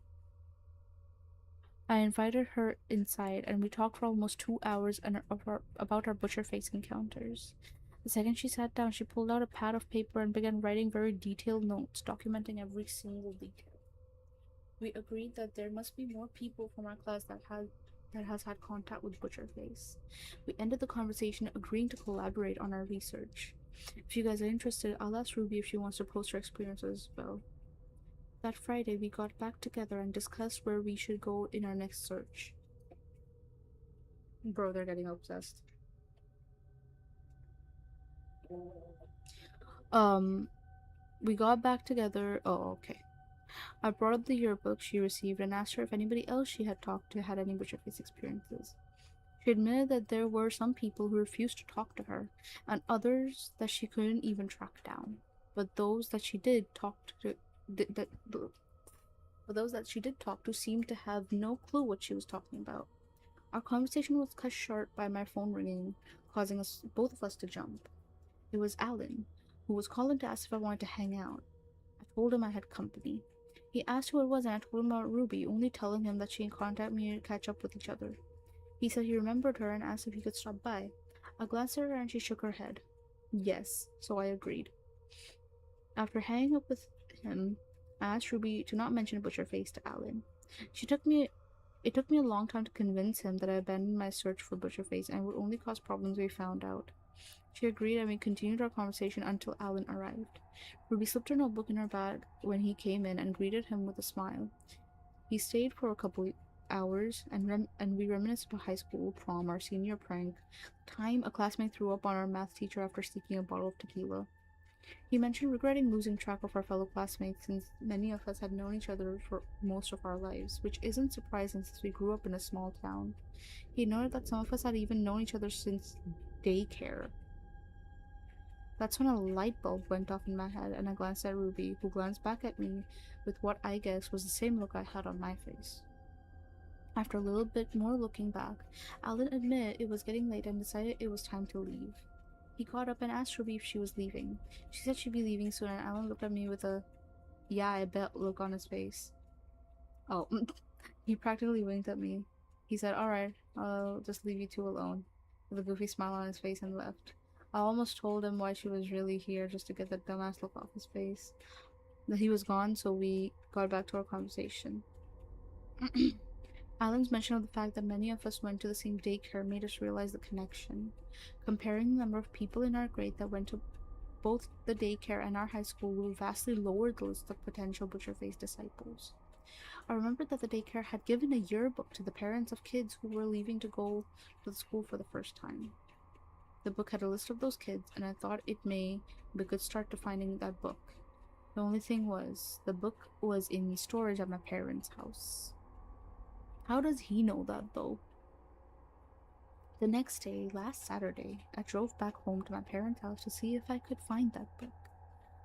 I invited her inside, and we talked for almost 2 hours about our Butcherface encounters. The second she sat down, she pulled out a pad of paper and began writing very detailed notes, documenting every single detail. We agreed that there must be more people from our class that has had contact with Butcherface. We ended the conversation agreeing to collaborate on our research. If you guys are interested, I'll ask Ruby if she wants to post her experiences as well. That Friday, we got back together and discussed where we should go in our next search. Bro, they're getting obsessed. Um, we got back together. Oh, okay. I brought up the yearbook she received and asked her if anybody else she had talked to had any Butcherface experiences. She admitted that there were some people who refused to talk to her, and others that she couldn't even track down. But those that she did talk to, that, but those that she did talk to seemed to have no clue what she was talking about. Our conversation was cut short by my phone ringing, causing us both of us to jump. It was Alan, who was calling to ask if I wanted to hang out. I told him I had company. He asked who it was, and I told him about Ruby, only telling him that she contacted me to catch up with each other. He said he remembered her and asked if he could stop by. I glanced at her and she shook her head. Yes, so I agreed. After hanging up with him, I asked Ruby to not mention Butcherface to Alan. She took me It took me a long time to convince him that I abandoned my search for Butcherface and would only cause problems we found out. She agreed and we continued our conversation until Alan arrived. Ruby slipped her notebook in her bag when he came in and greeted him with a smile. He stayed for a couple hours and we reminisced about high school, prom, our senior prank, the time a classmate threw up on our math teacher after sneaking a bottle of tequila. He mentioned regretting losing track of our fellow classmates since many of us had known each other for most of our lives, which isn't surprising since we grew up in a small town. He noted that some of us had even known each other since daycare. That's when a light bulb went off in my head, and I glanced at Ruby, who glanced back at me with what I guess was the same look I had on my face. After a little bit more looking back, Alan admitted it was getting late and decided it was time to leave. He got up and asked Ruby if she was leaving. She said she'd be leaving soon, and Alan looked at me with a "yeah, I bet" look on his face. Oh, he practically winked at me. He said, "Alright, I'll just leave you two alone," with a goofy smile on his face, and left. I almost told him why she was really here just to get that dumbass look off his face. That he was gone, so we got back to our conversation. Alan's mention of the fact that many of us went to the same daycare made us realize the connection. Comparing the number of people in our grade that went to both the daycare and our high school will vastly lower the list of potential Butcherface disciples. I remembered that the daycare had given a yearbook to the parents of kids who were leaving to go to the school for the first time. The book had a list of those kids, and I thought it may be a good start to finding that book. The only thing was, the book was in storage at my parents' house. How does he know that, though? The next day, last Saturday, I drove back home to my parents' house to see if I could find that book.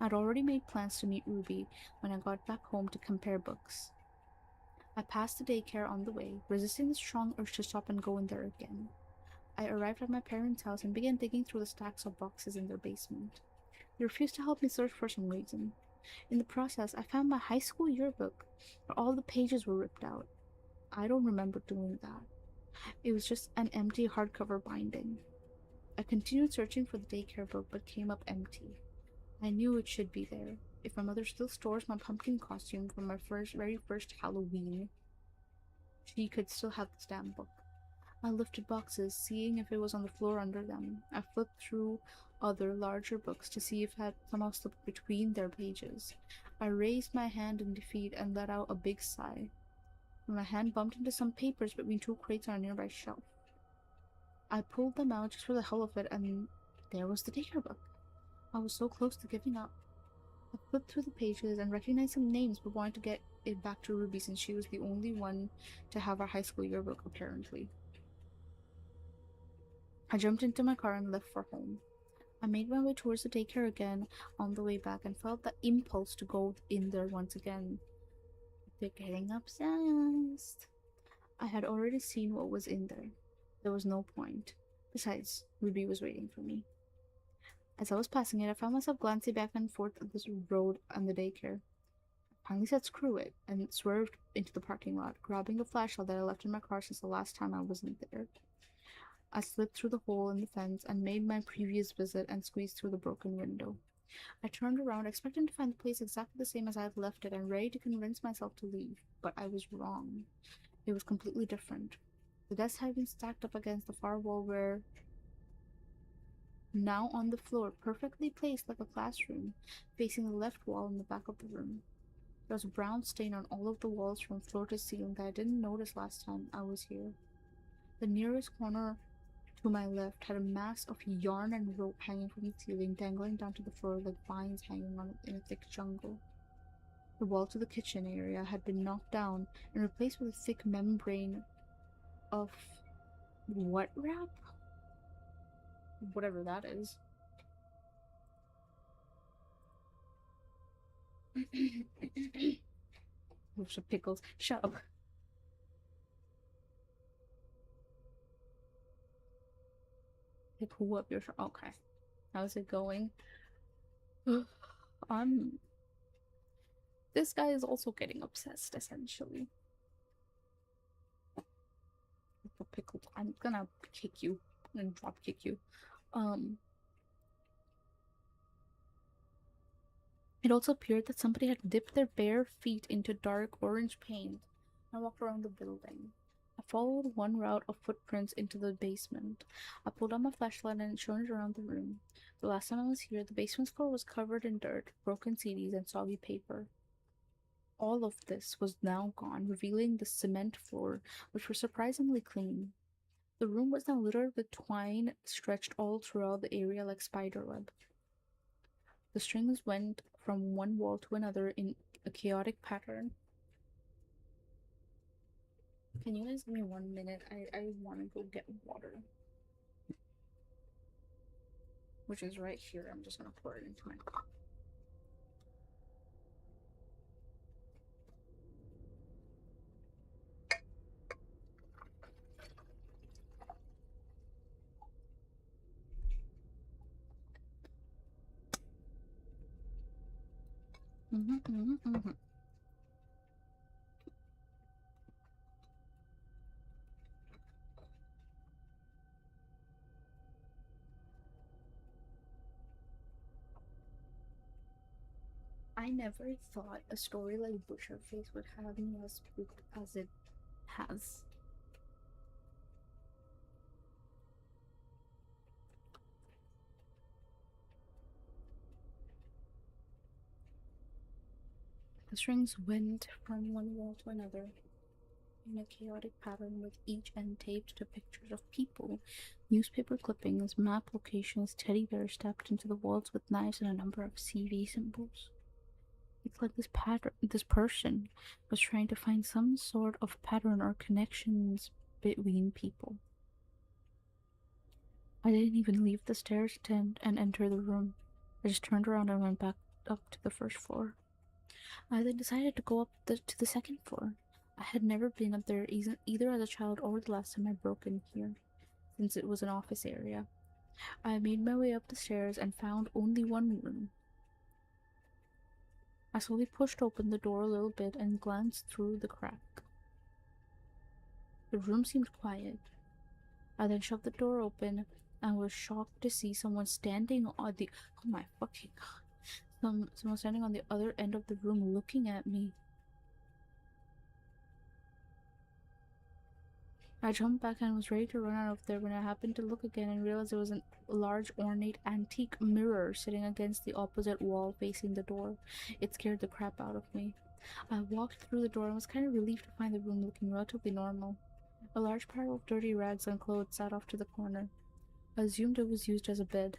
I'd already made plans to meet Ruby when I got back home to compare books. I passed the daycare on the way, resisting the strong urge to stop and go in there again. I arrived at my parents' house and began digging through the stacks of boxes in their basement. They refused to help me search for some reason. In the process, I found my high school yearbook, where all the pages were ripped out. I don't remember doing that. It was just an empty hardcover binding. I continued searching for the daycare book but came up empty. I knew it should be there. If my mother still stores my pumpkin costume from my very first Halloween, she could still have this damn book. I lifted boxes, seeing if it was on the floor under them. I flipped through other, larger books to see if it had somehow slipped between their pages. I raised my hand in defeat and let out a big sigh. My hand bumped into some papers between two crates on a nearby shelf. I pulled them out just for the hell of it, and there was the daycare book. I was so close to giving up. I flipped through the pages and recognized some names, but wanted to get it back to Ruby since she was the only one to have our high school yearbook, apparently. I jumped into my car and left for home. I made my way towards the daycare again on the way back and felt the impulse to go in there once again. They're getting obsessed. I had already seen what was in there. There was no point. Besides, Ruby was waiting for me. As I was passing it, I found myself glancing back and forth at this road and the daycare. I finally said screw it and swerved into the parking lot, grabbing the flashlight that I left in my car since the last time I wasn't there. I slipped through the hole in the fence and made my previous visit and squeezed through the broken window. I turned around, expecting to find the place exactly the same as I had left it and ready to convince myself to leave, but I was wrong. It was completely different. The desks had been stacked up against the far wall were now on the floor, perfectly placed like a classroom, facing the left wall in the back of the room. There was a brown stain on all of the walls from floor to ceiling that I didn't notice last time I was here. The nearest corner to my left had a mass of yarn and rope hanging from the ceiling, dangling down to the floor like vines hanging on it in a thick jungle. The wall to the kitchen area had been knocked down and replaced with a thick membrane of what wrap? Whatever that is. Oops, pickles. Shut up. Pick who up your. Okay. How's it going? I'm. This guy is also getting obsessed, essentially. Pickled. I'm gonna kick you and drop kick you. Um. It also appeared that somebody had dipped their bare feet into dark orange paint and walked around the building. I followed one route of footprints into the basement. I pulled out my flashlight and shone it around the room. The last time I was here, the basement floor was covered in dirt, broken CDs, and soggy paper. All of this was now gone, revealing the cement floor, which was surprisingly clean. The room was now littered with twine stretched all throughout the area like spiderweb. The strings went from one wall to another in a chaotic pattern. Can you guys give me 1 minute? I want to go get water. Which is right here. I'm just going to pour it into my cup. I never thought a story like Butcherface would have me as spooked as it has. The strings went from one wall to another in a chaotic pattern with each end taped to pictures of people, newspaper clippings, map locations, teddy bears stabbed into the walls with knives, and a number of CV symbols. It's like this person was trying to find some sort of pattern or connections between people. I didn't even leave the stairs tent and enter the room. I just turned around and went back up to the first floor. I then decided to go to the second floor. I had never been up there either as a child or the last time I broke in here, since it was an office area. I made my way up the stairs and found only one room. I slowly pushed open the door a little bit and glanced through the crack. The room seemed quiet. I then shoved the door open and was shocked to see someone standing on the oh my fucking god. Someone standing on the other end of the room looking at me. I jumped back and was ready to run out of there when I happened to look again and realized there was a large ornate antique mirror sitting against the opposite wall facing the door. It scared the crap out of me. I walked through the door and was kind of relieved to find the room looking relatively normal. A large pile of dirty rags and clothes sat off to the corner. I assumed it was used as a bed.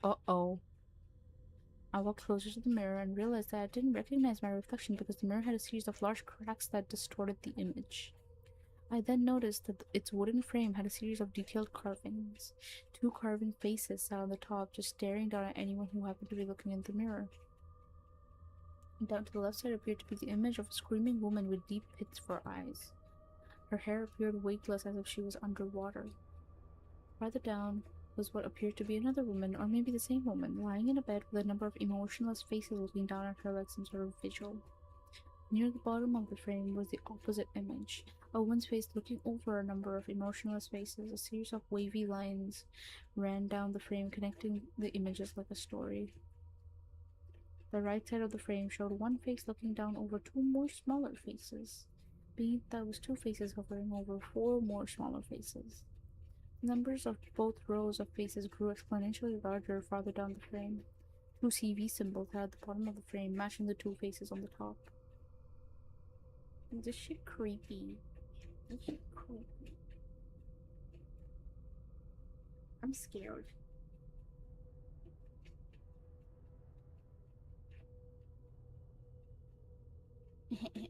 Uh-oh. I walked closer to the mirror and realized that I didn't recognize my reflection because the mirror had a series of large cracks that distorted the image. I then noticed that its wooden frame had a series of detailed carvings. Two carving faces sat on the top, just staring down at anyone who happened to be looking in the mirror. Down to the left side appeared to be the image of a screaming woman with deep pits for eyes. Her hair appeared weightless as if she was underwater. Farther down was what appeared to be another woman, or maybe the same woman, lying in a bed with a number of emotionless faces looking down at her like some sort of vigil. Near the bottom of the frame was the opposite image, a woman's face looking over a number of emotionless faces. A series of wavy lines ran down the frame, connecting the images like a story. The right side of the frame showed one face looking down over two more smaller faces. Beneath that was two faces hovering over four more smaller faces. The numbers of both rows of faces grew exponentially larger farther down the frame. Two CV symbols at the bottom of the frame, matching the two faces on the top. This shit creepy. This shit creepy. I'm scared.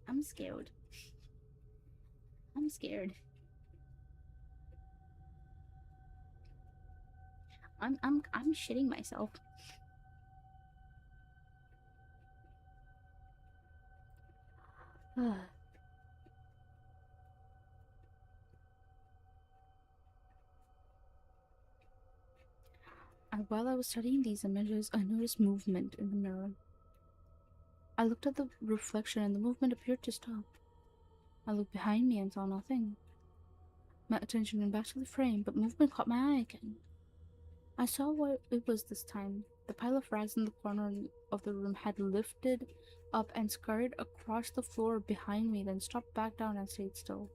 I'm scared. I'm scared. I'm shitting myself. And while I was studying these images, I noticed movement in the mirror. I looked at the reflection and the movement appeared to stop. I looked behind me and saw nothing. My attention went back to the frame, but movement caught my eye again. I saw what it was this time. The pile of rags in the corner of the room had lifted up and scurried across the floor behind me, then stopped back down and stayed still.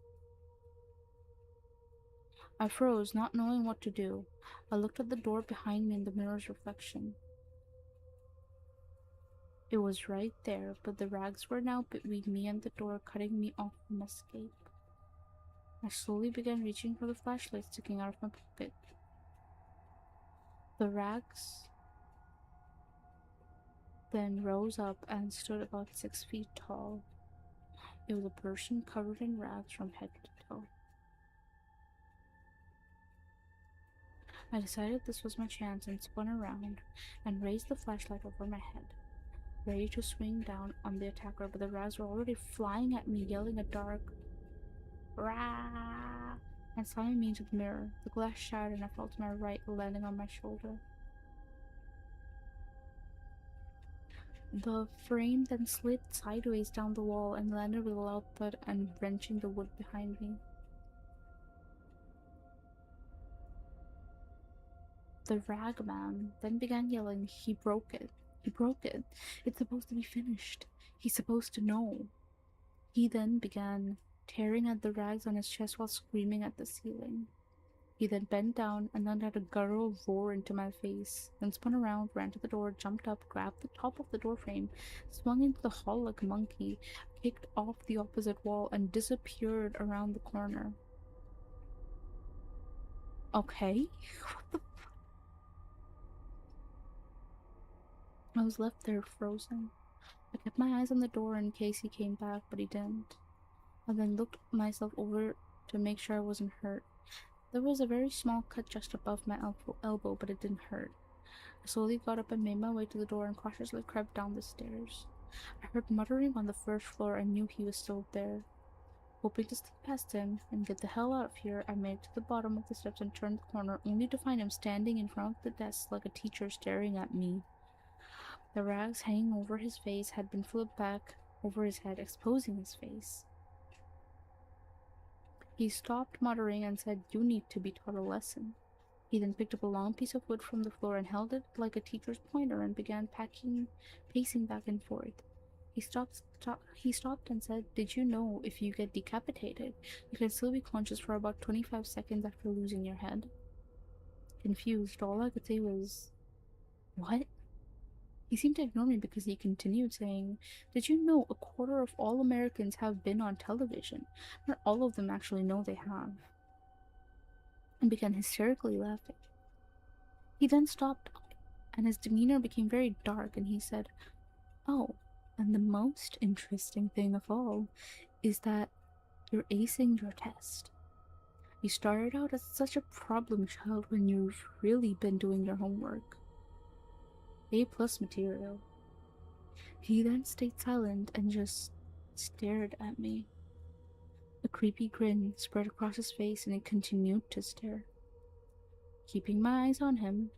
I froze, not knowing what to do. I looked at the door behind me in the mirror's reflection. It was right there, but the rags were now between me and the door, cutting me off from escape. I slowly began reaching for the flashlight sticking out of my pocket. The rags then rose up and stood about 6 feet tall. It was a person covered in rags from head to toe. I decided this was my chance and spun around and raised the flashlight over my head, ready to swing down on the attacker, but the rags were already flying at me, yelling a dark "Rah!" and slamming me into the mirror. The glass shattered and I fell to my right, landing on my shoulder. The frame then slid sideways down the wall and landed with a loud thud and wrenching the wood behind me. The ragman then began yelling, "He broke it! He broke it! It's supposed to be finished! He's supposed to know!" He then began tearing at the rags on his chest while screaming at the ceiling. He then bent down and let out a guttural roar into my face, then spun around, ran to the door, jumped up, grabbed the top of the doorframe, swung into the hall like a monkey, kicked off the opposite wall, and disappeared around the corner. Okay? I was left there frozen. I kept my eyes on the door in case he came back, but he didn't. I then looked myself over to make sure I wasn't hurt. There was a very small cut just above my elbow, but it didn't hurt. I slowly got up and made my way to the door and cautiously crept down the stairs. I heard muttering on the first floor and knew he was still there. Hoping to slip past him and get the hell out of here, I made it to the bottom of the steps and turned the corner, only to find him standing in front of the desk like a teacher staring at me. The rags hanging over his face had been flipped back over his head, exposing his face. He stopped muttering and said, "You need to be taught a lesson." He then picked up a long piece of wood from the floor and held it like a teacher's pointer and began pacing back and forth. He stopped and said, "Did you know if you get decapitated, you can still be conscious for about 25 seconds after losing your head?" Confused, all I could say was, "What?" He seemed to ignore me because he continued saying, "Did you know a quarter of all Americans have been on television? Not all of them actually know they have." And began hysterically laughing. He then stopped, and his demeanor became very dark, and he said, "Oh, and the most interesting thing of all is that you're acing your test. You started out as such a problem child when you've really been doing your homework. A plus material." He then stayed silent and just stared at me. A creepy grin spread across his face and he continued to stare. Keeping my eyes on him,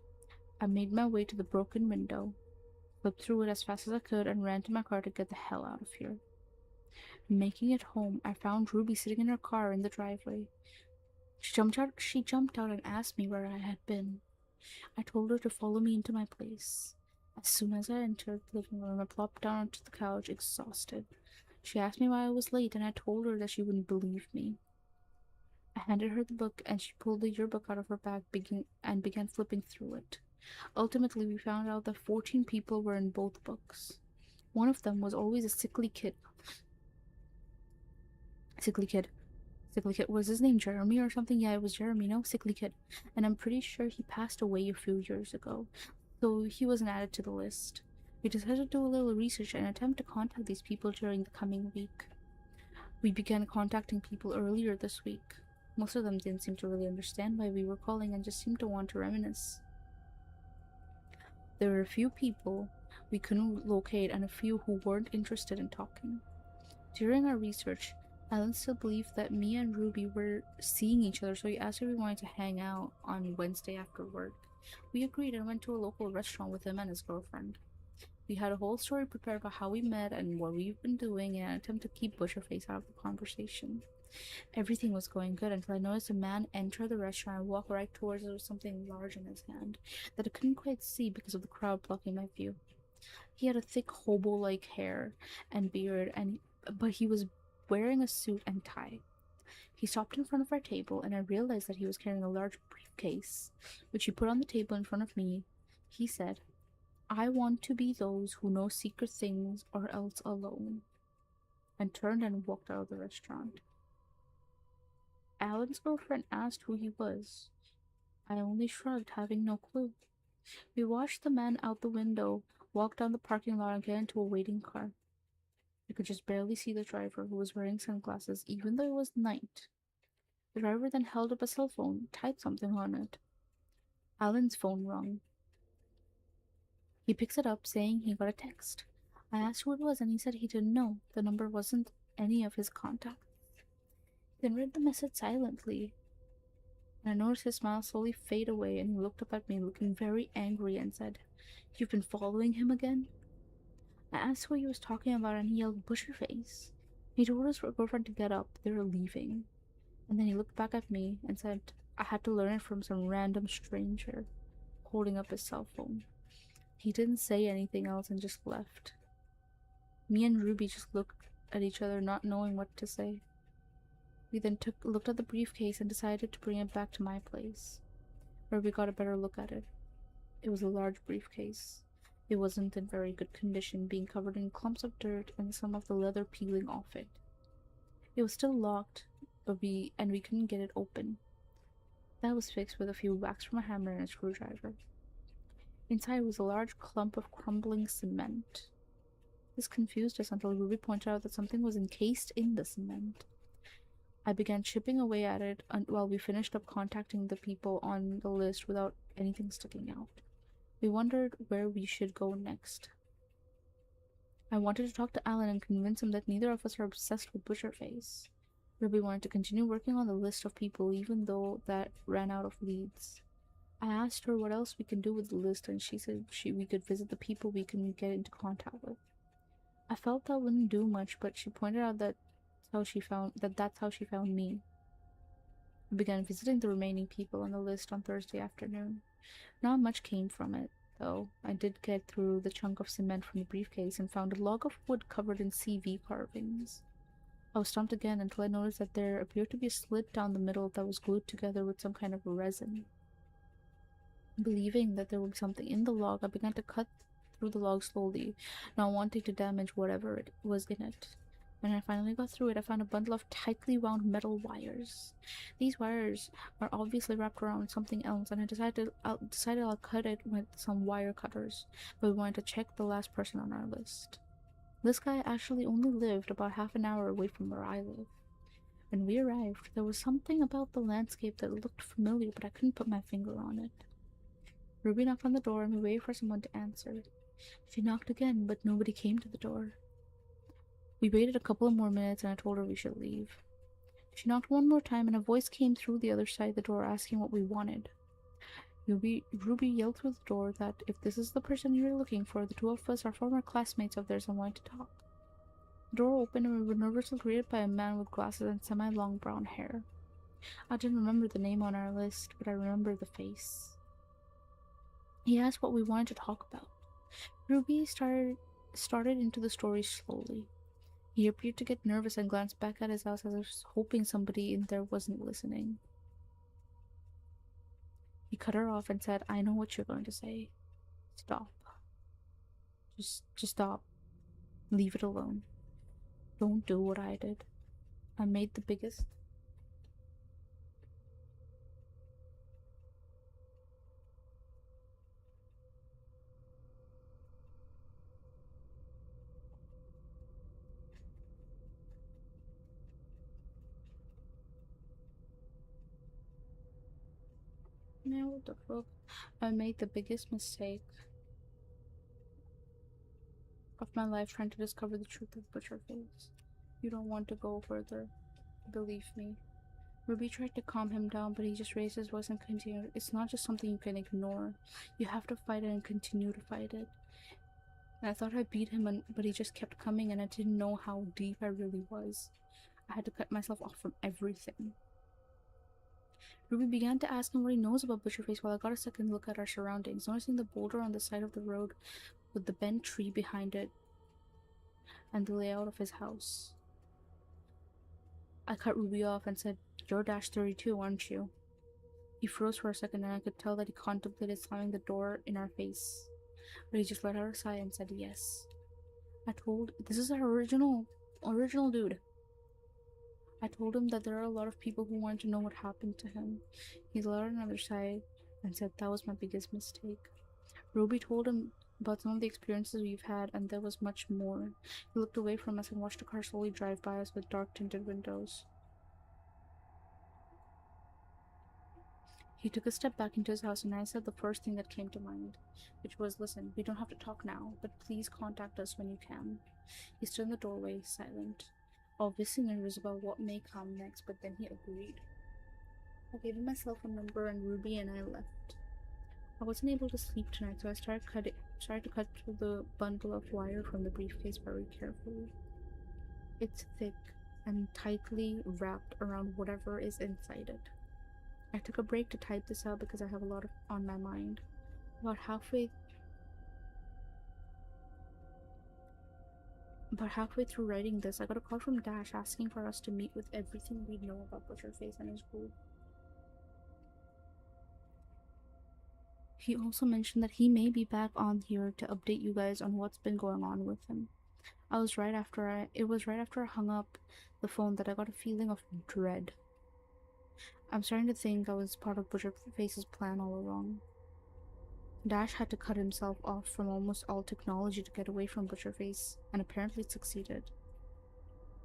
I made my way to the broken window, flipped through it as fast as I could, and ran to my car to get the hell out of here. Making it home, I found Ruby sitting in her car in the driveway. She jumped out and asked me where I had been. I told her to follow me into my place. As soon as I entered the living room, I plopped down onto the couch, exhausted. She asked me why I was late, and I told her that she wouldn't believe me. I handed her the book, and she pulled the yearbook out of her bag and began flipping through it. Ultimately, we found out that 14 people were in both books. One of them was always a sickly kid. Sickly kid. Sickly kid. Was his name Jeremy or something? Yeah, it was Jeremy, no? Sickly kid. And I'm pretty sure he passed away a few years ago, so he wasn't added to the list. We decided to do a little research and attempt to contact these people during the coming week. We began contacting people earlier this week. Most of them didn't seem to really understand why we were calling and just seemed to want to reminisce. There were a few people we couldn't locate and a few who weren't interested in talking. During our research, Alan still believed that me and Ruby were seeing each other, so he asked if we wanted to hang out on Wednesday after work. We agreed and went to a local restaurant with him and his girlfriend. We had a whole story prepared about how we met and what we've been doing in an attempt to keep Butcherface out of the conversation. Everything was going good until I noticed a man enter the restaurant and walk right towards us with something large in his hand that I couldn't quite see because of the crowd blocking my view. He had a thick hobo-like hair and beard, but he was wearing a suit and tie. He stopped in front of our table, and I realized that he was carrying a large briefcase, which he put on the table in front of me. He said, "I want to be those who know secret things or else alone," and turned and walked out of the restaurant. Alan's girlfriend asked who he was. I only shrugged, having no clue. We watched the man out the window, walk down the parking lot, and get into a waiting car. I could just barely see the driver, who was wearing sunglasses, even though it was night. The driver then held up a cell phone, typed something on it. Alan's phone rang. He picks it up, saying he got a text. I asked who it was, and he said he didn't know. The number wasn't any of his contacts. He then read the message silently, and I noticed his smile slowly fade away, and he looked up at me, looking very angry, and said, "You've been following him again?" I asked who he was talking about, and he yelled, "Butcherface." He told his girlfriend to get up. They were leaving. And then he looked back at me and said I had to learn it from some random stranger, holding up his cell phone. He didn't say anything else and just left. Me and Ruby just looked at each other, not knowing what to say. We then looked at the briefcase and decided to bring it back to my place, where we got a better look at it. It was a large briefcase. It wasn't in very good condition, being covered in clumps of dirt and some of the leather peeling off it. It was still locked, but we couldn't get it open. That was fixed with a few whacks from a hammer and a screwdriver. Inside was a large clump of crumbling cement. This confused us until Ruby pointed out that something was encased in the cement. I began chipping away at it while we finished up contacting the people on the list without anything sticking out. We wondered where we should go next. I wanted to talk to Alan and convince him that neither of us are obsessed with Butcherface. Ruby wanted to continue working on the list of people even though that ran out of leads. I asked her what else we can do with the list, and she said we could visit the people we can get into contact with. I felt that wouldn't do much, but she pointed out that's how she found me. We began visiting the remaining people on the list on Thursday afternoon. Not much came from it, though. I did get through the chunk of cement from the briefcase and found a log of wood covered in CV carvings. I was stumped again until I noticed that there appeared to be a slit down the middle that was glued together with some kind of resin. Believing that there would be something in the log, I began to cut through the log slowly, not wanting to damage whatever it was in it. When I finally got through it, I found a bundle of tightly wound metal wires. These wires are obviously wrapped around something else, and I decided I'll cut it with some wire cutters, but we wanted to check the last person on our list. This guy actually only lived about half an hour away from where I live. When we arrived, there was something about the landscape that looked familiar, but I couldn't put my finger on it. Ruby knocked on the door and we waited for someone to answer. She knocked again, but nobody came to the door. We waited a couple of more minutes and I told her we should leave. She knocked one more time and a voice came through the other side of the door asking what we wanted. Ruby yelled through the door that if this is the person you're looking for, the two of us are former classmates of theirs and wanted to talk. The door opened and we were nervously greeted by a man with glasses and semi-long brown hair. I didn't remember the name on our list, but I remember the face. He asked what we wanted to talk about. Ruby started into the story slowly. He appeared to get nervous and glanced back at his house as if he was hoping somebody in there wasn't listening. He cut her off and said, "I know what you're going to say. Stop. Just stop. Leave it alone. Don't do what I did. I made the biggest..." Man, what the fuck? I made the biggest mistake of my life trying to discover the truth of Butcherface. You don't want to go further. Believe me. Ruby tried to calm him down, but he just raised his voice and continued. It's not just something you can ignore. You have to fight it and continue to fight it. And I thought I beat him, but he just kept coming and I didn't know how deep I really was. I had to cut myself off from everything. Ruby began to ask him what he knows about Butcherface while I got a second look at our surroundings, noticing the boulder on the side of the road with the bent tree behind it and the layout of his house. I cut Ruby off and said, "You're -32, aren't you?" He froze for a second and I could tell that he contemplated slamming the door in our face. But he just let out a sigh and said yes. This is our original dude. I told him that there are a lot of people who want to know what happened to him. He let out another sigh and said that was my biggest mistake. Ruby told him about some of the experiences we've had, and there was much more. He looked away from us and watched a car slowly drive by us with dark tinted windows. He took a step back into his house and I said the first thing that came to mind, which was, "Listen, we don't have to talk now, but please contact us when you can." He stood in the doorway, silent, obviously nervous about what may come next, but then he agreed. I gave him my cell phone number and Ruby and I left. I wasn't able to sleep tonight, so I started to cut through the bundle of wire from the briefcase very carefully. It's thick and tightly wrapped around whatever is inside it. I took a break to type this out because I have a lot on my mind. About halfway But halfway through writing this, I got a call from Dash asking for us to meet with everything we know about Butcherface and his group. He also mentioned that he may be back on here to update you guys on what's been going on with him. It was right after I hung up the phone that I got a feeling of dread. I'm starting to think I was part of Butcherface's plan all along. Dash had to cut himself off from almost all technology to get away from Butcherface, and apparently succeeded.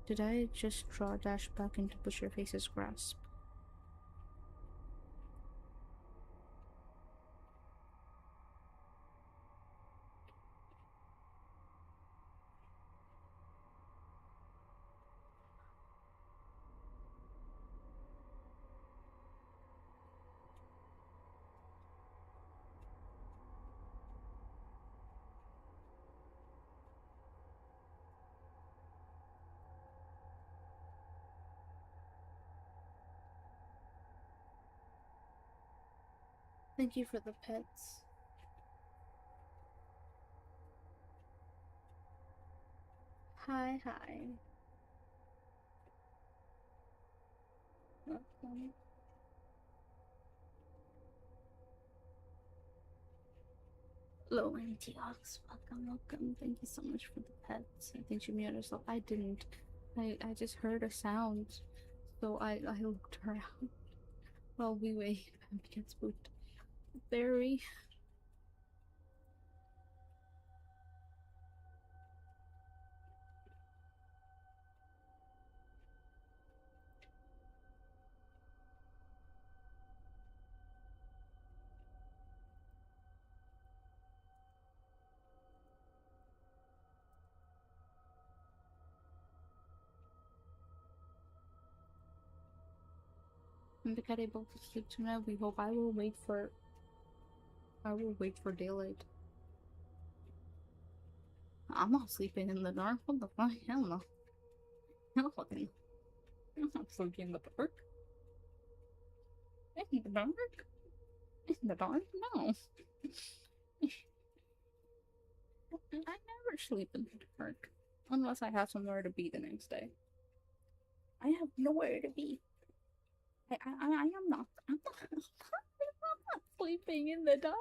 Did I just draw Dash back into Butcherface's grasp? Thank you for the pets. Hi, hi. Welcome. Hello, Antiox. Welcome. Thank you so much for the pets. I think she muted herself. I didn't. I just heard a sound, so I looked around while we wait and we get spooked. Very. I'm not able to sleep tonight. We hope. I will wait for. I will wait for daylight. I'm not sleeping in the dark. What the fuck? Hell no. Hell fucking. I'm not sleeping in the dark. In the dark? In the dark? No. I never sleep in the dark. Unless I have somewhere to be the next day. I have nowhere to be. I am not. I'm not sleeping in the dark.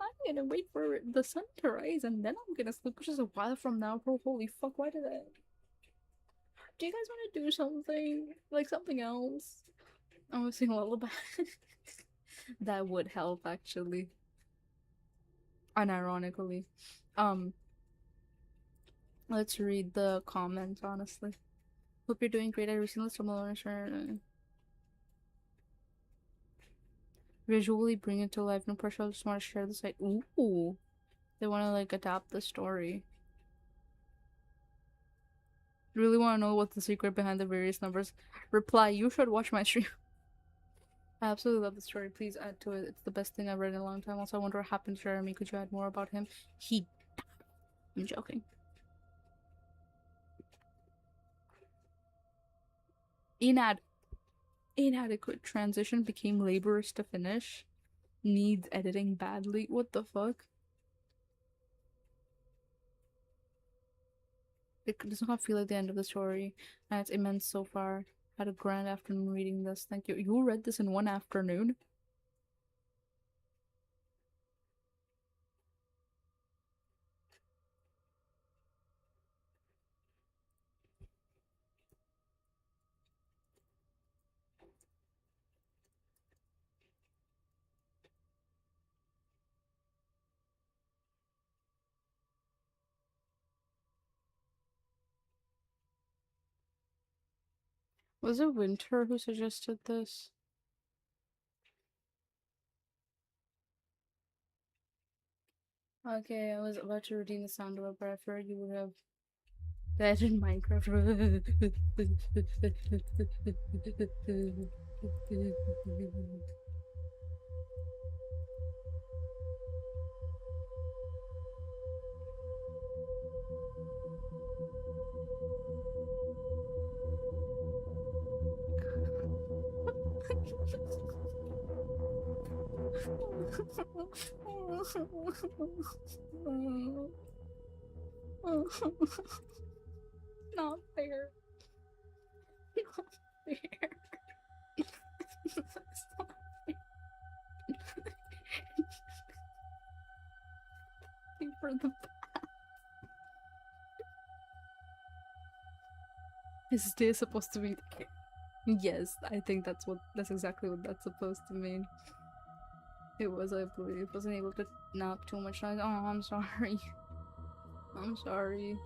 I'm gonna wait for the sun to rise and then I'm gonna sleep, which is a while from now, bro. Holy fuck, why did I? Do you guys want to do something? Like something else? I'm gonna sing a lullaby. That would help, actually. Unironically. Um, let's read the comments, honestly. Hope you're doing great. I recently stumbled on a shirt. Visually bring it to life. No pressure. I just want to share the site. Ooh. They want to, like, adapt the story. Really want to know what's the secret behind the various numbers? Reply, you should watch my stream. I absolutely love the story. Please add to it. It's the best thing I've read in a long time. Also, I wonder what happened to Jeremy. Could you add more about him? I'm joking. Inadequate transition became laborious to finish. Needs editing badly. What the fuck? It does not feel like the end of the story, and it's immense so far. Had a grand afternoon reading this. Thank you. You read this in one afternoon? Was it Winter who suggested this? Okay, I was about to redeem the sound of it, but I feared you would have died in Minecraft. Not fair. Not fair. That's not fair. For the Is this supposed to be? Yes, I think that's exactly what that's supposed to mean. It was, I believe. Wasn't able to nap too much noise. Oh, I'm sorry. I'm sorry.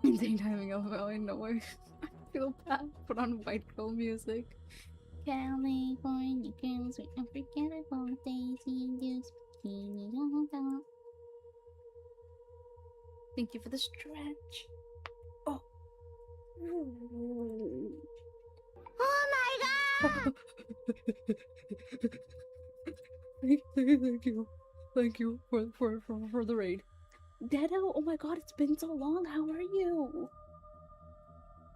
Insane timing of I know I feel bad. Put on white girl music. California girls are unforgettable. Daisy Dukes bikini on top. Thank you for the stretch. Oh. Oh my god! Thank you. Thank you for the raid. Dedo, oh my god, it's been so long. How are you?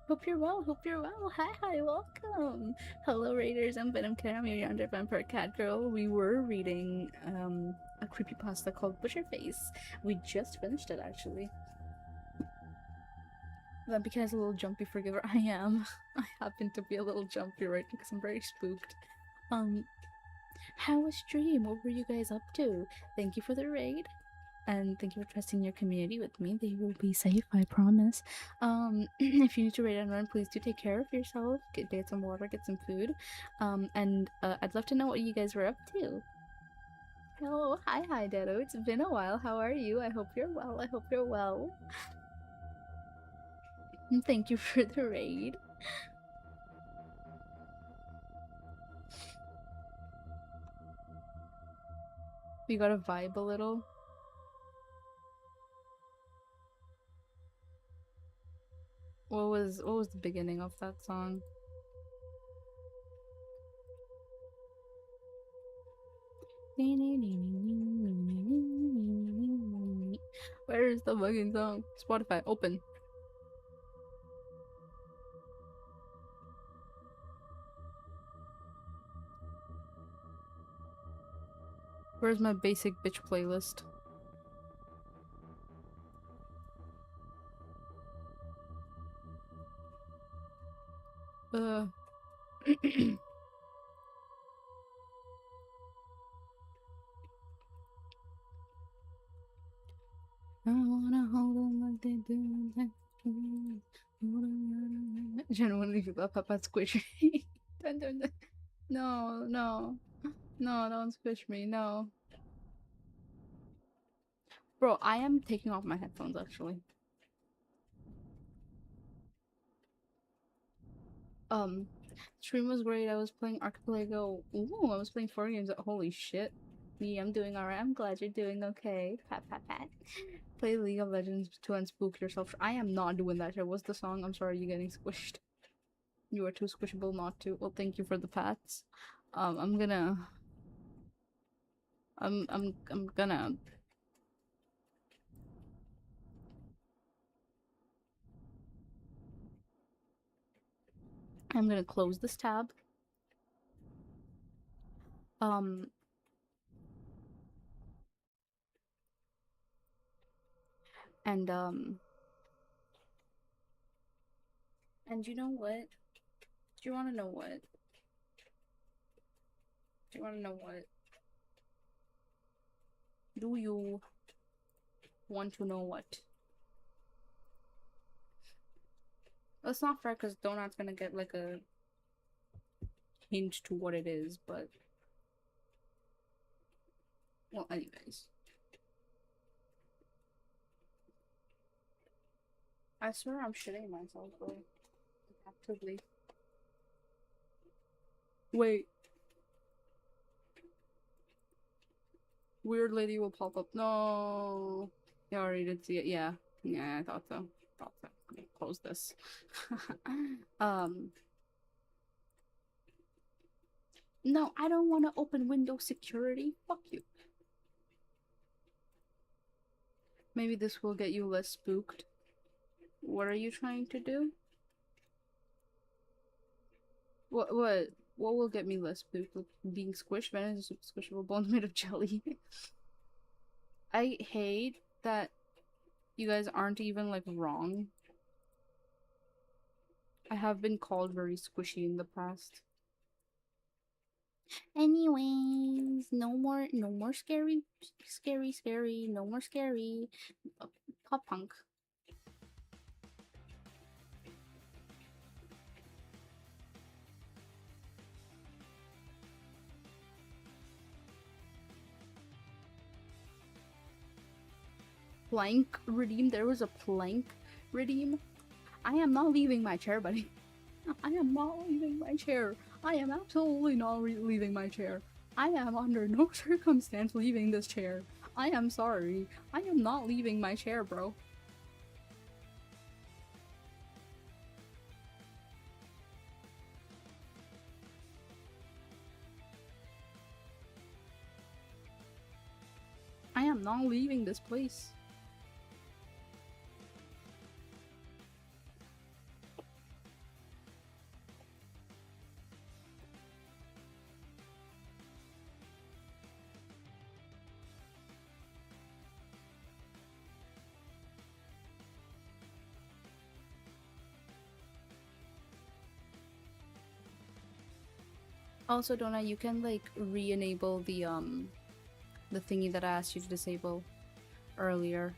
Hope you're well. Hope you're well. Hi, welcome. Hello, Raiders. I'm Venom Kid. I'm your yonder vampire cat girl. We were reading a creepypasta called Butcherface. We just finished it, actually. Vampy Cat is a little jumpy forgiver. I am. I happen to be a little jumpy right now because I'm very spooked. How was stream? What were you guys up to? Thank you for the raid. And thank you for trusting your community with me. They will be safe, I promise. If you need to raid and run, please do take care of yourself. Get some water, get some food. And I'd love to know what you guys were up to. Oh, hi, Dedo. It's been a while. How are you? I hope you're well. I hope you're well. And thank you for the raid. We gotta vibe a little. What was the beginning of that song? Where is the fucking song? Spotify, open. Where's my basic bitch playlist? I wanna hold them like they do. Genuinely, Papa squish me. No, don't squish me. No, bro, I am taking off my headphones actually. Stream was great. I was playing Archipelago. Ooh, I was playing 4 games. Holy shit. Me, I'm doing alright. I'm glad you're doing okay. Pat, pat, pat. Play League of Legends to unspook yourself. I am not doing that shit. What's the song? I'm sorry, you're getting squished. You are too squishable not to. Well, thank you for the pats. I'm gonna. I'm gonna. I'm gonna close this tab. Um. And And you know what? Do you want to know what? Do you want to know what? Do you want to know what? That's not fair because Donut's gonna get like a hint to what it is, but well, anyways. I swear I'm shitting myself, bro. Actively. Wait. Weird lady will pop up. No. You already did see it. Yeah. Yeah, I thought so. Let me close this. No, I don't want to open Windows security. Fuck you. Maybe this will get you less spooked. What are you trying to do? What will get me less spooked? Being squished? Man, is a squishable bones made of jelly. I hate that you guys aren't even like wrong. I have been called very squishy in the past. Anyways, no more scary, no more scary. Pop punk. Plank redeem. There was a plank redeem. I am not leaving my chair, buddy. I am not leaving my chair. I am absolutely not leaving my chair. I am under no circumstance leaving this chair. I am sorry. I am not leaving my chair, bro. I am not leaving this place. Also, Donna, you can like re-enable the thingy that I asked you to disable earlier.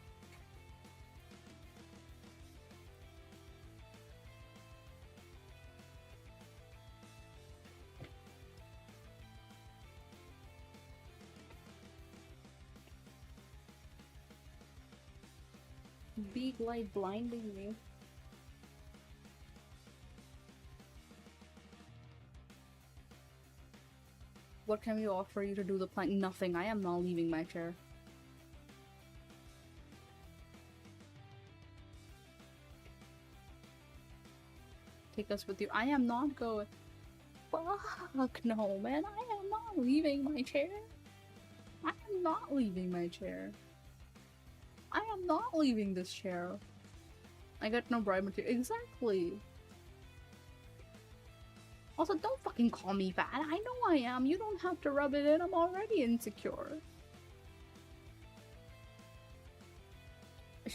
Big light blinding me. What can we offer you to do the plank? Nothing. I am not leaving my chair. Take us with you. I am not going. Fuck no, man. I am not leaving my chair. I am not leaving my chair. I am not leaving this chair. I got no bribe material. Exactly. Also, don't fucking call me fat. I know I am. You don't have to rub it in. I'm already insecure.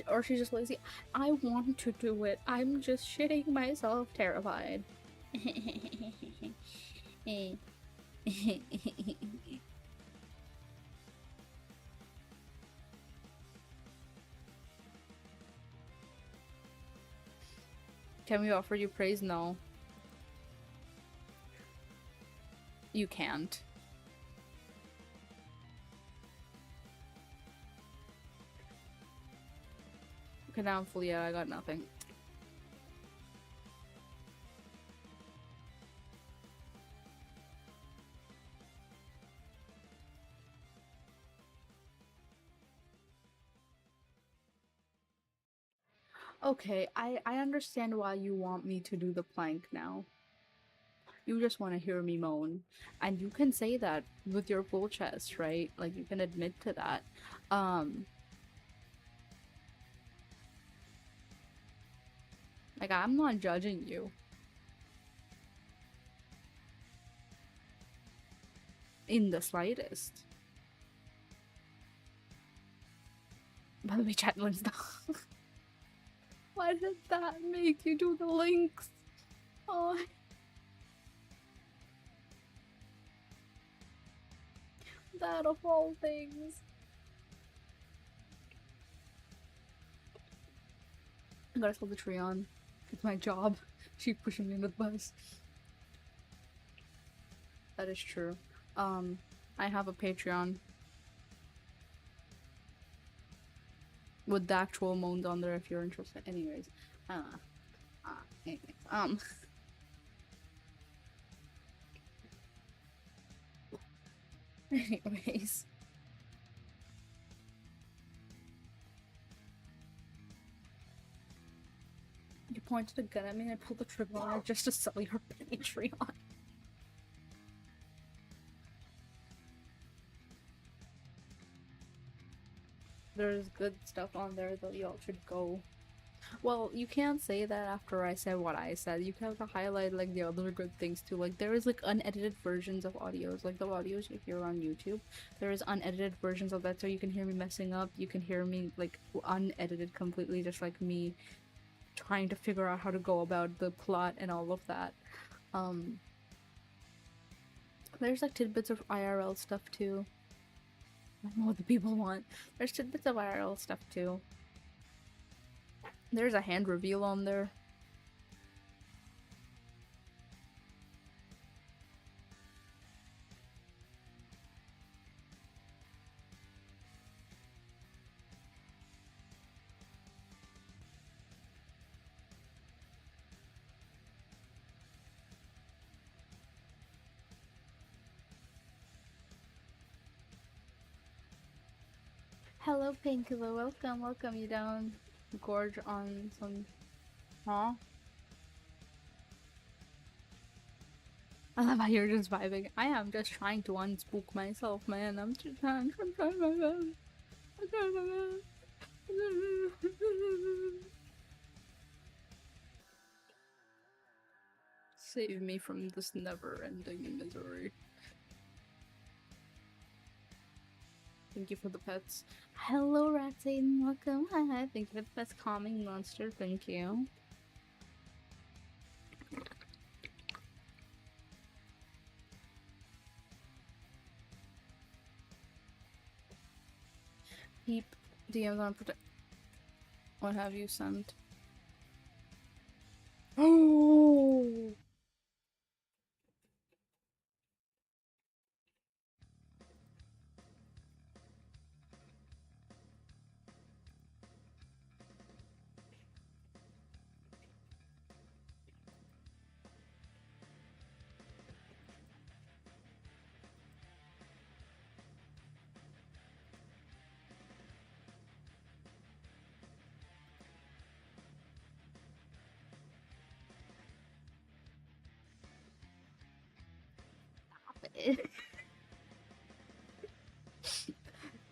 Or she's just lazy. I want to do it. I'm just shitting myself terrified. Can we offer you praise? No. You can't. Okay, now I'm fully out. I got nothing. Okay, I understand why you want me to do the plank now. You just want to hear me moan. And you can say that with your full chest, right? Like, you can admit to that. Like, I'm not judging you. In the slightest. By the way, chat wins now. Why did that make you do the links? Oh. That of all things. I gotta hold the tree on. It's my job. She's pushing me under the bus. That is true. I have a Patreon. With the actual moans on there if you're interested. Anyways. Anyways, anyways. You pointed a gun at me and I pulled the trigger on it just to sell your Patreon. There's good stuff on there though, y'all should go. Well, you can't say that after I said what I said. You have to highlight like the other good things too. Like there is like unedited versions of audios, like the audios you hear on YouTube. There is unedited versions of that, so you can hear me messing up. You can hear me like unedited completely, just like me trying to figure out how to go about the plot and all of that. Um, there's like tidbits of IRL stuff too. I know what the people want. There's tidbits of IRL stuff too. There's a hand reveal on there. Hello, Painkiller. Welcome, welcome you down. Gorge on some. Huh? I love how you're just vibing. I am just trying to unspook myself, man. I'm just trying my best. I'm trying my best. Save me from this never-ending misery. Thank you for the pets. Hello, Ratsaiden. Welcome. Hi. Thank you for the best calming monster. Thank you. Peep. DMs on protect. What have you sent? Oh!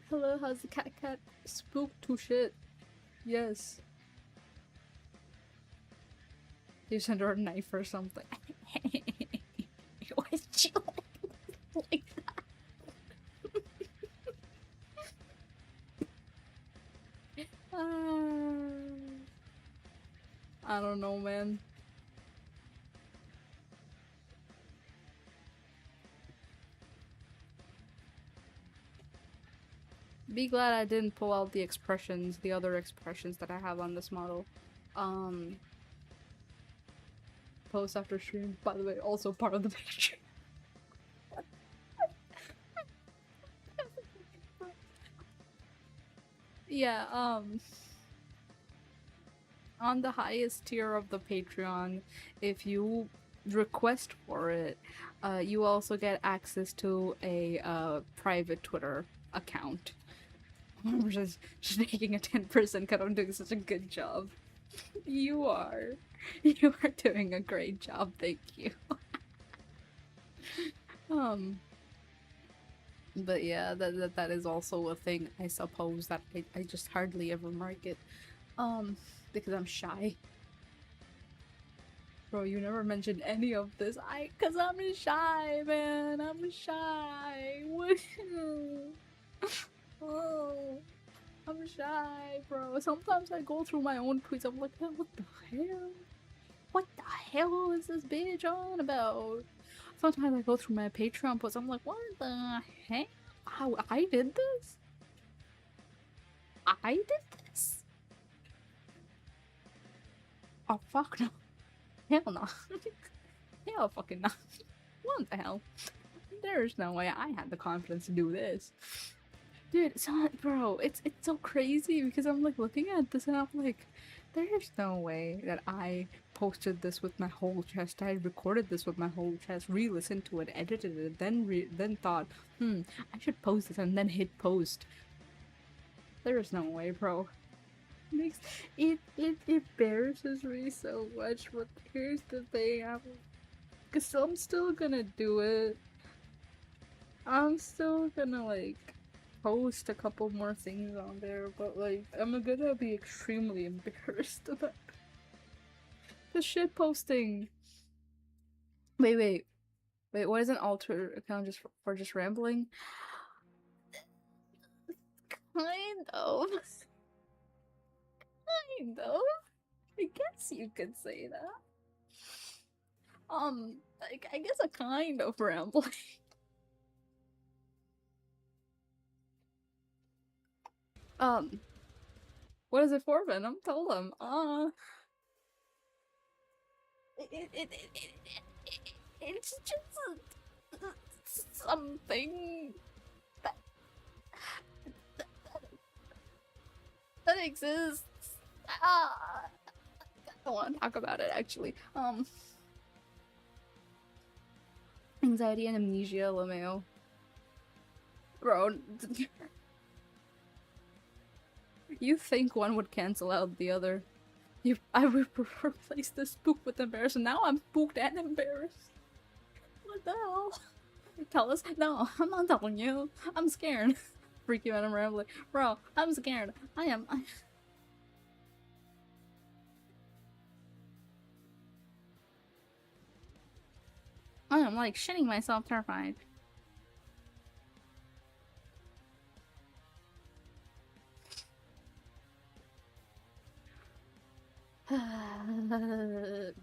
Hello, how's the cat? Spooked to shit. Yes. You sent her a knife or something. Why is she like that? I don't know, man. Be glad I didn't pull out the expressions, the other expressions that I have on this model. Post after stream, by the way, also part of the picture. Yeah, on the highest tier of the Patreon, if you request for it, you also get access to a private Twitter account. We're just making a 10% cut. I'm doing such a good job. You are. You are doing a great job, thank you. But yeah, that is also a thing, I suppose, that I just hardly ever mark it. Because I'm shy. Bro, you never mentioned any of this. Cause I'm shy, man. I'm shy. What? Oh, I'm shy, bro. Sometimes I go through my own tweets. I'm like, what the hell? What the hell is this bitch on about? Sometimes I go through my Patreon posts. I'm like, what the heck? How I did this? I did this? Oh fuck no. Hell no. Hell fucking no. What the hell? There's no way I had the confidence to do this. Dude, bro, it's so crazy because I'm like looking at this and I'm like, there's no way that I posted this with my whole chest. I recorded this with my whole chest, re-listened to it, edited it, then thought, I should post this and then hit post. There's no way, bro. It embarrasses me so much, but here's the thing, cause I'm still gonna do it. I'm still gonna like post a couple more things on there, but like I'm gonna be extremely embarrassed about the shit posting. Wait. What is an alter account just for just rambling? Kind of. Kind of. I guess you could say that. Like, I guess a kind of rambling. What is it for, Venom? Tell them. It's just something that, that exists. I don't want to talk about it, actually. Anxiety and amnesia, LMAO. Bro, you think one would cancel out the other. I would replace the spook with embarrassed, and now I'm spooked and embarrassed. What the hell? Tell us? No, I'm not telling you. I'm scared. Freak you out, I'm rambling. Bro, I'm scared. I am. I am like shitting myself, terrified.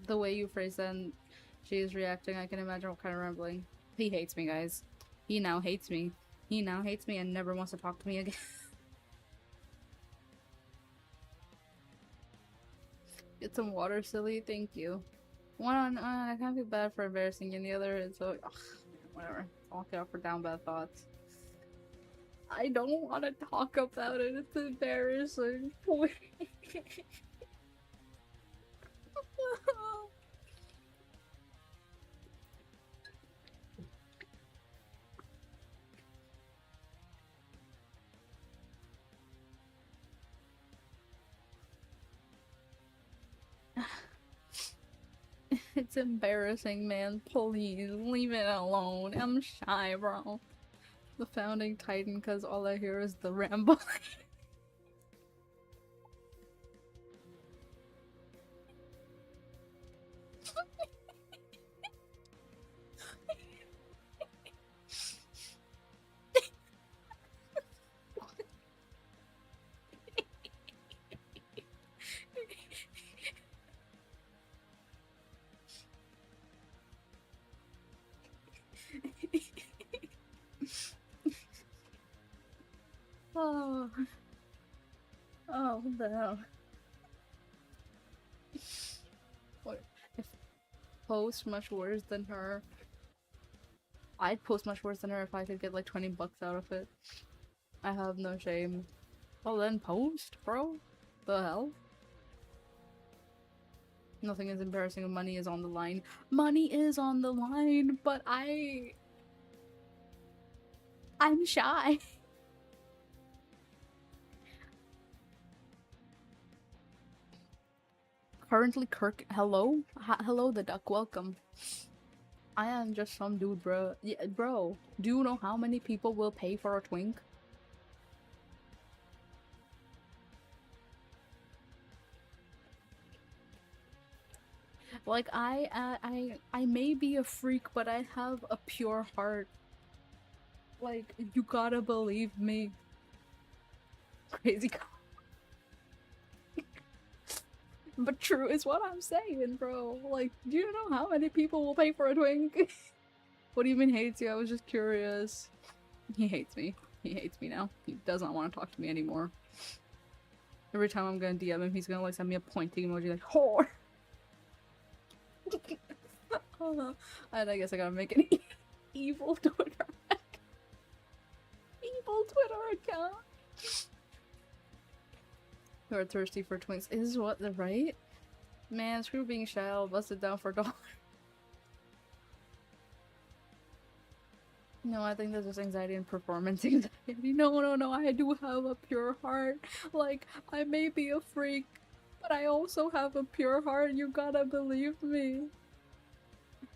The way you phrase that and she is reacting, I can imagine what kind of rambling. He hates me, guys. He now hates me. He now hates me and never wants to talk to me again. Get some water, silly. Thank you. One, I kind of feel bad for embarrassing you, and the other is so whatever. I'll get off for down bad thoughts. I don't want to talk about it. It's embarrassing. It's embarrassing, man. Please, leave it alone. I'm shy, bro. The founding titan, because all I hear is the ramble. Oh. Oh, what the hell? What if post much worse than her? I'd post much worse than her if I could get like 20 bucks out of it. I have no shame. Well then post, bro. The hell? Nothing is embarrassing when money is on the line. Money is on the line, but I'm shy. Currently Kirk, hello? Hello the duck, welcome. I am just some dude, bro. Yeah, bro, do you know how many people will pay for a twink? Like, I may be a freak, but I have a pure heart. Like, you gotta believe me. Crazy. But true is what I'm saying, bro. Like, do you know how many people will pay for a twink? What do you mean hates you? I was just curious. He hates me. He hates me now. He does not want to talk to me anymore. Every time I'm gonna DM him, he's gonna like send me a pointing emoji like, whore! And I guess I gotta make an evil Twitter account. Evil Twitter account! You are thirsty for twinks. Is what the right? Man, screw being shy, I'll bust it down for $1. No, I think that's just anxiety and performance anxiety. No, I do have a pure heart. Like, I may be a freak, but I also have a pure heart. You gotta believe me.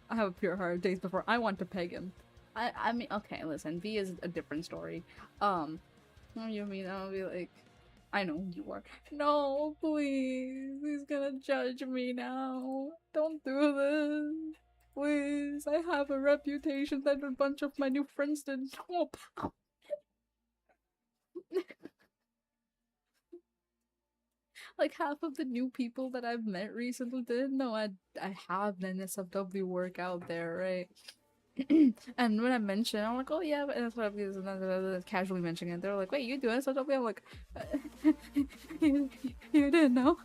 I have a pure heart days before I want to peg him. I mean, okay, listen, V is a different story. What do you mean? I'll be like, I know who you are. No, please. He's gonna judge me now. Don't do this. Please. I have a reputation that a bunch of my new friends didn't know about. Like half of the new people that I've met recently didn't know I have an NSFW work out there, right? And when I mentioned, I'm like, oh yeah, but NSFW is another casually mentioning it. They're like, wait, you do NSFW? I'm like, you didn't know?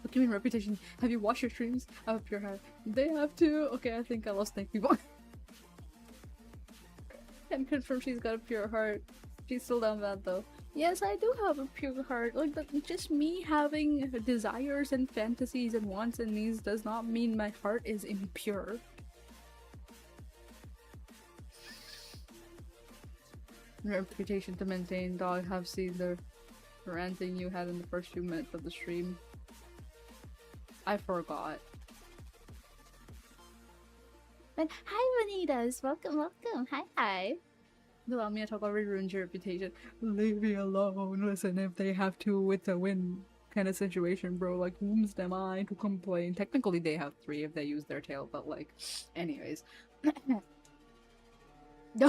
What do you mean reputation? Have you watched your streams? I have a pure heart. They have too. Okay, I think I lost snake people. And confirm she's got a pure heart. She's still down bad though. Yes, I do have a pure heart. Like, just me having desires and fantasies and wants and needs does not mean my heart is impure. Reputation to maintain, dog. Have seen the ranting you had in the first few minutes of the stream. I forgot. But hi, Vanitas! Welcome, welcome! Hi! Allow me to talk already ruined your reputation. Leave me alone. Listen, if they have to, it's a win kind of situation, bro. Like, whom's am I to complain? Technically, they have 3 if they use their tail, but like, anyways. No,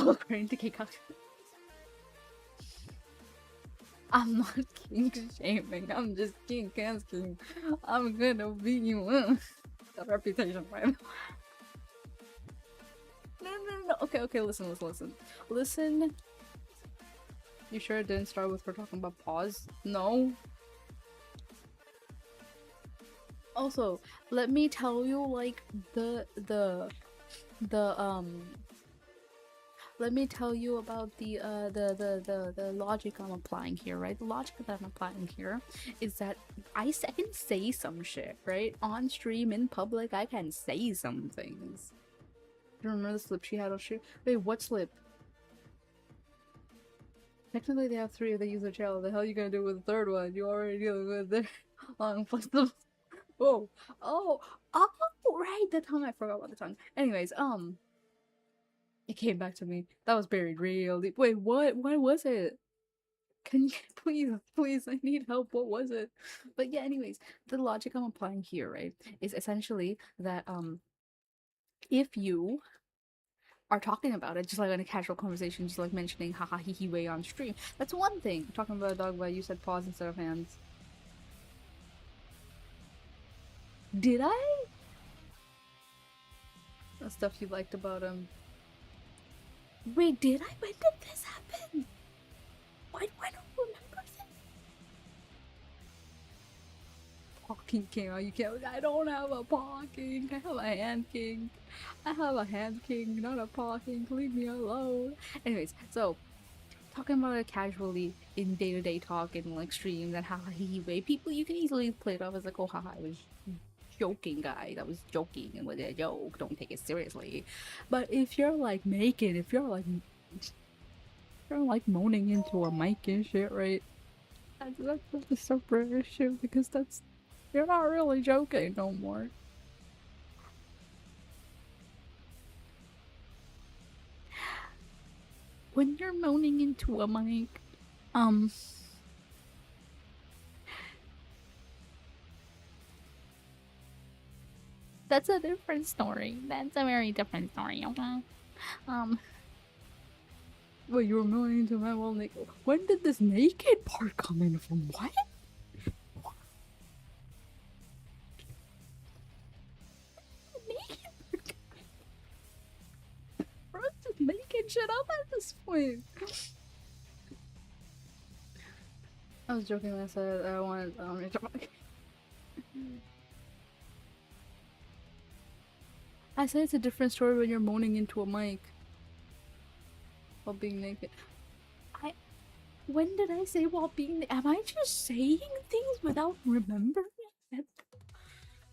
according to Kikak. I'm not kink shaming. I'm just kink asking. I'm gonna be you. The reputation, right? No. Okay, listen. You sure it didn't start with her talking about paws? No. Also, let me tell you, like, let me tell you about the logic I'm applying here, right? The logic that I'm applying here is that I can say some shit, right? On stream, in public, I can say some things. Do you remember the slip she had on stream? Wait, what slip? Technically, they have 3 if they use their channel. The hell you gonna do with the 3rd one? You already dealing with their long flexible. Oh, right. The tongue. I forgot about the tongue. Anyways, it came back to me. That was buried real deep. Wait, what? What was it? Can you please? I need help. What was it? But yeah, anyways, the logic I'm applying here, right, is essentially that if you are talking about it, just like in a casual conversation, just like mentioning haha hee hee way on stream, that's one thing. Talking about a dog, but you said paws instead of hands. Did I? The stuff you liked about him. Wait, did I? When did this happen? Why do I not remember this? Paw kink came out. You can't. I don't have a paw kink. I have a hand kink. I have a hand kink, not a paw kink. Leave me alone. Anyways, so talking about it casually in day-to-day talk and like streams and haha hee hee way, people you can easily play it off as like, oh haha, I was joking, guys. I was joking and with a joke. Don't take it seriously. But if you're like making, if you're like moaning into a mic and shit, right? That's a separate issue because you're not really joking no more. When you're moaning into a mic, that's a different story. That's a very different story, okay? Well, you were moaning into my well naked. When did this naked part come in from? What? Naked part? Bro, just making shit up at this point. I was joking when I said I wanted to talk. I said it's a different story when you're moaning into a mic while being naked. When did I say while being? Am I just saying things without remembering it?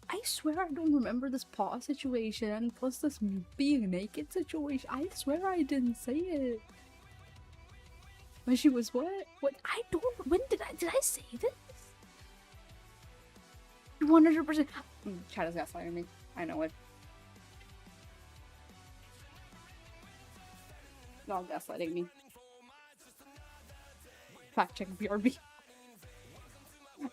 I swear I don't remember this paw situation and plus this being naked situation. I swear I didn't say it. When she was what? What? I don't. When did I say this? 100%. Chat is gaslighting me. I know it. Y'all gaslighting me. Fact check BRB.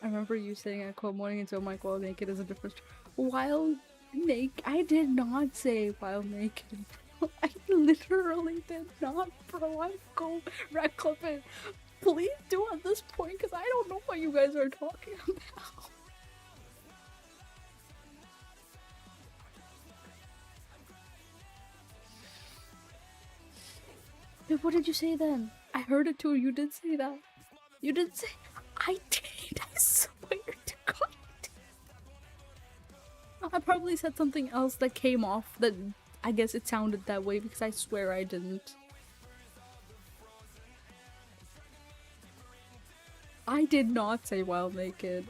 I remember you saying at Cold Morning until Mike while naked is a different while naked. I did not say while naked. I literally did not, bro. I'm go red clip it. Please do at this point because I don't know what you guys are talking about. What did you say then? I heard it too. You did say that. You did say. I did. I swear to God. I probably said something else that came off that I guess it sounded that way because I swear I didn't. I did not say while naked.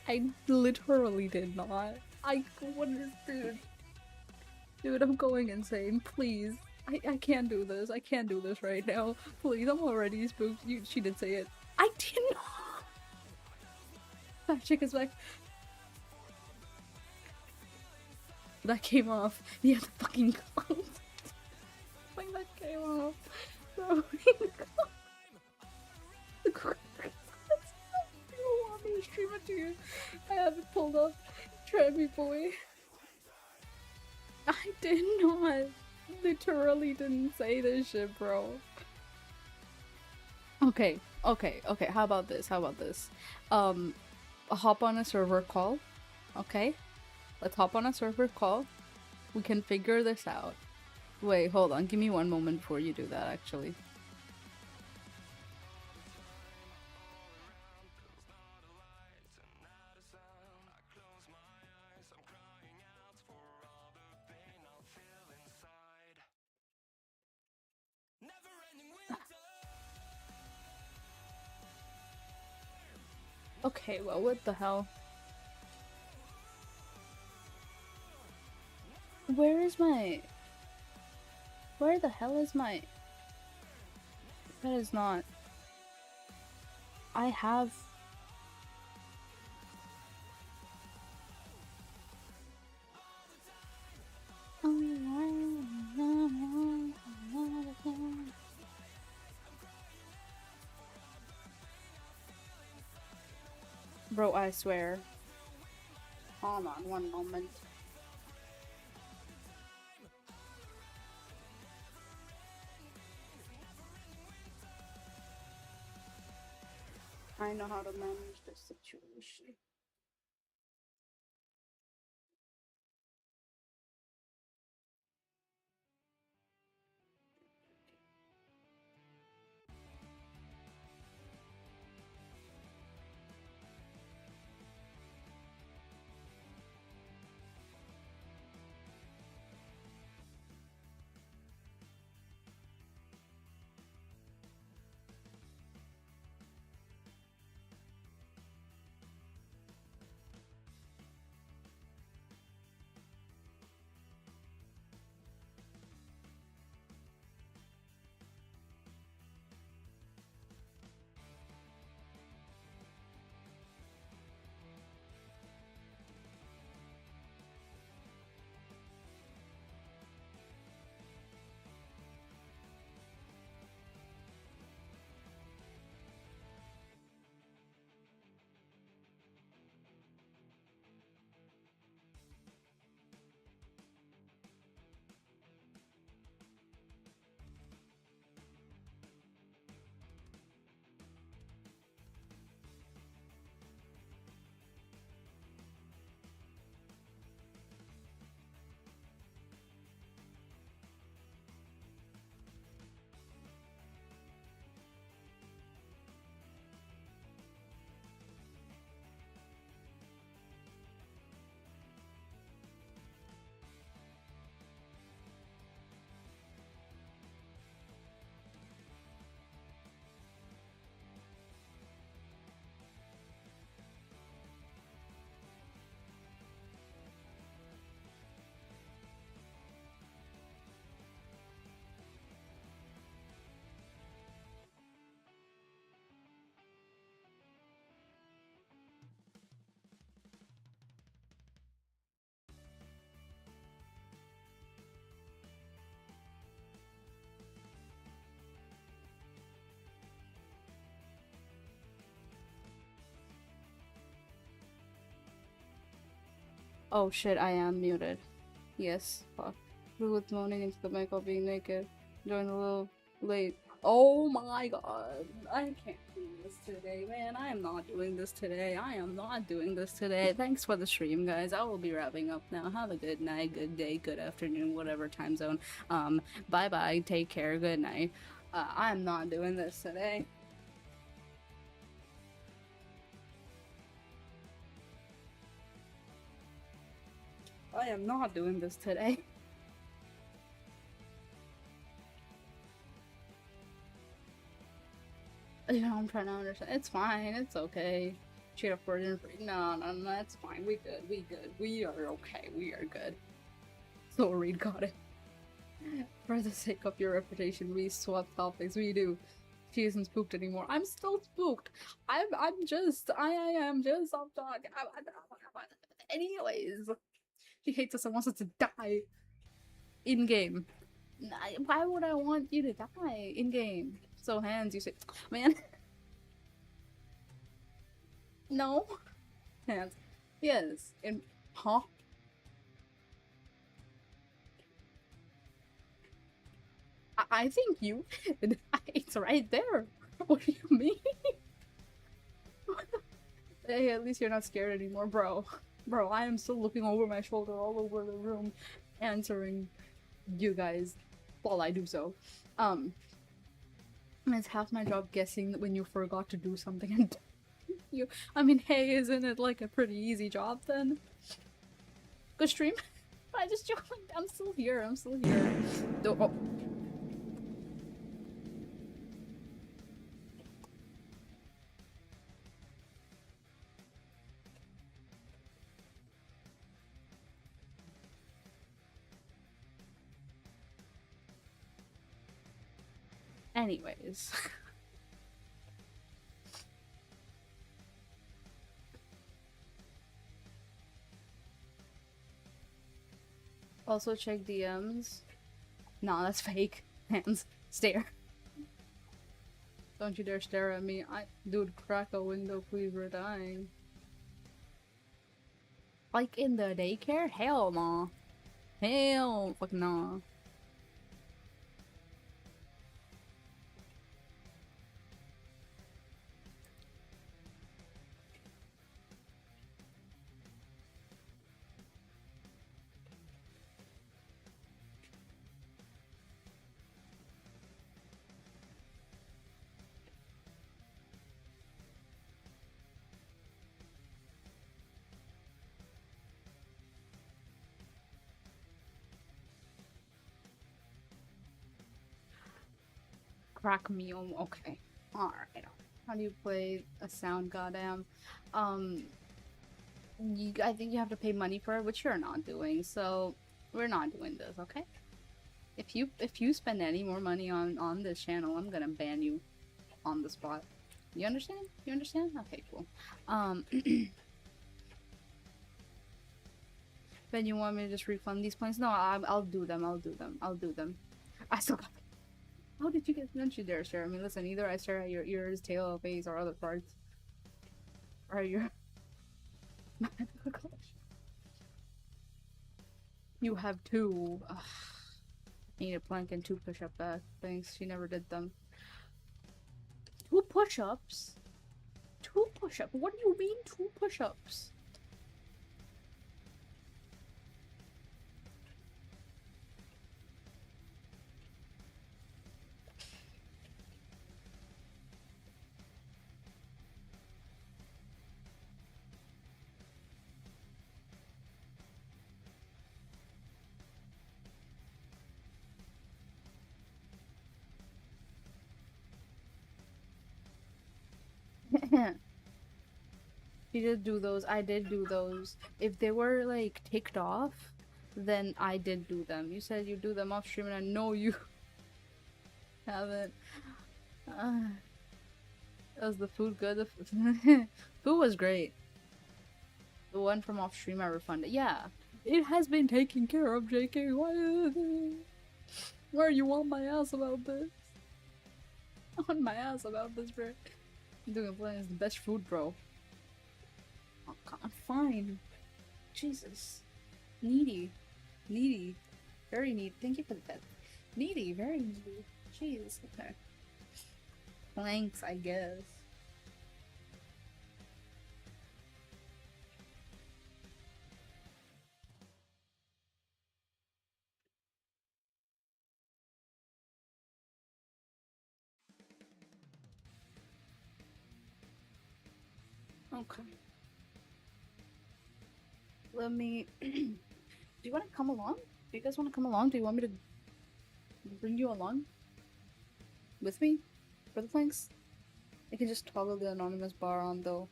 I literally did not. I wonder, dude, I'm going insane. Please. I can't do this. I can't do this right now. Please, I'm already spooked. She did say it. I did not. That chick is like. That came off. Yeah, the fucking clothes. Like that came off. Bro, the you want me to stream it to you? I have it pulled up. Try me, boy. I did not. Literally didn't say this shit, bro. Okay. How about this? Hop on a server call. Okay? Let's hop on a server call. We can figure this out. Wait, hold on. Give me one moment before you do that, actually. Okay, well, what the hell? Where the hell is my... That is not... I have... Bro, I swear. Hold on one moment. I know how to manage this situation. Oh shit, I am muted. Yes, fuck. Who was moaning into the mic while being naked? Joined a little late. Oh my god. I can't do this today, man. I am not doing this today. I am not doing this today. Thanks for the stream, guys. I will be wrapping up now. Have a good night, good day, good afternoon, whatever time zone. Bye bye. Take care. Good night. I am not doing this today. I am not doing this today. You know, I'm trying to understand. It's fine. It's okay. Cheat up for dinner. No, no, no, that's fine. We good. We good. We are okay. We are good. So Reed got it. For the sake of your reputation, we swap topics. We do. She isn't spooked anymore. I'm still spooked. I am just. I'm talking. Anyways, she hates us and wants us to die in game. Why would I want you to die in game? So hands, you say, man. No. Hands. Yes. In huh? I think you did. It's right there. What do you mean? Hey, at least you're not scared anymore, bro. Bro, I am still looking over my shoulder all over the room, answering you guys while I do so. It's half my job guessing when you forgot to do something and you. I mean, hey, isn't it like a pretty easy job then? Good stream. I just joined. I'm still here. I'm still here. Oh. Anyways. Also check DMs. Nah, that's fake. Hands. Stare. Don't you dare stare at me. Dude, crack a window, please, we're dying. Like in the daycare? Hell nah. Hell fuck nah. Crack me. Okay. Alright. How do you play a sound, goddamn? I think you have to pay money for it, which you're not doing, so we're not doing this, okay? If you spend any more money on this channel, I'm gonna ban you on the spot. You understand? You understand? Okay, cool. Ben, you want me to just refund these points? No, I'll do them. I'll do them. I'll do them. I still got. How did you get? Don't you dare stare at me? Listen, either I stare at your ears, tail, face, or other parts, or your. You have two. Ugh. I need a plank and 2 push-up back. Thanks. She never did them. 2 push-ups? 2 push-ups? What do you mean 2 push-ups? She did do those. I did do those. If they were like ticked off, then I did do them. You said you do them off stream, and I know you haven't. Was the food good? The food was great. The one from off stream I refunded. Yeah, it has been taken care of, JK. Why are you on my ass about this? On my ass about this, bro. I'm doing plenty. It's the best food, bro. Oh, God, I'm fine. Jesus. Needy. Needy. Very needy. Thank you for the pet. Needy. Very needy. Jeez. Okay. Planks, I guess. Okay. Let me. Do you want to come along? Do you guys want to come along? Do you want me to bring you along with me for the planks? I can just toggle the anonymous bar on though.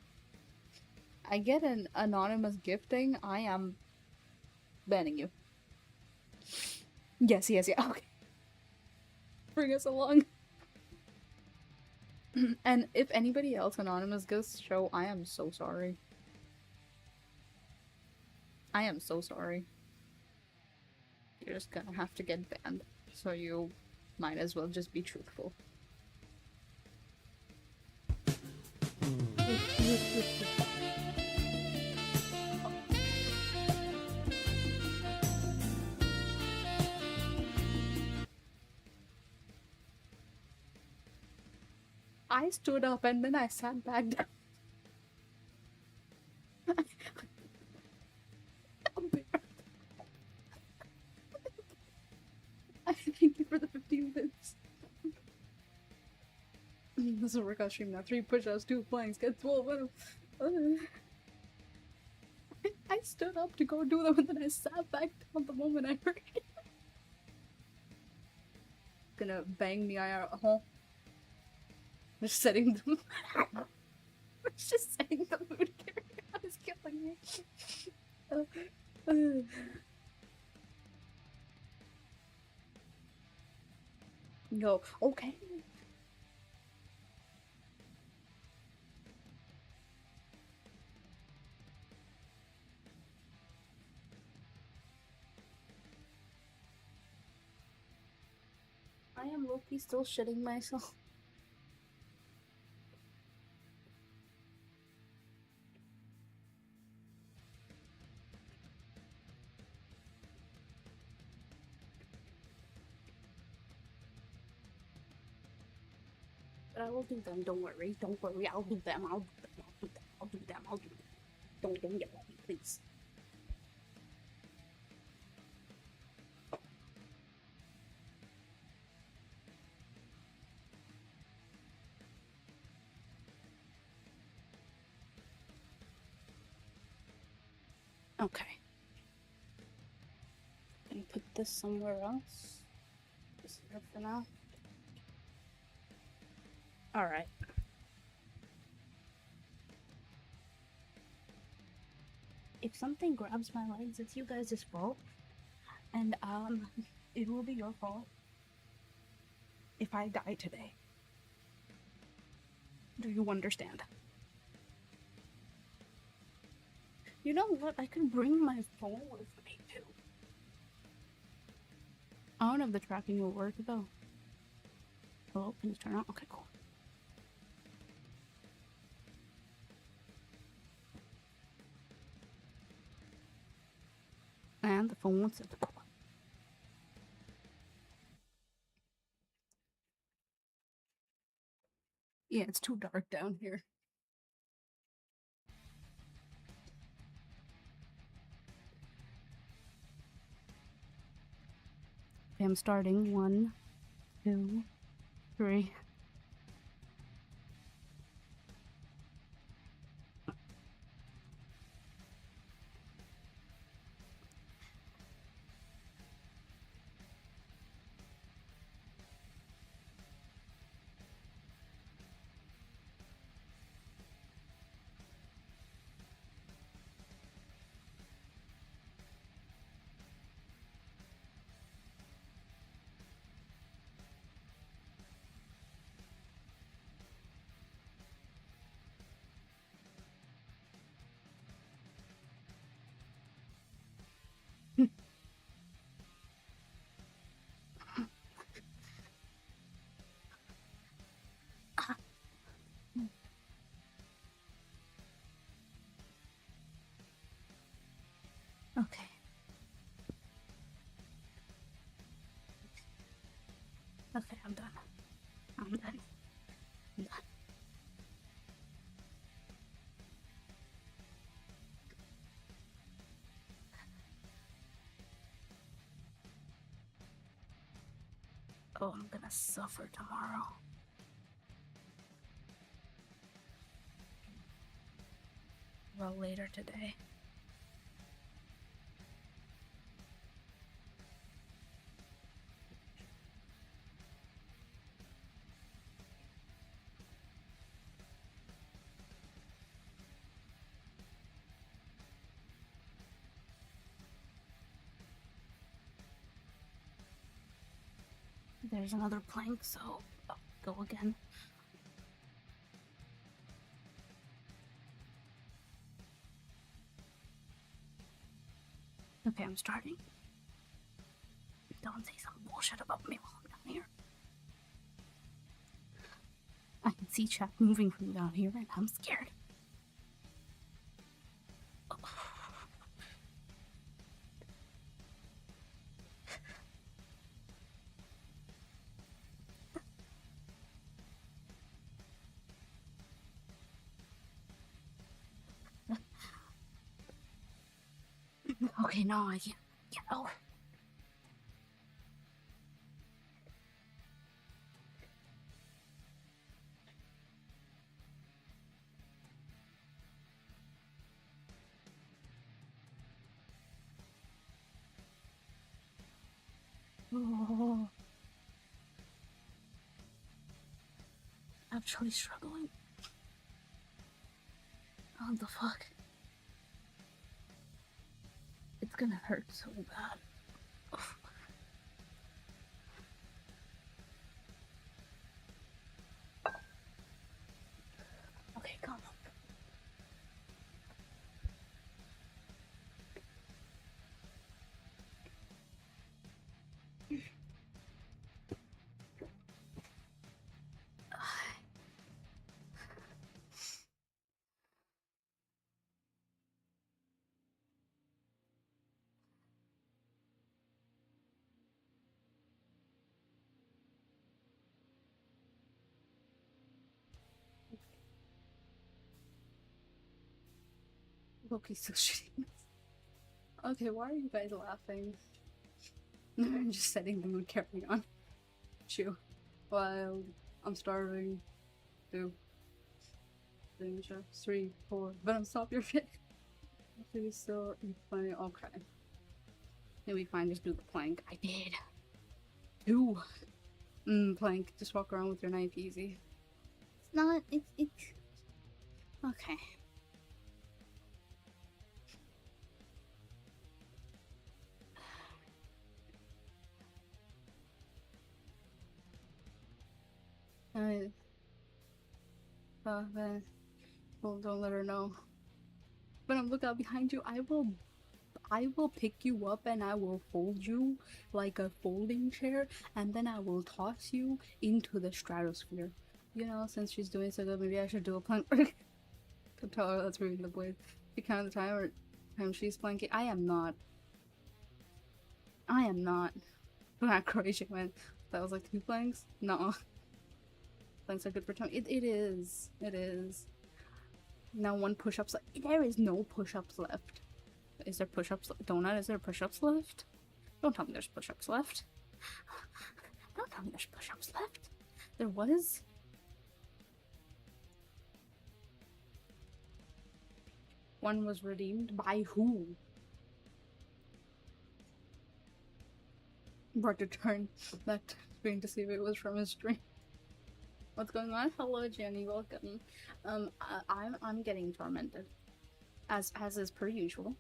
I get an anonymous gifting. I am banning you. Yes, yes, yeah. Okay. Bring us along. And if anybody else anonymous gets show, I am so sorry. I am so sorry. You're just gonna have to get banned. So you might as well just be truthful. I stood up and then I sat back down. Thank you for the 15 bits. This is a workout stream now. 3 push-ups, 2 planks, get 12. I stood up to go do them and then I sat back down the moment I heard it. Gonna bang me IR home. Just setting them. Just setting the mood here. It's killing me. Go. Okay. I am low-key still shitting myself. But I will do them, don't worry. Don't worry, I'll do them. I'll do them. I'll do them. I'll do them. I'll do them. Don't yell at me, please. Okay. Can you put this somewhere else? Just here for now. Alright. If something grabs my legs, it's you guys' fault. And, it will be your fault if I die today. Do you understand? You know what? I could bring my phone with me, too. I don't know if the tracking will work, though. Hello? Can you turn on? Okay, cool. And the phone won't set the call. Yeah, it's too dark down here. Okay, I'm starting. 1, 2, 3. Oh, I'm gonna suffer tomorrow. Well, later today. There's another plank, so I'll go again. Okay, I'm starting. Don't say some bullshit about me while I'm down here. I can see chat moving from down here and I'm scared. Okay, no, I can't get over. Oh, actually struggling. What the fuck? It's gonna hurt so bad. Okay, come on. Loki's so shitty. Okay, why are you guys laughing? I'm just setting the mood, carrying on. Chew. Wild. I'm starving. 2. Danger. 3, 4. Venom, stop your shit. Okay, so funny. Okay. Then we fine, just do the plank. I did. 2. Plank. Just walk around with your knife easy. It's not. It's. Okay. Well, don't let her know. But look out behind you. I will pick you up and I will fold you like a folding chair, and then I will toss you into the stratosphere. You know, since she's doing so good, maybe I should do a plank. To tell her that's reading the blade. You count the time she's planking. I am not. Not Croatian, man. That was like 2 planks? No. Planks are good for tummy. It is. It is. Now 1 push-ups. There is no push-ups left. Is there push-ups? Donut, is there push-ups left? Don't tell me there's push-ups left. Don't tell me there's push-ups left. There was? One was redeemed? By who? Brought to turn that screen to see if it was from his stream. What's going on? Hello, Jenny. Welcome. I'm getting tormented, as is per usual.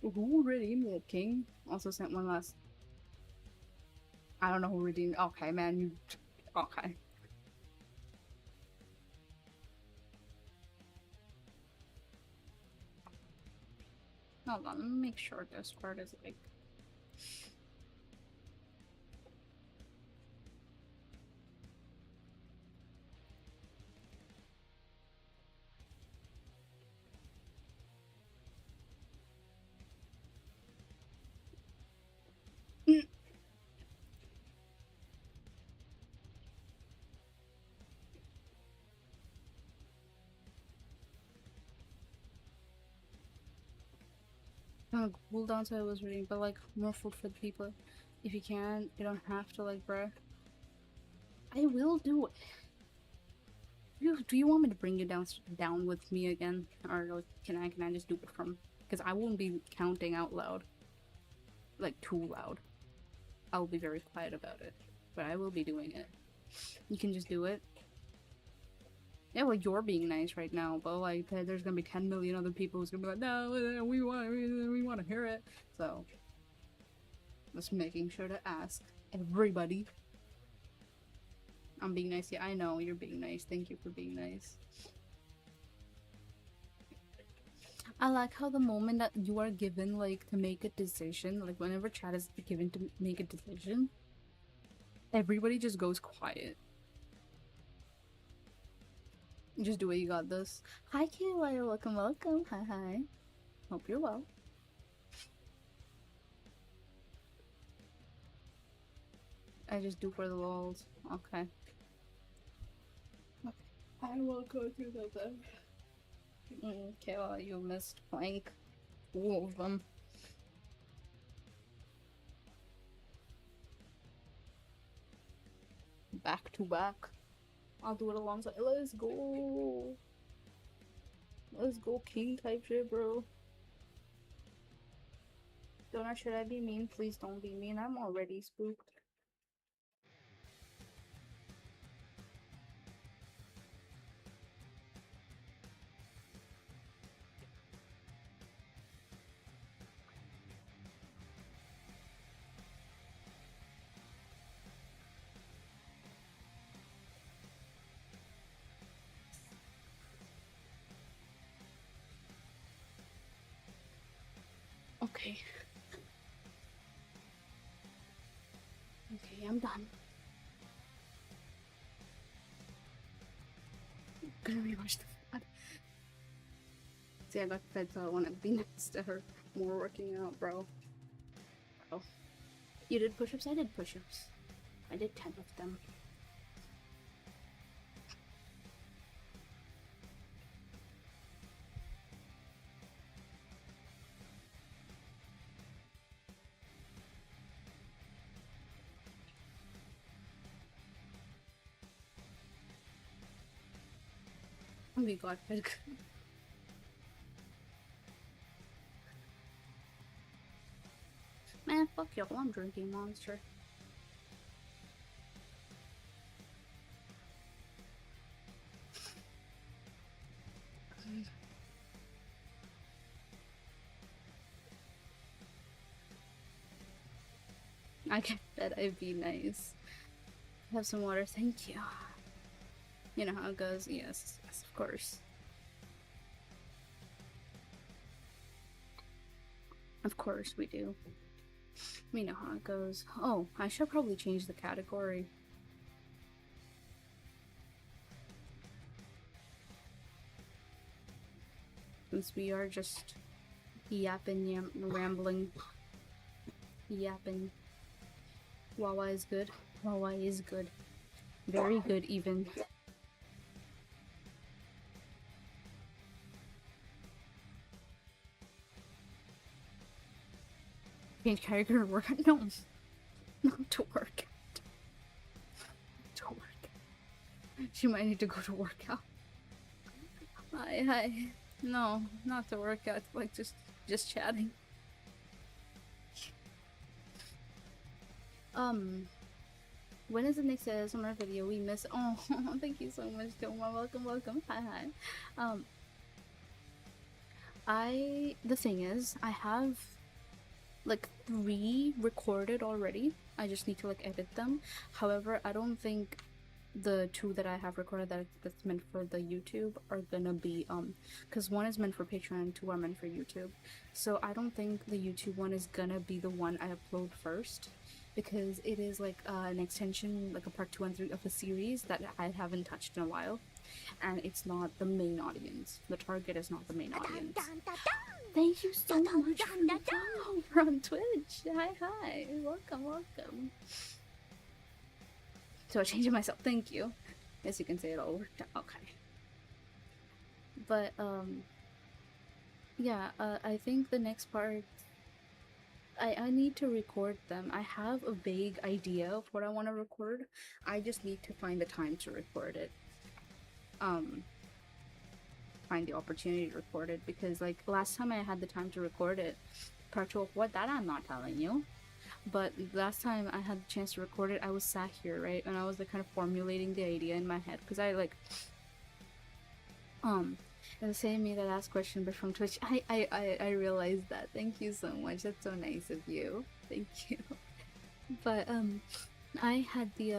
Who redeemed it? King also sent one last. I don't know who redeemed. Okay, man, you. Okay. Hold on, let me make sure Discord is like. Cooldown so it was reading, but like more food for the people. If you can't, you don't have to, like, bruh. I will do it. Do you want me to bring you down with me again, or like, can I just do it from? Because I won't be counting out loud, like too loud. I'll be very quiet about it, but I will be doing it. You can just do it. Yeah, well, you're being nice right now, but like, there's gonna be 10 million other people who's gonna be like, no, we want to hear it. So, just making sure to ask everybody. I'm being nice. Yeah, I know you're being nice. Thank you for being nice. I like how the moment that you are given, like, to make a decision, like, whenever chat is given to make a decision, everybody just goes quiet. Just do it, you got this. Hi, Kayla, welcome, welcome. Hi, hi. Hope you're well. I just do for the lols. Okay. Okay. I will go through the then. Kayla, you missed plank. All of them. Back to back. I'll do it alongside. Let's go. Let's go king type shit, bro. Donut, should I be mean? Please don't be mean. I'm already spooked. Okay. Okay, I'm done. I'm gonna rewatch the VOD. See, I got fed, so I want to be next to her. More working out, bro. Bro. You did push-ups? I did push-ups. I did 10 of them. We got fed. Man, fuck y'all. I'm drinking Monster. I get that. I'd be nice. Have some water. Thank you. You know how it goes. Yes, yes, of course. Of course we do. We know how it goes. Oh, I should probably change the category. Since we are just yapping, rambling, yapping. Wawa is good. Wawa is good. Very good, even. Change character to work out? No. Not to work out. To work. She might need to go to workout. Hi. No, not to work out. Like, just chatting. When is the next summer video? We miss. Oh, thank you so much, Toma. Welcome, welcome. Hi, hi. The thing is, I have like 3 recorded already. I just need to like edit them. However, I don't think the 2 that I have recorded that's meant for the YouTube are gonna be because 1 is meant for Patreon and 2 are meant for YouTube. So I don't think the YouTube one is gonna be the one I upload first, because it is like an extension, like a part 2 and 3 of a series that I haven't touched in a while, and it's not the main audience. The target is not the main audience. Thank you so much for the follow on Twitch. Hi, welcome, welcome. So I changed it myself. Thank you. Yes, you can say it all worked out. Okay. But yeah, I think the next part, I need to record them. I have a vague idea of what I want to record. I just need to find the time to record it. Um, find the opportunity to record it because like last time I had the time to record it, part two of what that I'm not telling you. But last time I had the chance to record it, I was sat here, right? And I was like kind of formulating the idea in my head because I like it was saying me that last question but from Twitch. I realized that. Thank you so much. That's so nice of you. Thank you. But I had the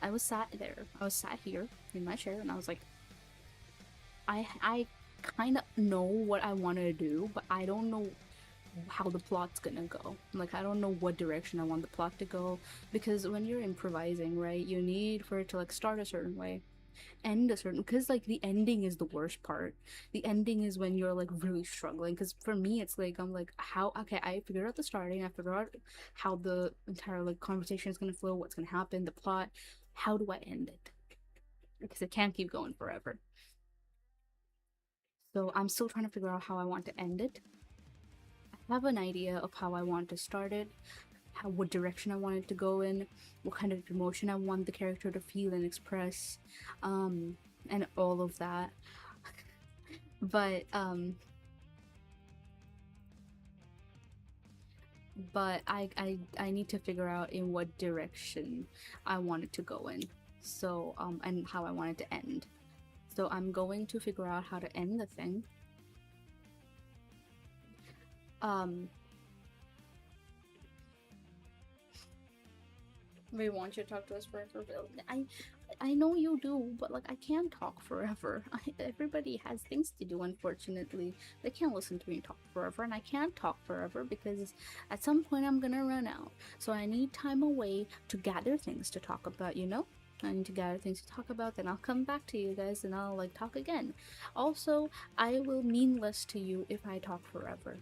I was sat there. I was sat here in my chair and I was like I kind of know what I want to do, but I don't know how the plot's gonna go. Like, I don't know what direction I want the plot to go, because when you're improvising, right, you need for it to like start a certain way, end a certain, because like the ending is the worst part. The ending is when you're like really struggling, because for me it's like I'm like, how, okay, I figured out the starting, I figured out how the entire like conversation is gonna flow, what's gonna happen, the plot. How do I end it? Because it can't keep going forever. So I'm still trying to figure out how I want to end it. I have an idea of how I want to start it, what direction I want it to go in, what kind of emotion I want the character to feel and express, and all of that. But I need to figure out in what direction I want it to go in. So and how I want it to end. So I'm going to figure out how to end the thing. We want you to talk to us forever. I know you do, but like I can't talk forever. Everybody has things to do. Unfortunately, they can't listen to me talk forever, and I can't talk forever because at some point I'm gonna run out. So I need time away to gather things to talk about. You know. I need to gather things to talk about, then I'll come back to you guys and I'll like talk again. Also, I will mean less to you if I talk forever.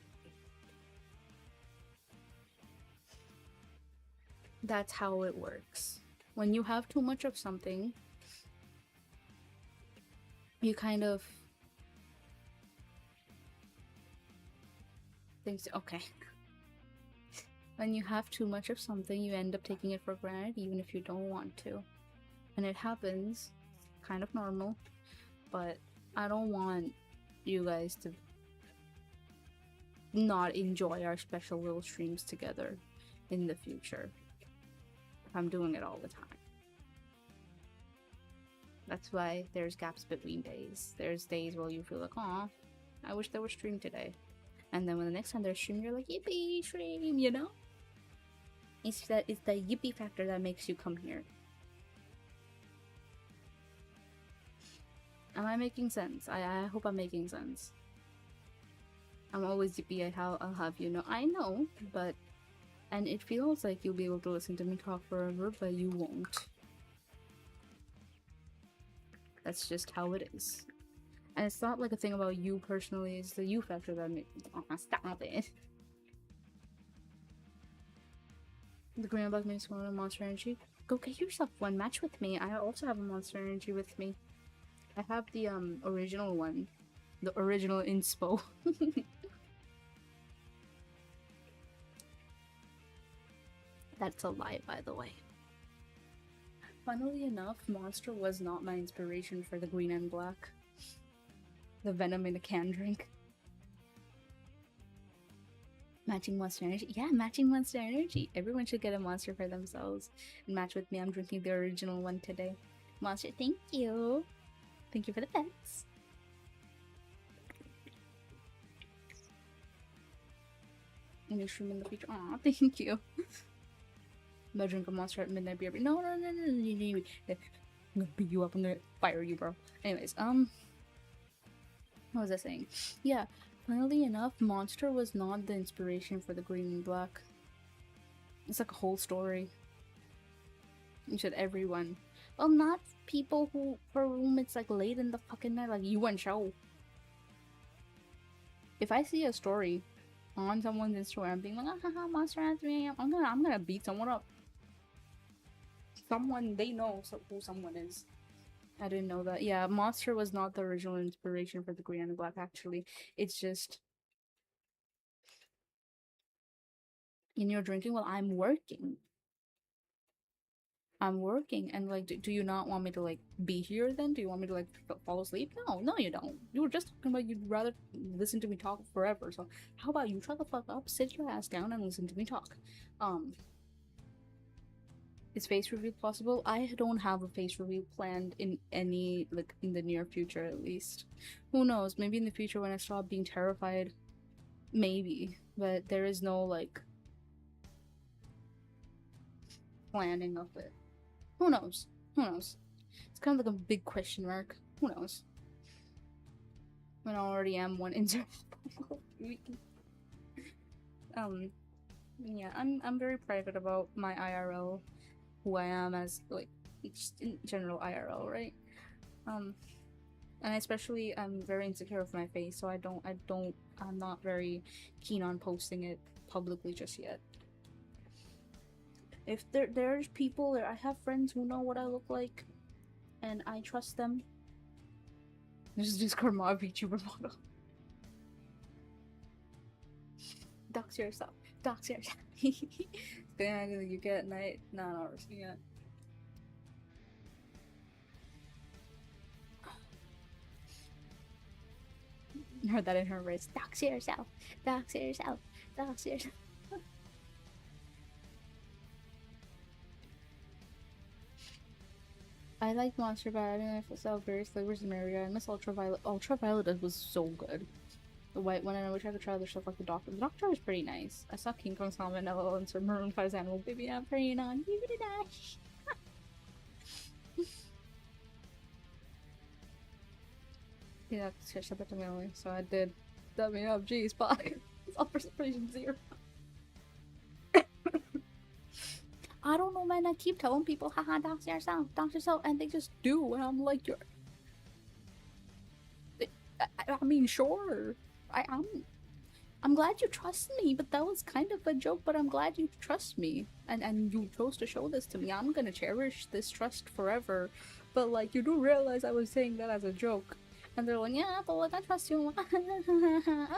That's how it works. When you have too much of something, you kind of think, okay. When you have too much of something, you end up taking it for granted even if you don't want to. And it happens, kind of normal, but I don't want you guys to not enjoy our special little streams together in the future. I'm doing it all the time. That's why there's gaps between days. There's days where you feel like, aw, I wish there was stream today. And then when the next time there's stream, you're like, yippee, stream, you know? It's the yippee factor that makes you come here. Am I making sense? I hope I'm making sense. I'm always yippee, I'll have you know. I know, but... And it feels like you'll be able to listen to me talk forever, but you won't. That's just how it is. And it's not like a thing about you personally, it's the you factor that makes... Oh, stop it. The green and black makes one of Monster Energy. Go get yourself one, match with me. I also have a Monster Energy with me. I have the original one. The original inspo. That's a lie, by the way. Funnily enough, Monster was not my inspiration for the green and black. The venom in a can drink. Matching Monster Energy. Yeah, matching Monster Energy. Everyone should get a monster for themselves and match with me. I'm drinking the original one today. Monster, thank you. Thank you for the pets. New stream in the future. Aw, thank you. I'm gonna drink a monster at midnight beer. No. I'm gonna beat you up. I'm gonna fire you, bro. Anyways, what was I saying? Yeah, funnily enough, Monster was not the inspiration for the green and black. It's like a whole story. You said everyone. Well, not people who, for whom it's like late in the fucking night, like you and Show. If I see a story on someone's Instagram being like, haha, Monster has me, I'm gonna beat someone up. Someone, they know who someone is. I didn't know that. Yeah, Monster was not the original inspiration for the green and the black, actually. It's just And you're drinking while I'm working. I'm working, and like, do you not want me to like be here then? Do you want me to like fall asleep? No, no, you don't. You were just talking about you'd rather listen to me talk forever. So how about you shut the fuck up, sit your ass down, and listen to me talk? Um, is face reveal possible? I don't have a face reveal planned in any like in the near future at least. Who knows? Maybe in the future when I stop being terrified, maybe. But there is no like planning of it. Who knows? Who knows? It's kind of like a big question mark. Who knows? When I already am one insert. Yeah, I'm very private about my IRL, who I am as like just in general IRL, right? Um, and especially I'm very insecure of my face, so I'm not very keen on posting it publicly just yet. If there's people, I have friends who know what I look like, and I trust them. This is Discord mob VTuber model. Dox yourself. Dox yourself. You get at night. No, not risking it. Heard that in her voice. Dox yourself. Dox yourself. Dox yourself. I like Monster, but I don't know if it's out various flavors in Mario. I miss Ultraviolet. Ultraviolet was so good. The white one, and I wish I could try other stuff like the Doctor. The Doctor was pretty nice. I saw King Kong Salmon, LOL, and some Maroon 5's Animal Baby. I'm praying on you to dash. Yeah, shit, shut that to me, so I did. Dub me up, jeez, fuck. It's all participation 0. I don't know, man. I keep telling people, haha, dox yourself, and they just do, and I'm like, you're. I mean, sure. I'm glad you trust me, but that was kind of a joke, but I'm glad you trust me. And you chose to show this to me. I'm gonna cherish this trust forever. But, like, you do realize I was saying that as a joke. And they're like, yeah, but like, I trust you.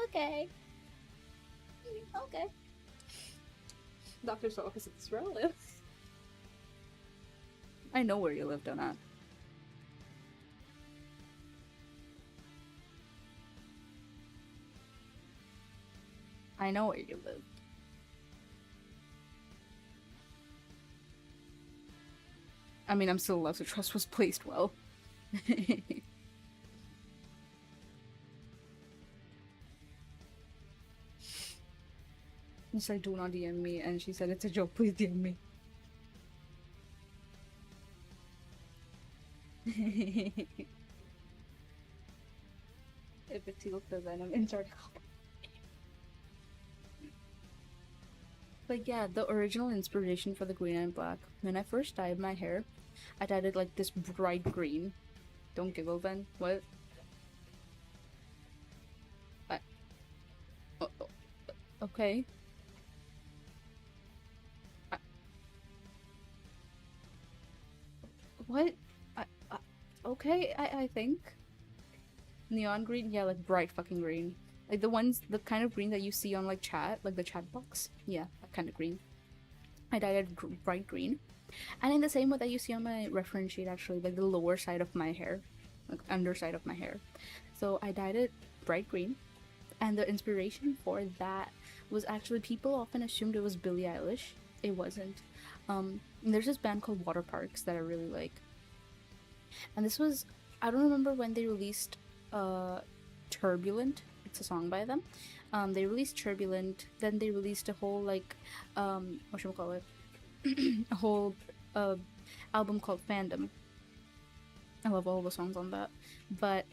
Okay. Okay. Dr. Solis is relative. I know where you live, don't I? I know where you live. I mean, I'm still allowed to trust was placed well. It's like, do not DM me, and she said, it's a joke, please DM me. If it's sealed for Venom, insert. But yeah, the original inspiration for the green and black, when I first dyed my hair, I dyed it like this bright green. Don't giggle, Ben. What? Okay. What? Okay, I think. Neon green? Yeah, like bright fucking green. Like the kind of green that you see on like chat, like the chat box. Yeah, that kind of green. I dyed it bright green. And in the same way that you see on my reference sheet, actually, like the lower side of my hair, like underside of my hair. So I dyed it bright green. And the inspiration for that was actually, people often assumed it was Billie Eilish. It wasn't. There's this band called Water Parks that I really like. And this was, I don't remember when they released Turbulent. It's a song by them. They released Turbulent, then they released a whole like whatchamacallit, a whole album called Fandom. I love all the songs on that. But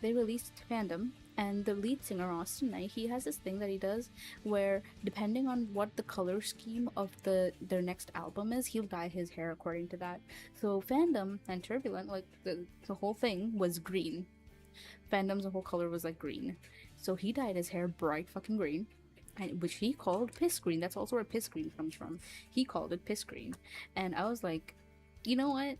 they released Fandom, and the lead singer, Austin Knight, he has this thing that he does where, depending on what the color scheme of their next album is, he'll dye his hair according to that. So Fandom and Turbulent, like the whole thing was green. Fandom's whole color was like green. So he dyed his hair bright fucking green, which he called piss green. That's also where piss green comes from. He called it piss green. And I was like, you know what?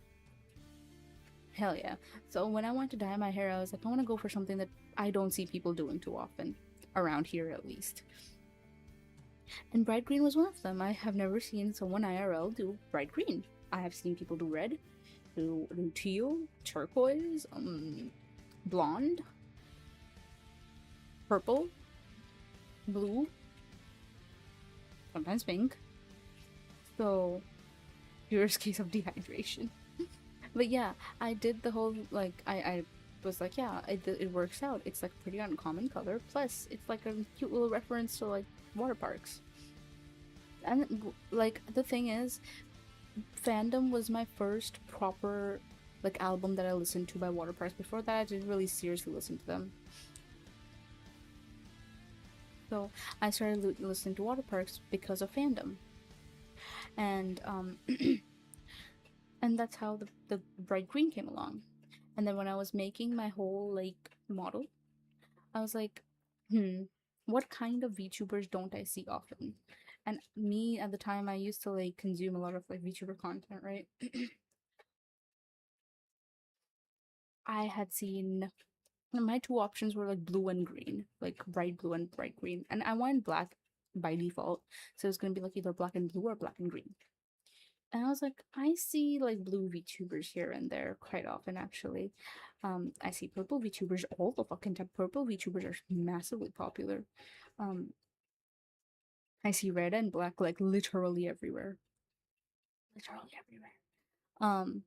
Hell yeah. So when I went to dye my hair, I was like, I want to go for something that I don't see people doing too often. Around here, at least. And bright green was one of them. I have never seen someone IRL do bright green. I have seen people do red, do teal, turquoise, blonde, purple, blue, sometimes pink. So, purest case of dehydration. But yeah, I did the whole, like, I was like, yeah, it works out. It's like pretty uncommon color. Plus, it's like a cute little reference to like water parks. And like the thing is, Fandom was my first proper like album that I listened to by water parks. Before that, I didn't really seriously listen to them. So I started listening to water parks because of Fandom, and and that's how the bright green came along. And then when I was making my whole like model, I was like, what kind of VTubers don't I see often? And me at the time, I used to like consume a lot of like VTuber content, right? I had seen my two options were like blue and green, like bright blue and bright green, and I wanted black by default, so it's gonna be like either black and blue or black and green. And I was like, I see like blue VTubers here and there quite often actually. I see purple VTubers all the fucking time. Purple VTubers are massively popular. Um, I see red and black like literally everywhere. Literally everywhere. Um,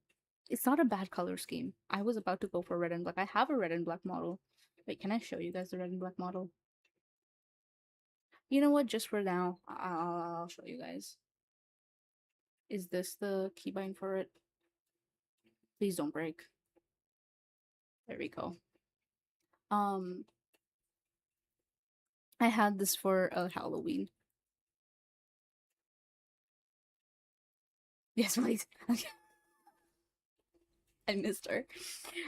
it's not a bad color scheme. I was about to go for red and black. I have a red and black model. Wait, can I show you guys the red and black model? You know what? Just for now, I'll show you guys. Is this the keybind for it? Please don't break. There we go. Um, I had this for Halloween. Yes, please. I missed her.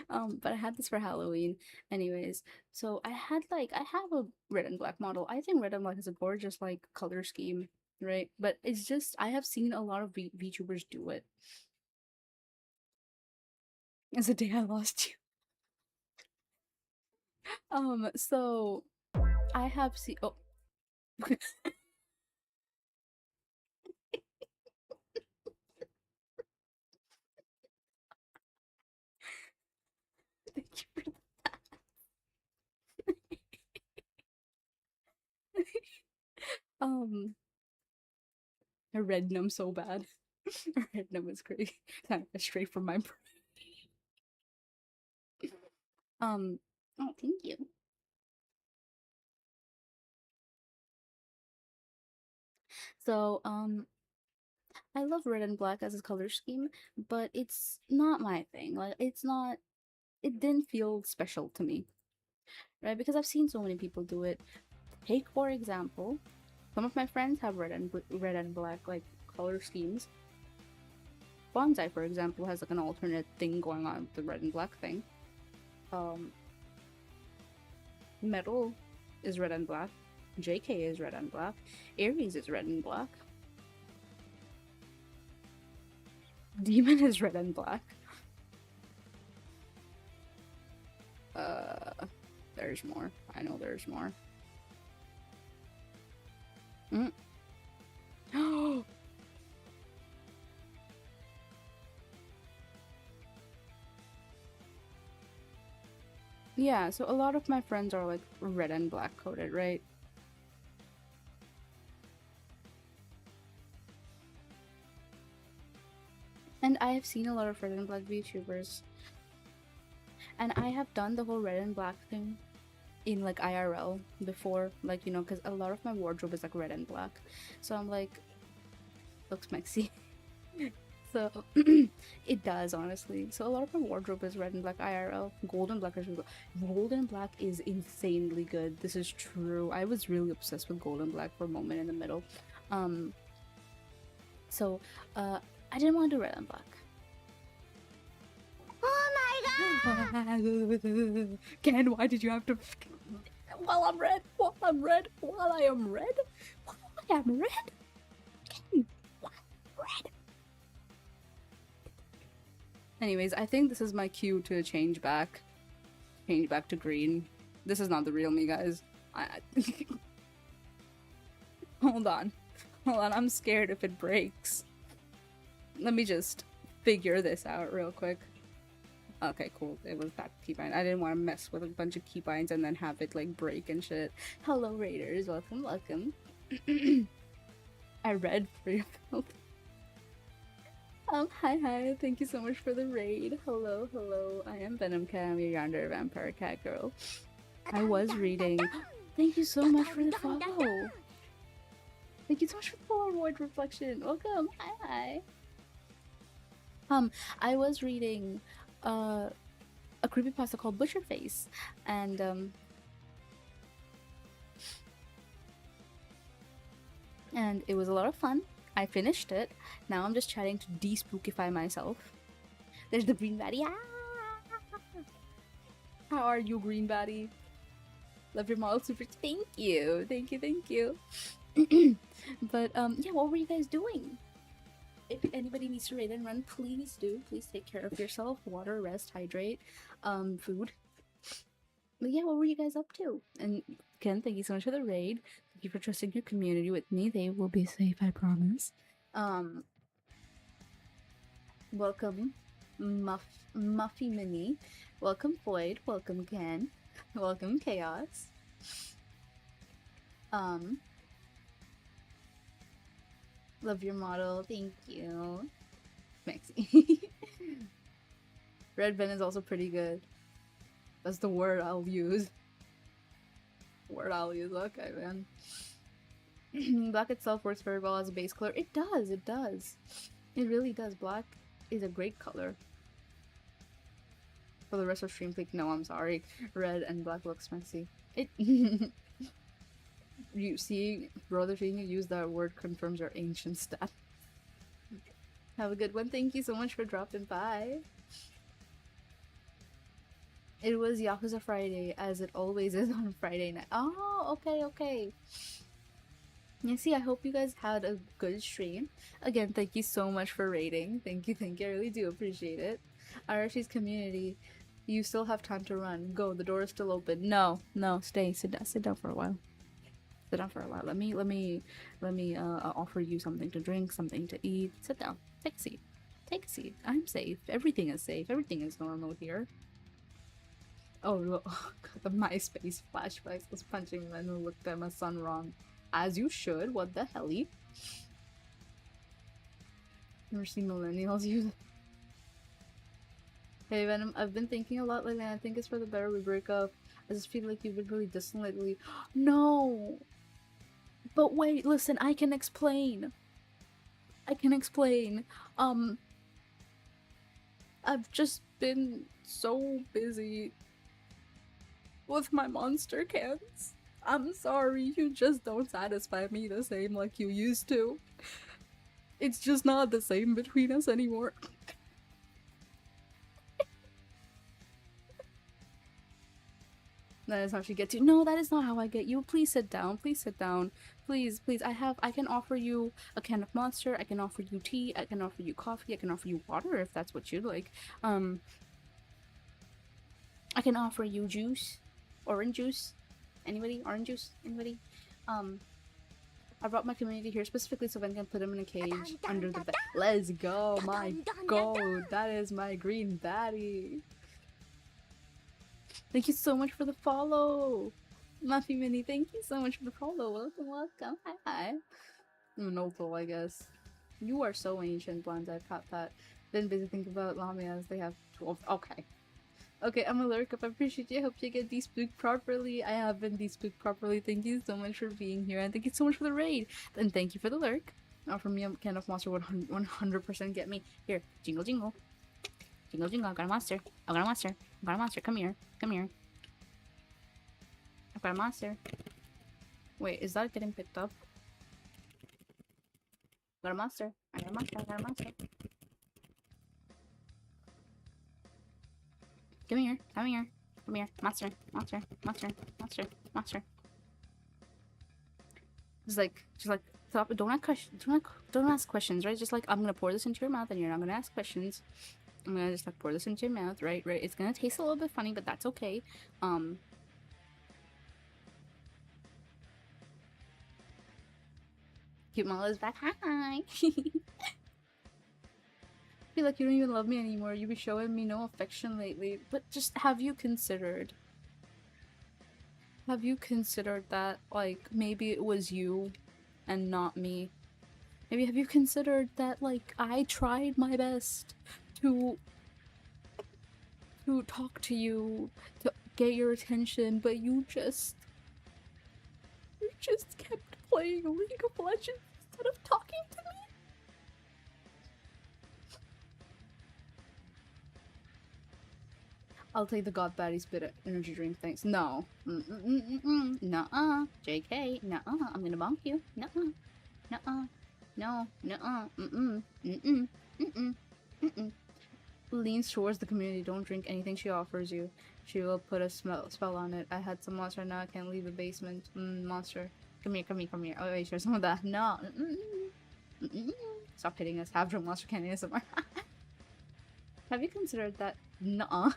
But I had this for Halloween. Anyways, so I have a red and black model. I think red and black is a gorgeous like color scheme, right? But it's just I have seen a lot of VTubers do it. It's the day I lost you. So I have seen. Oh, thank you for um, I read them so bad. I read them is crazy. Kind of straight from my brain. Oh, thank you. So, I love red and black as a color scheme, but it's not my thing. Like, it's not. It didn't feel special to me, right? Because I've seen so many people do it. Take for example, some of my friends have red and black like color schemes. Bonsai, for example, has like an alternate thing going on with the red and black thing. Um, Metal is red and black. JK is red and black. Aries is red and black. Demon is red and black. There's more. I know there's more. Oh, yeah, so a lot of my friends are like red and black coded, right? And I have seen a lot of red and black VTubers. And I have done the whole red and black thing in like IRL before, like, you know, because a lot of my wardrobe is like red and black. So I'm like, looks mexy. So it does, honestly. So a lot of my wardrobe is red and black IRL. Gold and black is really good. Gold and black is insanely good. This is true. I was really obsessed with gold and black for a moment in the middle. So I didn't want to do red and black. Oh my god! Ken, why did you have to? While I'm red, while I'm red, while I am red, while I am red. Ken, while I'm red. Anyways, I think this is my cue to change back to green. This is not the real me, guys. Hold on. Hold on, I'm scared if it breaks. Let me just figure this out real quick. Okay, cool. It was that keybind. I didn't want to mess with a bunch of keybinds and then have it like break and shit. Hello, Raiders. Welcome, welcome. I read for your build. Hi. Thank you so much for the raid. Hello. I am Venom Cat. I'm your yonder vampire cat girl. I was reading. Thank you so much for the follow. Thank you so much for the follow, Void Reflection. Welcome. Hi. I was reading a creepypasta called Butcherface, and it was a lot of fun. I finished it. Now I'm just chatting to de-spookify myself. There's the green baddie. Ah! How are you, green baddie? Love your model super. Thank you. But yeah, what were you guys doing? If anybody needs to raid and run, please do. Please take care of yourself. Water, rest, hydrate, food. But yeah, what were you guys up to? And Ken, thank you so much for the raid. Thank you for trusting your community with me. They will be safe, I promise. Welcome, Muffy Mini. Welcome, Void. Welcome, Ken. Welcome, Chaos. Love your model. Thank you. Maxi. Red Ven is also pretty good. That's the word I'll use. Okay, man. Black itself works very well as a base color. It does. It really does. Black is a great color. For the rest of stream click, no, I'm sorry. Red and black looks messy. It you see, brother, seeing you use that word confirms your ancient stat. Have a good one. Thank you so much for dropping by. It was Yakuza Friday, as it always is on Friday night. Oh, okay. Yeah, see, I hope you guys had a good stream. Again, thank you so much for raiding. Thank you. I really do appreciate it. Arashi's community, you still have time to run. Go, the door is still open. No, stay. Sit down for a while. Let me offer you something to drink, something to eat. Sit down. Take a seat. I'm safe. Everything is safe. Everything is normal here. Oh, God, the MySpace flashbacks was punching men who looked at my son wrong. As you should. What the helly? Never seen millennials use it. Hey Venom, I've been thinking a lot lately and I think it's for the better we break up. I just feel like you've been really distant lately. No! But wait, listen, I can explain. I've just been so busy with my monster cans. I'm sorry, you just don't satisfy me the same like you used to. It's just not the same between us anymore. That is how she gets you. No, that is not how I get you. Please sit down. Please. I can offer you a can of Monster. I can offer you tea. I can offer you coffee. I can offer you water if that's what you'd like. I can offer you juice. Orange juice. Anybody? Orange juice? Anybody? I brought my community here specifically so I can put them in a cage under the bed. Let's go, my goat. That is my green baddie. Thank you so much for the follow. Muffy Mini, thank you so much for the follow. Welcome. Hi. Noble, I guess. You are so ancient, Blindside Pat. Been busy thinking about Lamias. They have 12. Okay, I'm a lurk up. I appreciate you. I hope you get de-spooked properly. I have been de-spooked properly. Thank you so much for being here. And thank you so much for the raid. And thank you for the lurk. Offer me a can of Monster would 100% get me. Here, jingle. Jingle. I got a monster. Come here. I've got a monster. Wait, is that getting picked up? I got a monster. Come here. Monster. Just like, stop. Don't ask questions, right? Just like, I'm gonna pour this into your mouth and you're not gonna ask questions. I'm gonna just like pour this into your mouth, right? It's gonna taste a little bit funny, but that's okay. Cute Mala is back. Hi! Feel like you don't even love me anymore. You've been showing me no affection lately. But just have you considered that, like, maybe it was you and not me? Maybe have you considered that, like, I tried my best to talk to you, to get your attention, but you just kept playing League of Legends instead of talking to me? I'll take the God Baddies bit energy drink, thanks. No. Nuh-uh. JK. Nuh-uh. I'm gonna bonk you. Nuh-uh. Nuh-uh. No. Nuh-uh. Mm-mm. Mm-mm. Mm-mm. Mm-mm. Leans towards the community. Don't drink anything she offers you. She will put a spell on it. I had some monster, now I can't leave the basement. Monster. Come here, come here, come here. Oh, wait, share some of that. No. Mm-mm. Mm-mm. Stop hitting us. Have drunk monster can't ASMR. Have you considered that? Nuh-uh.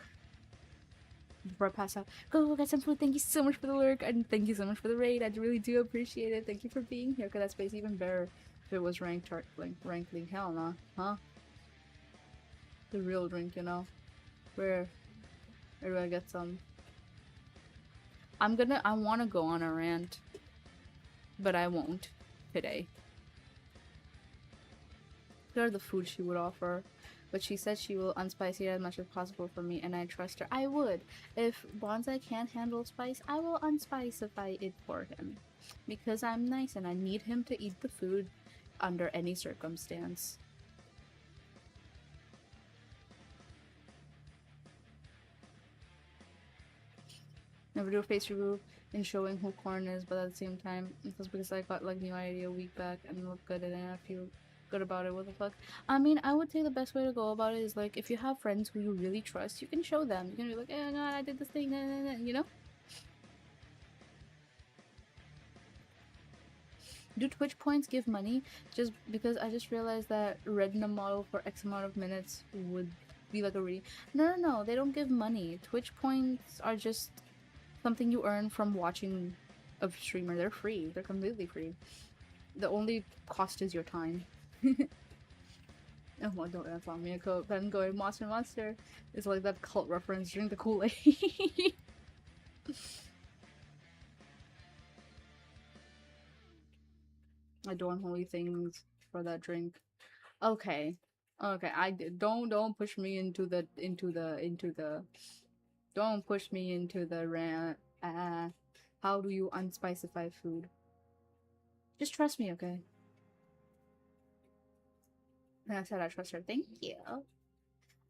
Before I pass out, go get some food. Thank you so much for the lurk, and thank you so much for the raid. I really do appreciate it. Thank you for being here, because that space even better if it was ranked league. Hell no. Huh? The real drink, you know? Where do I get some? I wanna go on a rant, but I won't today. What are the food she would offer? But she said she will unspice it as much as possible for me, and I trust her. I would. If Bonsai can't handle spice, I will unspicify it for him. Because I'm nice and I need him to eat the food under any circumstance. Never do a face review in showing who Corn is, but at the same time, it's because I got like new idea a week back and looked good and I feel good about it. What the fuck? I mean, I would say the best way to go about it is like if you have friends who you really trust, you can show them. You can be like, oh god, I did this thing, you know? Do Twitch points give money? Just because I just realized that reading a model for X amount of minutes would be like a reading. No, they don't give money. Twitch points are just something you earn from watching a streamer. They're free. They're completely free. The only cost is your time. Oh, well, don't inform me. Then going monster is like that cult reference. Drink the Kool-Aid. I do unholy things for that drink. Okay. Don't push me into the don't push me into the rant. How do you unspicify food? Just trust me, okay? And I said I trust her. Thank you.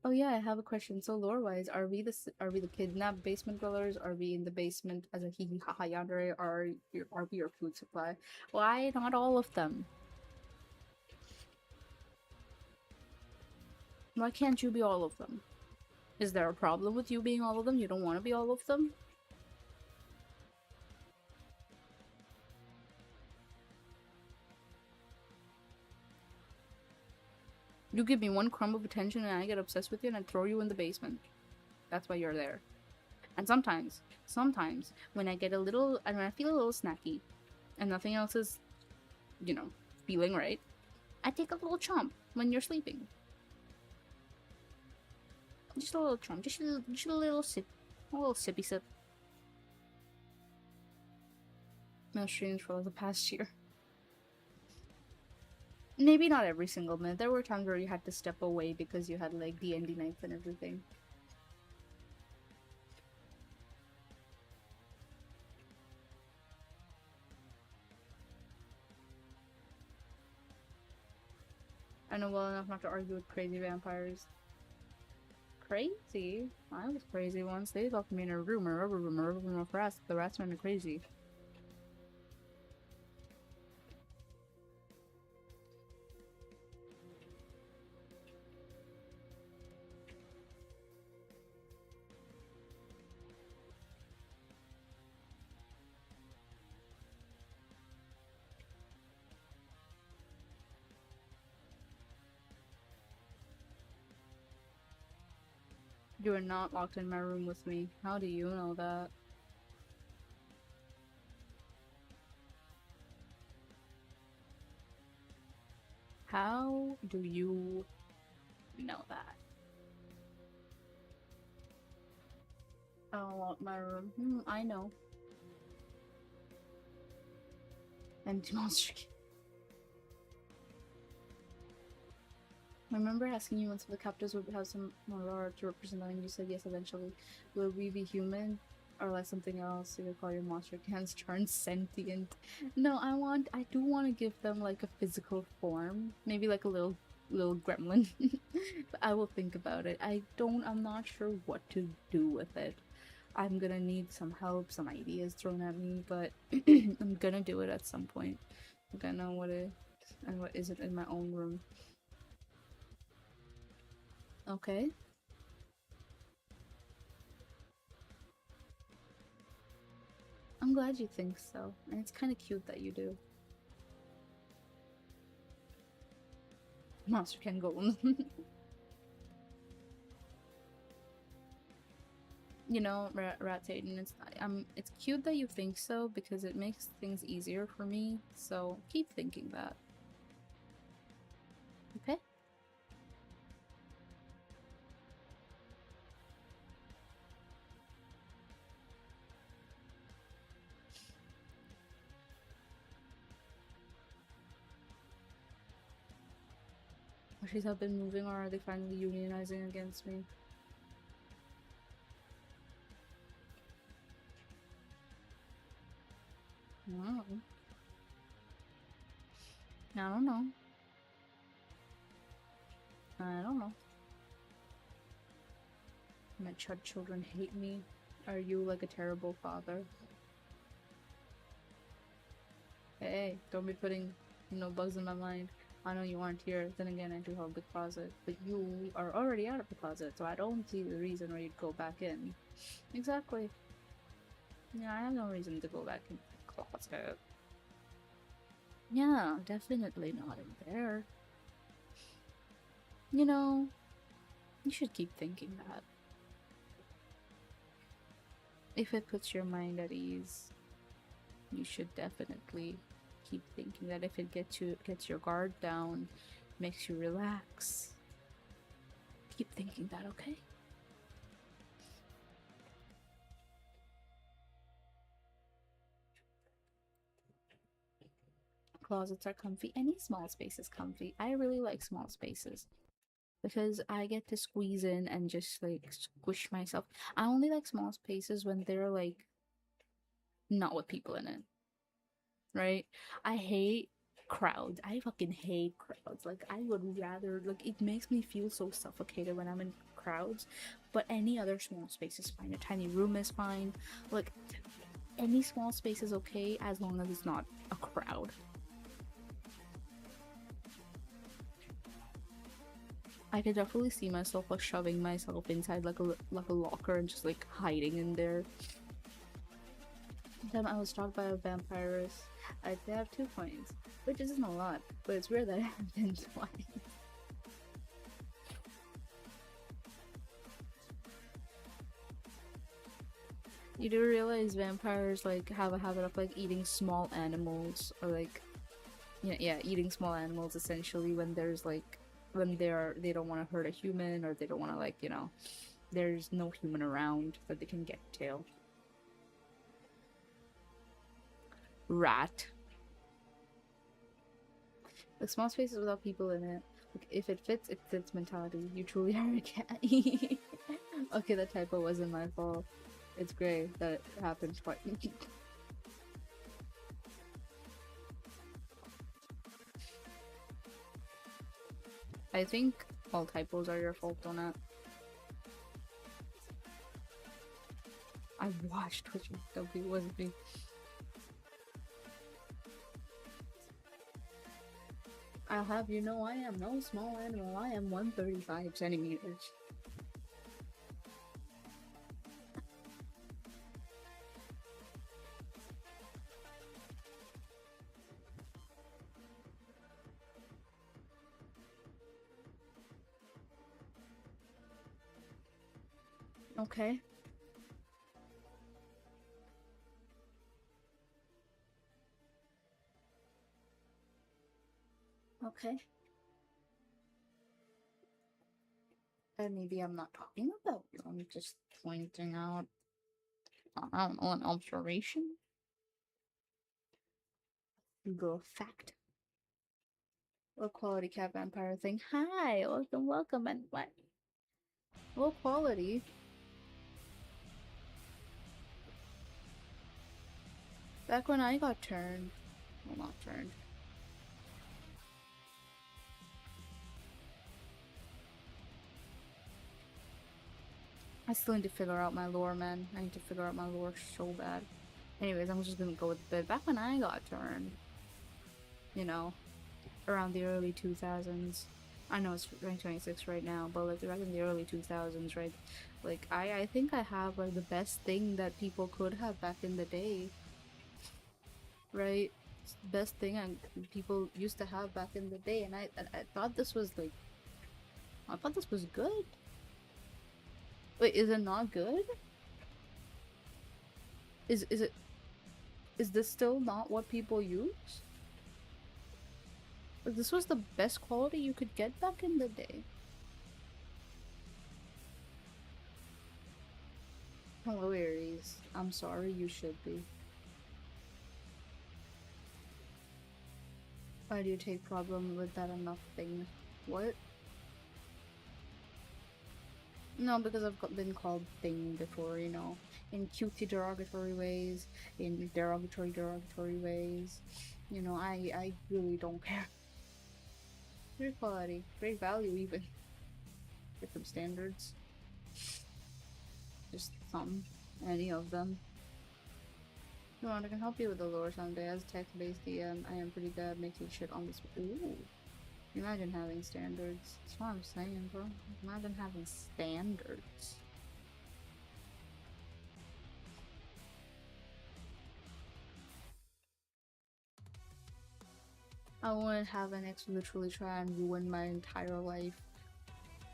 Oh yeah, I have a question. So lore-wise, are we the kidnapped basement dwellers? Are we in the basement as a hee ha ha yandere? Are we your food supply? Why not all of them? Why can't you be all of them? Is there a problem with you being all of them? You don't want to be all of them? You give me one crumb of attention and I get obsessed with you and I throw you in the basement. That's why you're there. And sometimes, when I feel a little snacky and nothing else is, you know, feeling right, I take a little chomp when you're sleeping. Just a little chomp, just a little sip, a little sippy sip. No streams for the past year. Maybe not every single minute. There were times where you had to step away because you had like D&D nights and everything. I know well enough not to argue with crazy vampires. Crazy? I was crazy once. They locked me in a room, a rubber room of rats. The rats went crazy. You are not locked in my room with me. How do you know that? How do you know that? I don't want my room. I know. Empty monster. I remember asking you once if the captors would have some more to represent them, and you said yes eventually. Will we be human? Or like something else? You could call your monster cans turn sentient. No, I do want to give them like a physical form. Maybe like a little gremlin. But I will think about it. I'm not sure what to do with it. I'm gonna need some help, some ideas thrown at me, but I'm gonna do it at some point. I'm gonna know what it and what isn't in my own room. Okay. I'm glad you think so, and it's kind of cute that you do. Monster can go. You know, Rat Satan, it's cute that you think so because it makes things easier for me. So keep thinking that. Okay. Countries have been moving, or are they finally unionizing against me? I don't know. I don't know. I don't know. My children hate me. Are you like a terrible father? Hey, don't be putting, bugs in my mind. I know you aren't here. Then again, I do have a big closet. But you are already out of the closet, so I don't see the reason why you'd go back in. Exactly. Yeah, I have no reason to go back in the closet. Yeah, definitely not in there. You should keep thinking that. If it puts your mind at ease, you should definitely keep thinking that. If it gets your guard down, makes you relax, keep thinking that, okay? Closets are comfy. Any small space is comfy. I really like small spaces because I get to squeeze in and just like squish myself. I only like small spaces when they're like not with people in it, right? I hate crowds. I fucking hate crowds. Like, I would rather, like, it makes me feel so suffocated when I'm in crowds. But any other small space is fine. A tiny room is fine. Like, any small space is okay as long as it's not a crowd. I could definitely see myself like shoving myself inside like a locker and just like hiding in there. One time I was stalked by a vampirus. I have 2 points, which isn't a lot, but it's weird that it happened twice. You do realize vampires like have a habit of like eating small animals, or like yeah, eating small animals essentially when there's like when they don't want to hurt a human, or they don't want to like there's no human around that they can get to. Rat. Like small spaces without people in it. Like, if it fits mentality. You truly are a cat. Okay, that typo wasn't my fault. It's great that it happened twice. I think all typos are your fault, Donut. I watched Twitch W wasn't me. I'll have you know I am no small animal. I am 135 centimeters. Okay. Okay. maybe I'm not talking about you. I'm just pointing out, I don't know, an observation. Google fact. Low quality cat vampire thing. Hi, welcome, welcome, and what? Low quality. Back when I got turned. Well, not turned. I still need to figure out my lore, man. I need to figure out my lore so bad. Anyways, I'm just gonna go with the bit. Back when I got turned, you know, around the early 2000s. I know it's 2026 right now, but like back in the early 2000s, right? Like I think I have like the best thing that people could have back in the day, right? It's the best thing people used to have back in the day, and I thought this was like, I thought this was good. Wait, is it not good? Is it, is this still not what people use? Like, this was the best quality you could get back in the day. Hello, Aries. I'm sorry, you should be. Why do you take problem with that enough thing? What? No, because I've been called thing before, you know, in cutesy derogatory ways, in derogatory ways. You know, I really don't care. Great quality, great value even. Different standards. Just some, any of them. If you want, I can help you with the lore someday. As text-based DM, I am pretty good at making shit on this. Ooh. Imagine having standards. That's what I'm saying, bro. Imagine having standards. I wouldn't have an ex literally try and ruin my entire life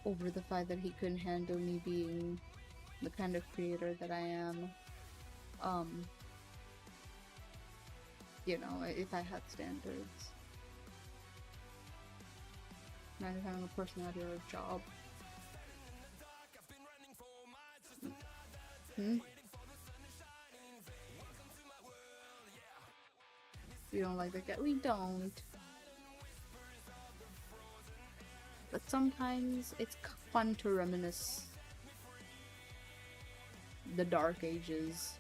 over the fact that he couldn't handle me being the kind of creator that I am. You know, if I had standards. Imagine having a personality or a job. We don't like the guy. We don't. But sometimes it's fun to reminisce the dark ages.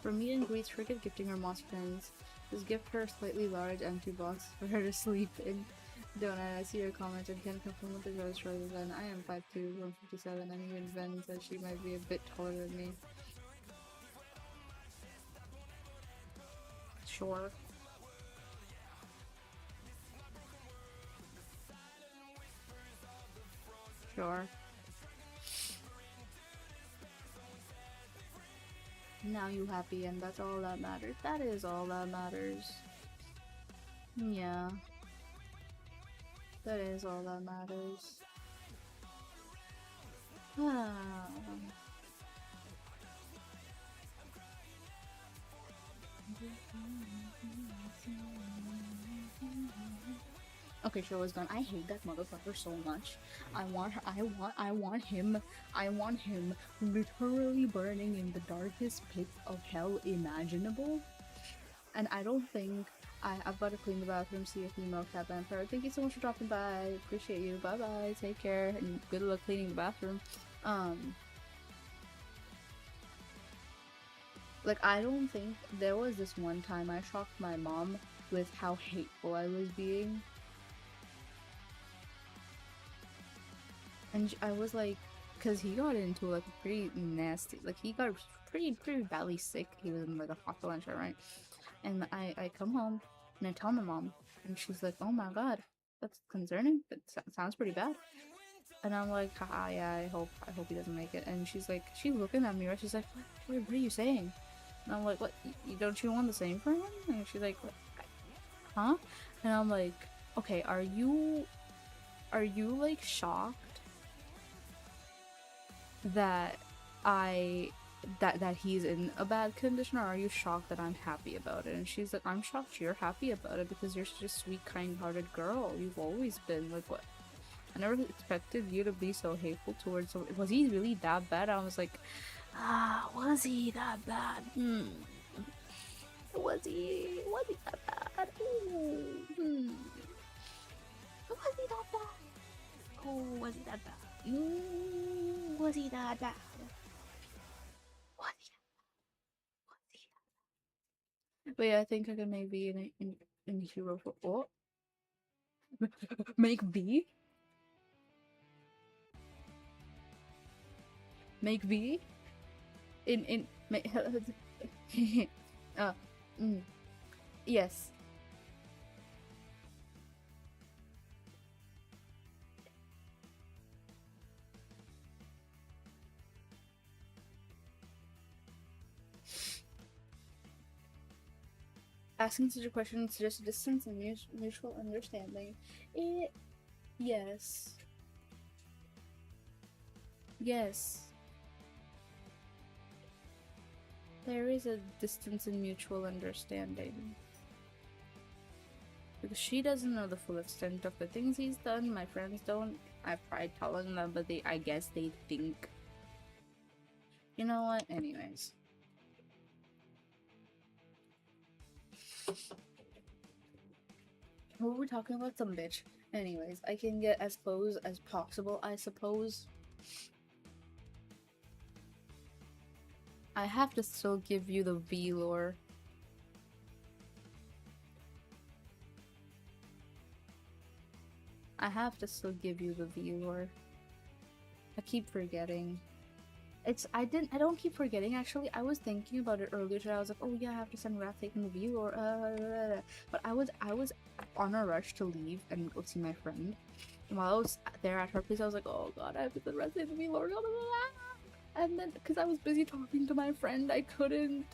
For meet and greets, forget gifting her monster pens. Just gift her a slightly large empty box for her to sleep in. Donut, I see your comment and can confirm with the gross shorter than I am 5'2", 157, and even Ben says she might be a bit taller than me. Sure. Sure. Now you happy, and that's all that matters. That is all that matters. Yeah. That is all that matters. Ah. Okay, show is done. I hate that motherfucker so much. I want him literally burning in the darkest pit of hell imaginable. And I don't think I've got to clean the bathroom, see a female cat vampire. Thank you so much for dropping by. Appreciate you. Bye bye. Take care and good luck cleaning the bathroom. Like, I don't think there was this one time I shocked my mom with how hateful I was being. And I was like, cause he got into like a pretty nasty, like he got pretty badly sick. He was in like a hospital and shit, right? And I come home and I tell my mom, and she's like, "Oh my god, that's concerning. That sounds pretty bad." And I'm like, "Haha, yeah, I hope he doesn't make it." And she's like, she's looking at me, right? She's like, what are you saying?" And I'm like, "What? Don't you want the same for him?" And she's like, "What? Huh?" And I'm like, "Okay, are you like shocked that that he's in a bad condition, or are you shocked that I'm happy about it?" And she's like, "I'm shocked you're happy about it because you're such a sweet, kind-hearted girl. You've always been." Like, what? I never expected you to be so hateful towards him. Was he really that bad? I was like, was he that bad? Was he that bad? Ooh, Was he that bad? Oh, was he that bad? Was he that bad? Was he But yeah, I think I can make V in hero for make V? Make V? In make uh yes. Asking such a question suggests distance and mutual understanding. Yes. Yes. There is a distance and mutual understanding. Because she doesn't know the full extent of the things he's done, my friends don't. I've tried telling them, but I guess they think. You know what? Anyways. What were we talking about? Some bitch. Anyways, I can get as close as possible, I suppose. I have to still give you the V lore. I have to still give you the V lore. I keep forgetting. I don't keep forgetting actually. I was thinking about it earlier today. I was like, oh yeah, I have to send Wrath taking the V lore. But I was on a rush to leave and go see my friend. And while I was there at her place, I was like, oh god, I have to send Wrath taking the V lore. And then, because I was busy talking to my friend, I couldn't.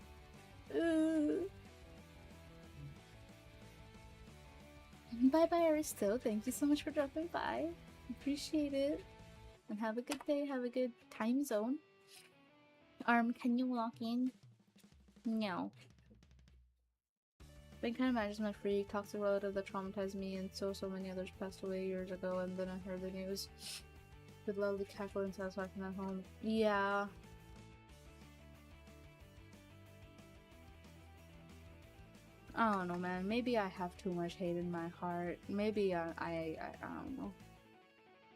Bye bye, Aristo. Thank you so much for dropping by. Appreciate it. And have a good day. Have a good time zone. Can you walk in? No. Been kind of mad as my freak, toxic relative that traumatized me and so many others passed away years ago, and then I heard the news. With lovely cackle and satisfaction at home. Yeah. I don't know, man. Maybe I have too much hate in my heart. Maybe I don't know.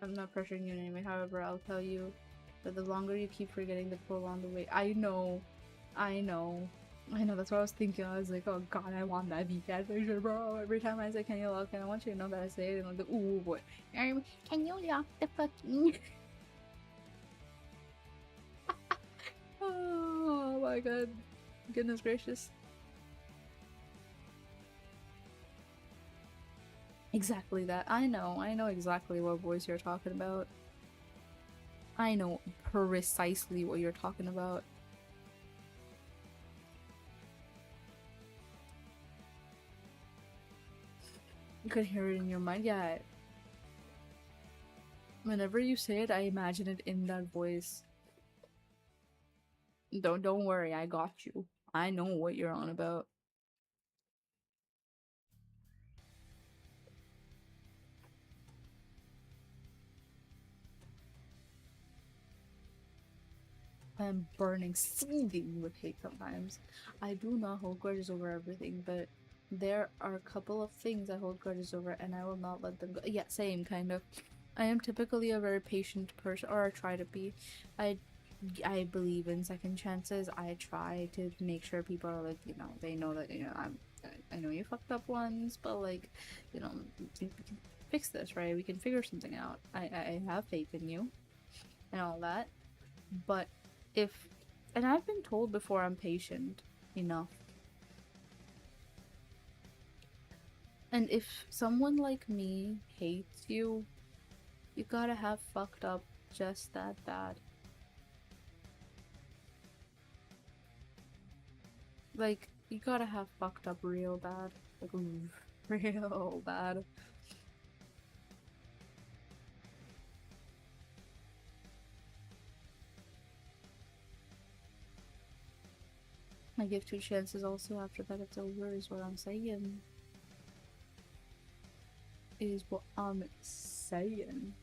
I'm not pressuring you in any way. However, I'll tell you that the longer you keep forgetting, the prolonged the wait. I know. That's what I was thinking. I was like, oh god, I want that VCAT picture, bro. Every time I say, can you lock? And I want you to know that I say it and like, ooh boy. Can you lock the fucking? Oh my god. Goodness gracious. Exactly that. I know exactly what voice you're talking about. I know precisely what you're talking about. You could hear it in your mind. Yeah. Whenever you say it, I imagine it in that voice. Don't worry, I got you. I know what you're on about. I'm burning, seething with hate sometimes. I do not hold grudges over everything, but there are a couple of things I hold grudges over and I will not let them go. Yeah, same, kind of. I am typically a very patient person, or I try to be. I believe in second chances. I try to make sure people are like, they know that, I know you fucked up once, but like, we can fix this, right? We can figure something out. I have faith in you and all that. But and I've been told before I'm patient enough. And if someone like me hates you, you gotta have fucked up just that bad. Like, you gotta have fucked up real bad. Like, real bad. I give 2 chances also after that it's over is what I'm saying. Is what I'm saying.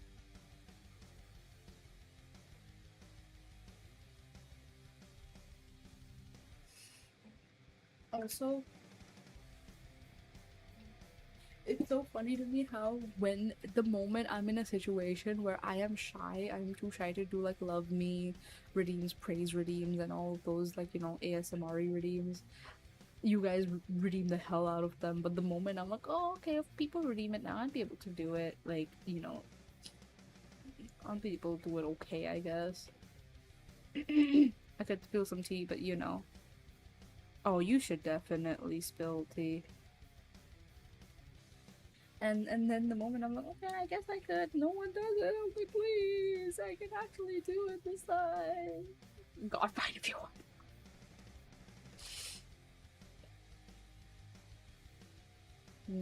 Also, it's so funny to me how when the moment I'm in a situation where I am shy, I'm too shy to do like love me redeems, praise redeems, and all of those like ASMR redeems. You guys redeem the hell out of them, but the moment I'm like, oh okay, if people redeem it now, I'd be able to do it. Like I'll be able to do it okay, I guess. I could spill some tea, but Oh, you should definitely spill tea. And then the moment I'm like, okay, I guess I could. No one does it. I'm like, please, I can actually do it this time. God, fine if you want.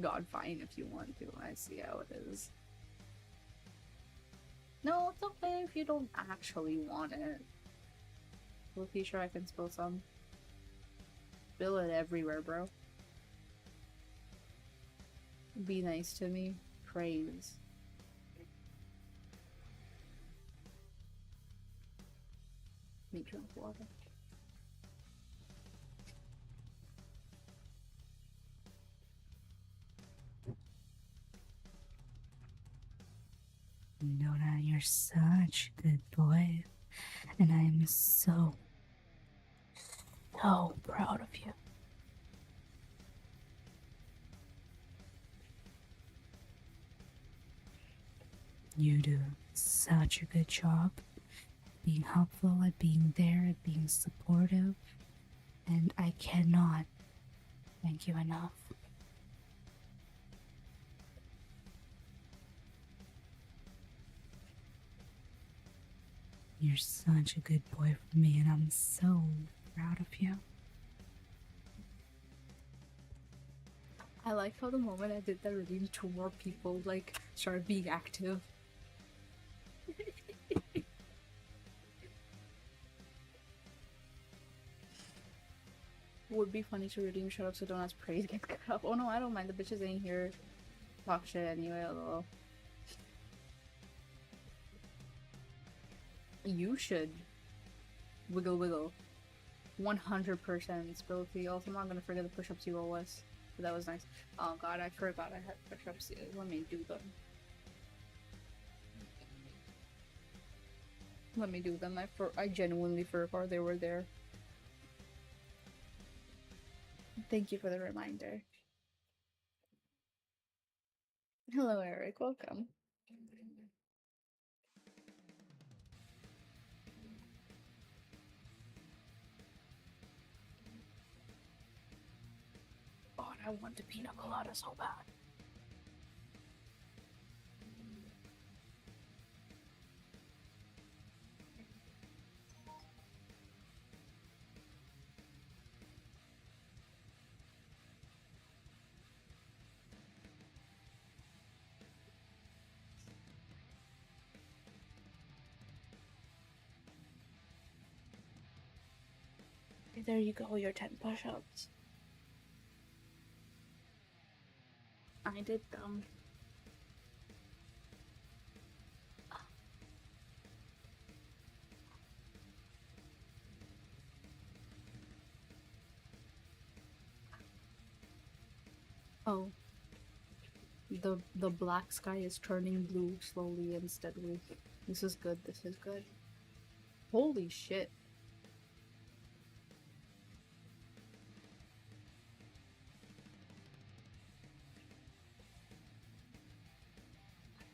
God, fine if you want to. I see how it is. No, it's okay if you don't actually want it. We'll be sure I can spill some. Spill it everywhere, bro. Be nice to me. Praise. Me drink water. Nona, you're such a good boy, and I am so proud of you. You do such a good job being helpful, at being there, at being supportive, and I cannot thank you enough. You're such a good boy for me, and I'm so proud of you. I like how the moment I did that redeem, two more people like started being active. Would be funny to redeem shut up so don't ask praise get cut off. Oh no, I don't mind, the bitches ain't here. Talk shit anyway, although. You should. Wiggle wiggle. 100% spill tea. Also, I'm not gonna forget the push-ups you owe us. But that was nice. Oh god, I forgot I had push-ups. Let me do them. Let me do them. I genuinely forgot they were there. Thank you for the reminder. Hello, Eric. Welcome. God, I want a pina colada so bad. There you go, your 10 push-ups. I did them. Oh. The black sky is turning blue slowly and steadily. This is good, this is good. Holy shit.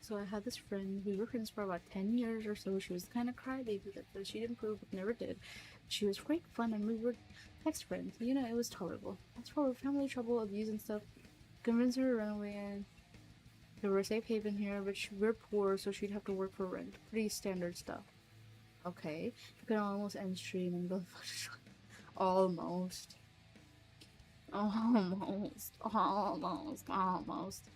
So I had this friend, we were friends for about 10 years or so. She was the kind of crybaby that she didn't prove but never did. She was great fun and we were text friends. It was tolerable. As for family trouble, abuse and stuff, convinced her to run away and there were a safe haven here, but we're poor, so she'd have to work for rent. Pretty standard stuff. Okay. You can almost end stream and go almost. Almost. Almost. Almost.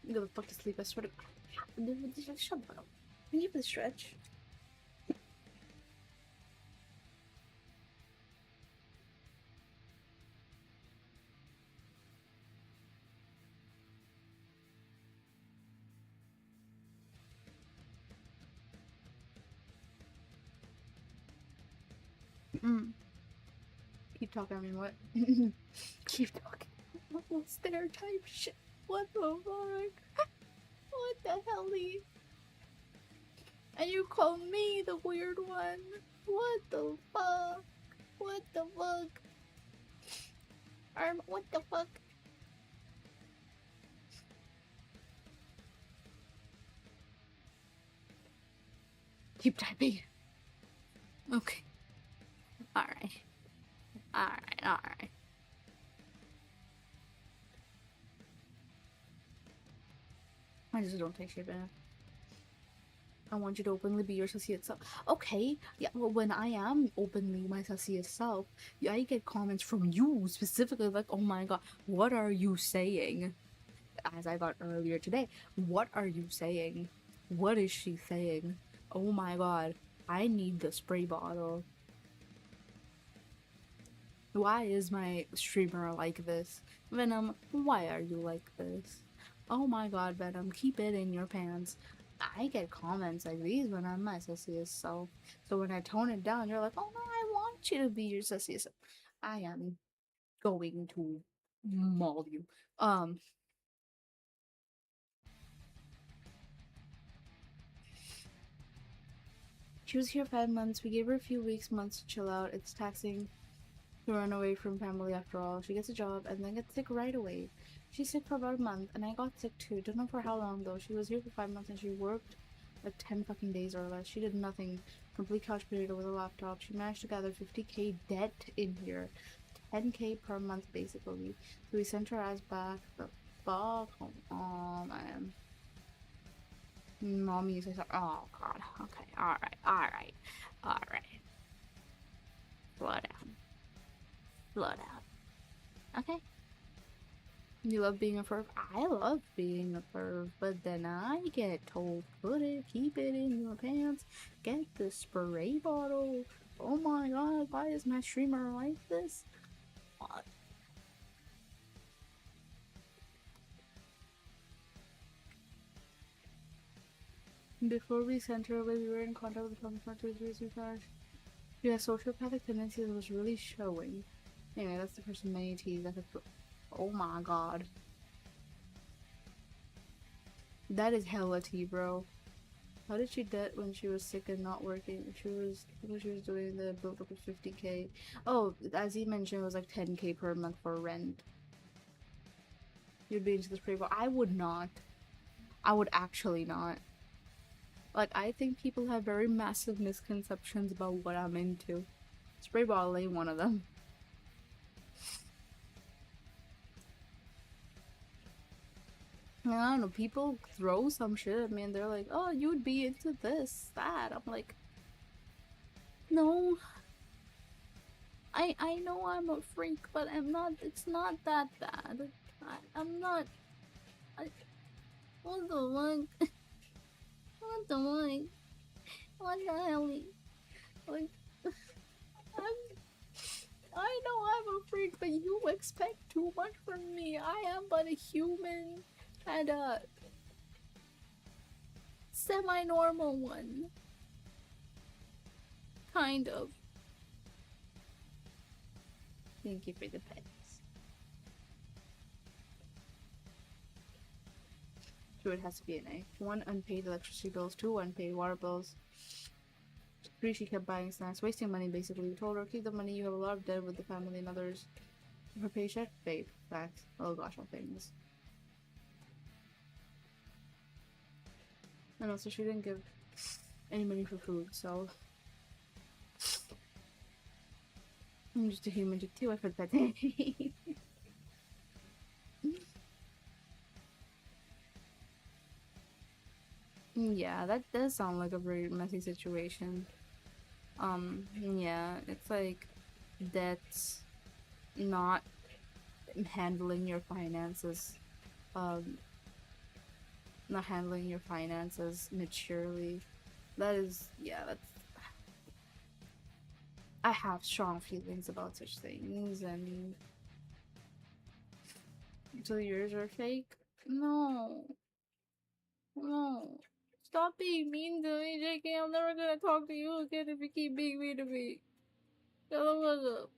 I'm gonna fuck to sleep, I swear to shut up. Can you please stretch? Mm. Keep talking, I mean, what? Keep talking. What's their type shit? What the fuck? What the hell? And you call me the weird one? What the fuck? What the fuck? What the fuck? Keep typing. Okay. Alright. Alright. I just don't take shit back. I want you to openly be your associate self. Okay, yeah, well, when I am openly my associate self, I get comments from you specifically like, oh my god, what are you saying? As I got earlier today, what are you saying? What is she saying? Oh my god, I need the spray bottle. Why is my streamer like this? Venom, why are you like this? Oh my god, Venom, keep it in your pants. I get comments like these when I'm my sussiest self. So when I tone it down, you're like, oh no, I want you to be your sussiest self. I am going to maul you. She was here 5 months. We gave her a few months to chill out. It's taxing to run away from family after all. She gets a job and then gets sick right away. She's sick for about a month, and I got sick too. Don't know for how long though. She was here for 5 months and she worked like 10 fucking days or less. She did nothing. Complete couch potato with a laptop. She managed to gather 50k debt in here. 10k per month basically. So we sent her ass back. The fuck? Oh man. Mommy says, oh god. Okay, alright. Slow down. Okay. You love being a perv? I love being a perv, but then I get told, keep it in your pants, get the spray bottle. Oh my god, why is my streamer like this? What? Before we sent her away, we were in contact with the family for 2 years. She has sociopathic tendencies and was really showing. Anyway, that's the person many teas that could. Oh my god. That is hella tea, bro. How did she debt when she was sick and not working? She was doing the build up of 50k. Oh, as he mentioned, it was like 10k per month for rent. You'd be into the spray bottle. I would not. I would actually not. Like, I think people have very massive misconceptions about what I'm into. Spray bottle ain't one of them. I don't know, people throw some shit at me and they're like, oh, you'd be into this, that. I'm like, no. I know I'm a freak, but I'm not, it's not that bad. I'm not, what the fuck? What the fuck? What the hell? Like, I know I'm a freak, but you expect too much from me. I am but a human and a semi-normal one. Kind of. Thank you for the pets. Sure, it has to be an A. 1 unpaid electricity bills, 2 unpaid water bills. 3, she kept buying snacks, wasting money basically. We told her, keep the money, you have a lot of debt with the family and others. Her paycheck? Babe. Facts. Oh gosh, all things. And also, she didn't give any money for food, so. I'm just a human too, I feel that. Yeah, that does sound like a very messy situation. Yeah, it's like that's not handling your finances, um, not handling your finances maturely. That is, yeah, that's. I have strong feelings about such things, and so yours are fake? No, no. Stop being mean to me, JK. I'm never gonna talk to you again if you keep being mean to me. Oh,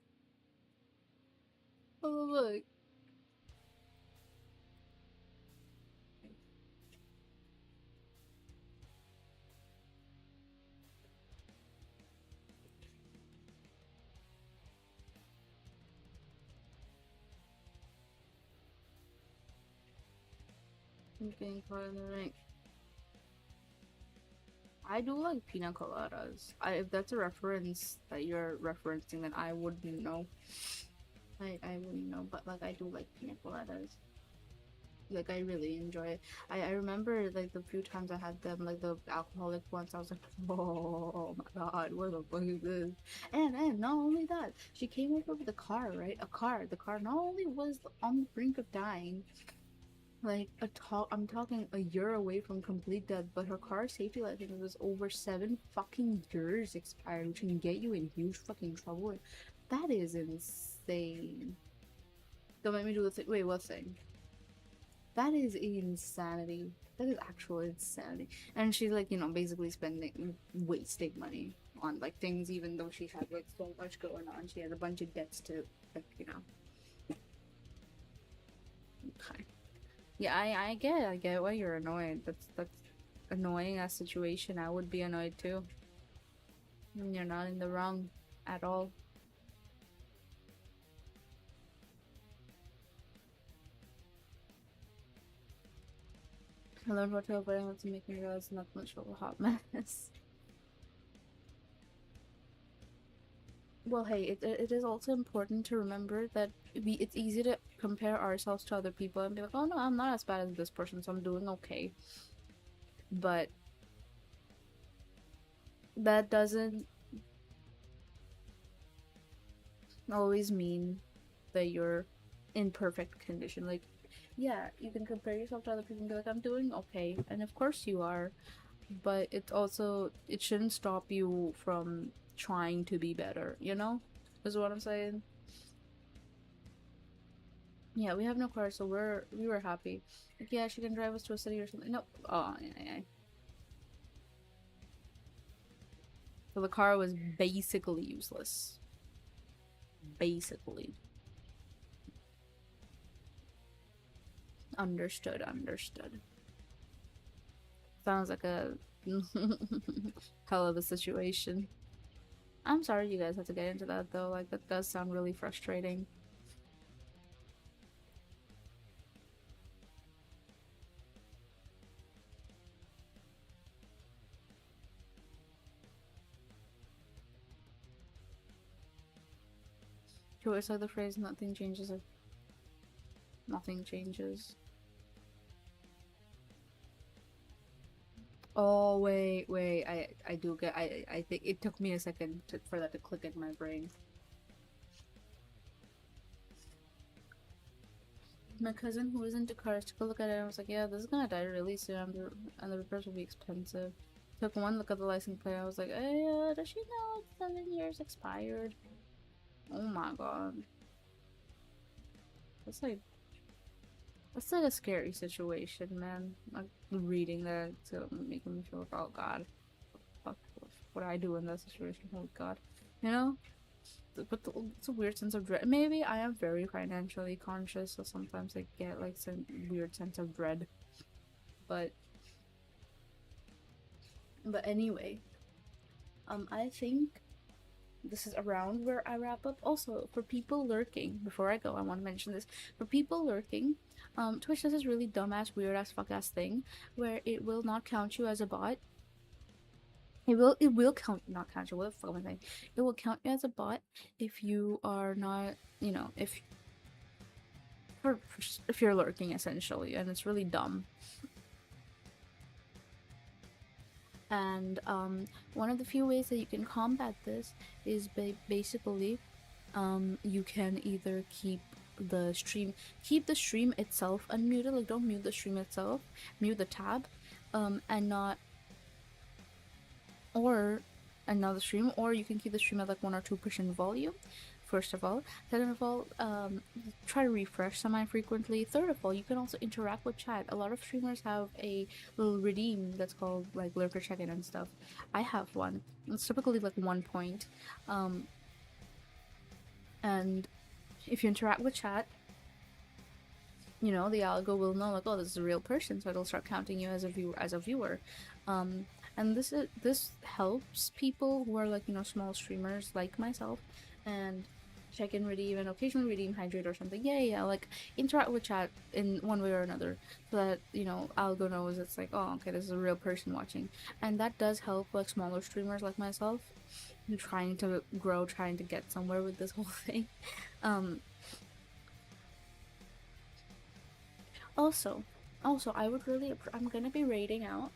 look. I'm getting caught in the ring. I do like pina coladas. If that's a reference that you're referencing, then I wouldn't know. I wouldn't know, but like I do like pina coladas. Like I really enjoy it. I remember like the few times I had them, like the alcoholic ones. I was like, oh my god, what the fuck is this? And not only that, she came over with a car, right? A car. The car not only was on the brink of dying, like I'm talking a year away from complete death, but her car safety license was over 7 fucking years expired, which can get you in huge fucking trouble. That is insane. Don't make me do the thing. Wait, what thing? That is insanity. That is actual insanity. And she's like, basically wasting money on like things, even though she had like so much going on. She had a bunch of debts to, Okay. Yeah, I get why you're annoyed. That's annoying as situation. I would be annoyed too. You're not in the wrong at all. I learned what to avoid and to make me realize not much of a hot mess. Well, hey, it is also important to remember that it's easy to compare ourselves to other people and be like, oh no, I'm not as bad as this person, so I'm doing okay. But that doesn't always mean that you're in perfect condition. Like, yeah, you can compare yourself to other people and be like, I'm doing okay. And of course you are. But it shouldn't stop you from trying to be better, is what I'm saying. Yeah, we have no car, so we were happy. Like, yeah, she can drive us to a city or something. Nope. Oh, yeah. So the car was basically useless. Basically. Understood. Sounds like a hell of a situation. I'm sorry you guys had to get into that though. Like that does sound really frustrating. You always like the phrase nothing changes if nothing changes. Oh wait. I do get I think it took me a second for that to click in my brain. My cousin who was into cars took a look at it and was like, yeah, this is gonna die really soon and the repairs will be expensive. Took one look at the license plate. I was like, hey, does she know it's 7 years expired? Oh my god. That's like a scary situation, man. Like reading that to making me feel like, oh god, fuck, what I do in that situation? Oh god, you know. But it's a weird sense of dread. Maybe I am very financially conscious, so sometimes I get like some weird sense of dread. But anyway, I think this is around where I wrap up. Also, for people lurking, before I go, I want to mention this. For people lurking, Twitch does this really dumbass, weird ass, fuck ass thing where it will not count you as a bot. It will count, not count you. What the fuck am I saying? It will count you as a bot if you are not, if you're lurking essentially, and it's really dumb. And one of the few ways that you can combat this is basically you can either keep the stream itself unmuted, like don't mute the stream itself, mute the tab, and not or another stream, or you can keep the stream at like 1 or 2% volume. First of all, second of all, try to refresh semi-frequently. Third of all, you can also interact with chat. A lot of streamers have a little redeem that's called like lurker check-in and stuff. I have one. It's typically like 1 point. And if you interact with chat, you know, the algo will know like, oh, this is a real person, so it'll start counting you as a viewer. Um, and this helps people who are like, you know, small streamers like myself, and check in redeem and occasionally redeem hydrate or something. Yeah, like interact with chat in one way or another, so that, you know, algo knows it's like, oh, okay, this is a real person watching. And that does help like smaller streamers like myself trying to grow, trying to get somewhere with this whole thing. um Also, I would really I'm gonna be raiding out,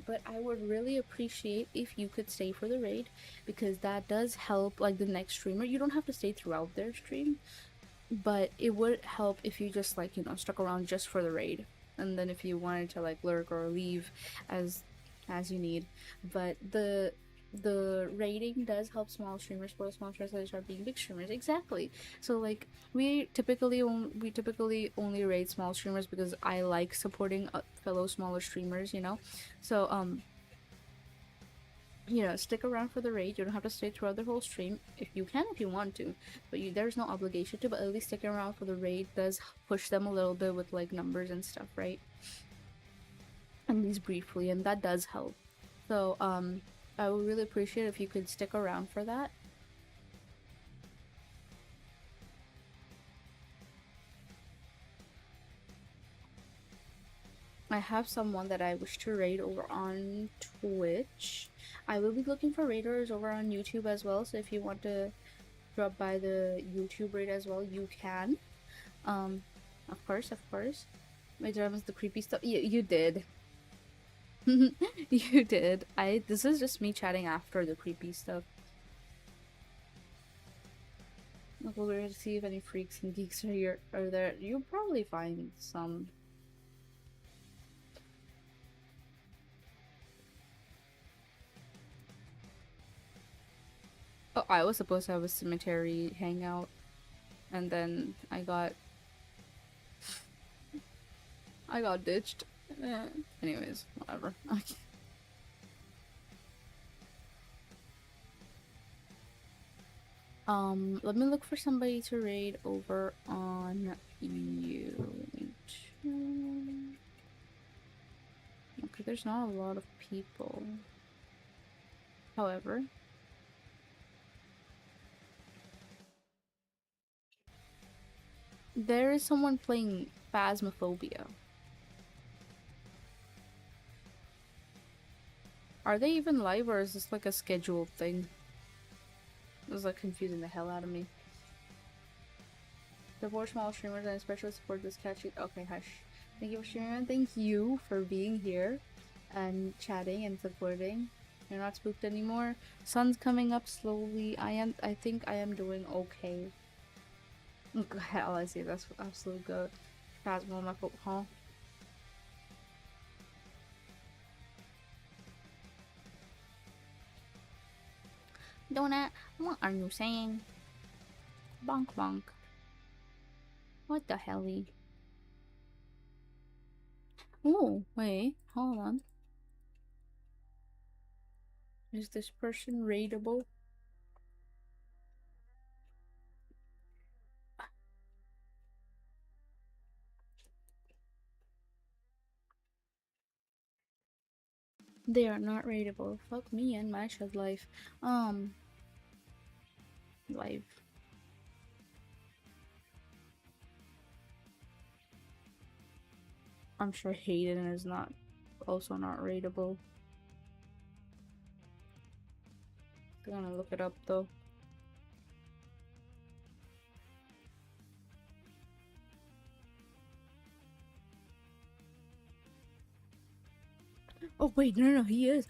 but I would really appreciate if you could stay for the raid, because that does help like the next streamer. You don't have to stay throughout their stream, but it would help if you just like, you know, stuck around just for the raid, and then if you wanted to like lurk or leave as you need. But the rating does help small streamers, for small streamers that start being big streamers. Exactly. So like we typically only raid small streamers because I like supporting fellow smaller streamers, you know. So you know, stick around for the raid. You don't have to stay throughout the whole stream. If you can, if you want to, but there's no obligation to. But at least sticking around for the raid does push them a little bit with like numbers and stuff, right? At least briefly, and that does help. So I would really appreciate if you could stick around for that. I have someone that I wish to raid over on Twitch. I will be looking for raiders over on YouTube as well, so if you want to drop by the YouTube raid as well, you can. Um, of course, of course. My drum is the creepy stuff. You did. You did. This is just me chatting after the creepy stuff. Like, we're going to see if any freaks and geeks are here. Are there? You'll probably find some. Oh, I was supposed to have a cemetery hangout, and then I got ditched. Anyways, whatever. Let me look for somebody to raid over on YouTube. Okay, there's not a lot of people. However, there is someone playing Phasmophobia. Are they even live, or is this like a scheduled thing? It was like confusing the hell out of me. Support small streamers and especially support this catchy. Okay, hush. Thank you for streaming. Thank you for being here and chatting and supporting. You're not spooked anymore. Sun's coming up slowly. I think I am doing okay. Hell, I see. That's absolute good. Phasma, my foot, huh? Donut, what are you saying? Bonk bonk. What the helly? Oh, wait, hold on. Is this person raidable? They are not raidable. Fuck me and my shed life. Life. I'm sure Hayden is also not raidable. I'm gonna look it up though. Oh wait, no, he is.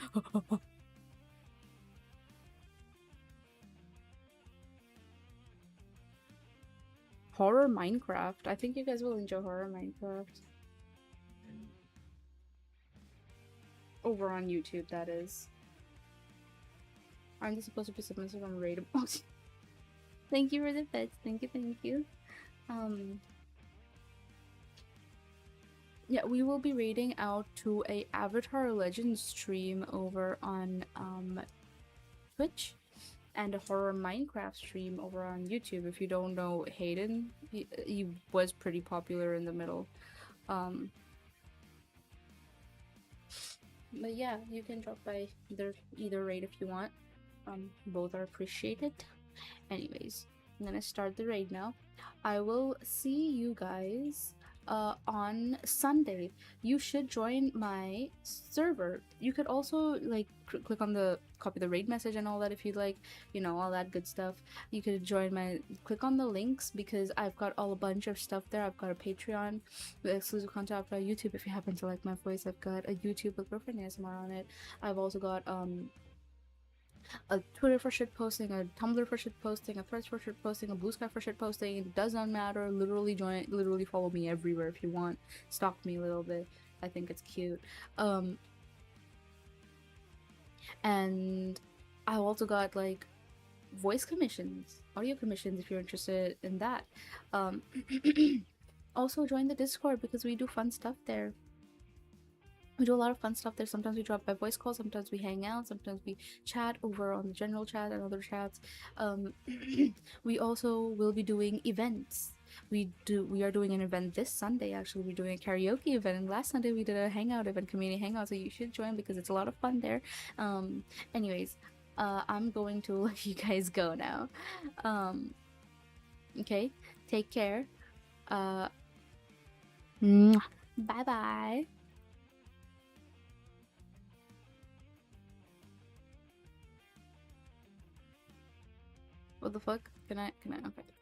Horror Minecraft. I think you guys will enjoy Horror Minecraft. Over on YouTube, that is. Aren't they supposed to be submissive on raidable? Thank you for the bits. Thank you. Yeah, we will be raiding out to a Avatar Legends stream over on Twitch. and a horror Minecraft stream over on YouTube. If you don't know Hayden, he was pretty popular in the middle. But yeah, you can drop by either raid if you want. Both are appreciated. Anyways, I'm gonna start the raid now. I will see you guys on Sunday. You should join my server. You could also like click on the copy the raid message and all that if you'd like, you know, all that good stuff. You could join my click on the links because I've got a bunch of stuff there. I've got a Patreon with exclusive content. I've got YouTube if you happen to like my voice. I've got a YouTube with girlfriend ASMR on it. I've also got a Twitter for shit posting, a Tumblr for shit posting, a Threads for shit posting, a Blue Sky for shit posting. It doesn't matter. Literally follow me everywhere if you want. Stalk me a little bit. I think it's cute. And I also got like voice commissions, audio commissions if you're interested in that. Also join the Discord because we do fun stuff there. We do a lot of fun stuff there. Sometimes we drop by voice call, sometimes we hang out, sometimes we chat over on the general chat and other chats. We also will be doing events. We are doing an event this Sunday. Actually, we're doing a karaoke event, and last Sunday we did a hangout event, community hangout, so you should join because it's a lot of fun there. Anyways, I'm going to let you guys go now. Okay, take care. Bye bye. What the fuck? Can I? Okay.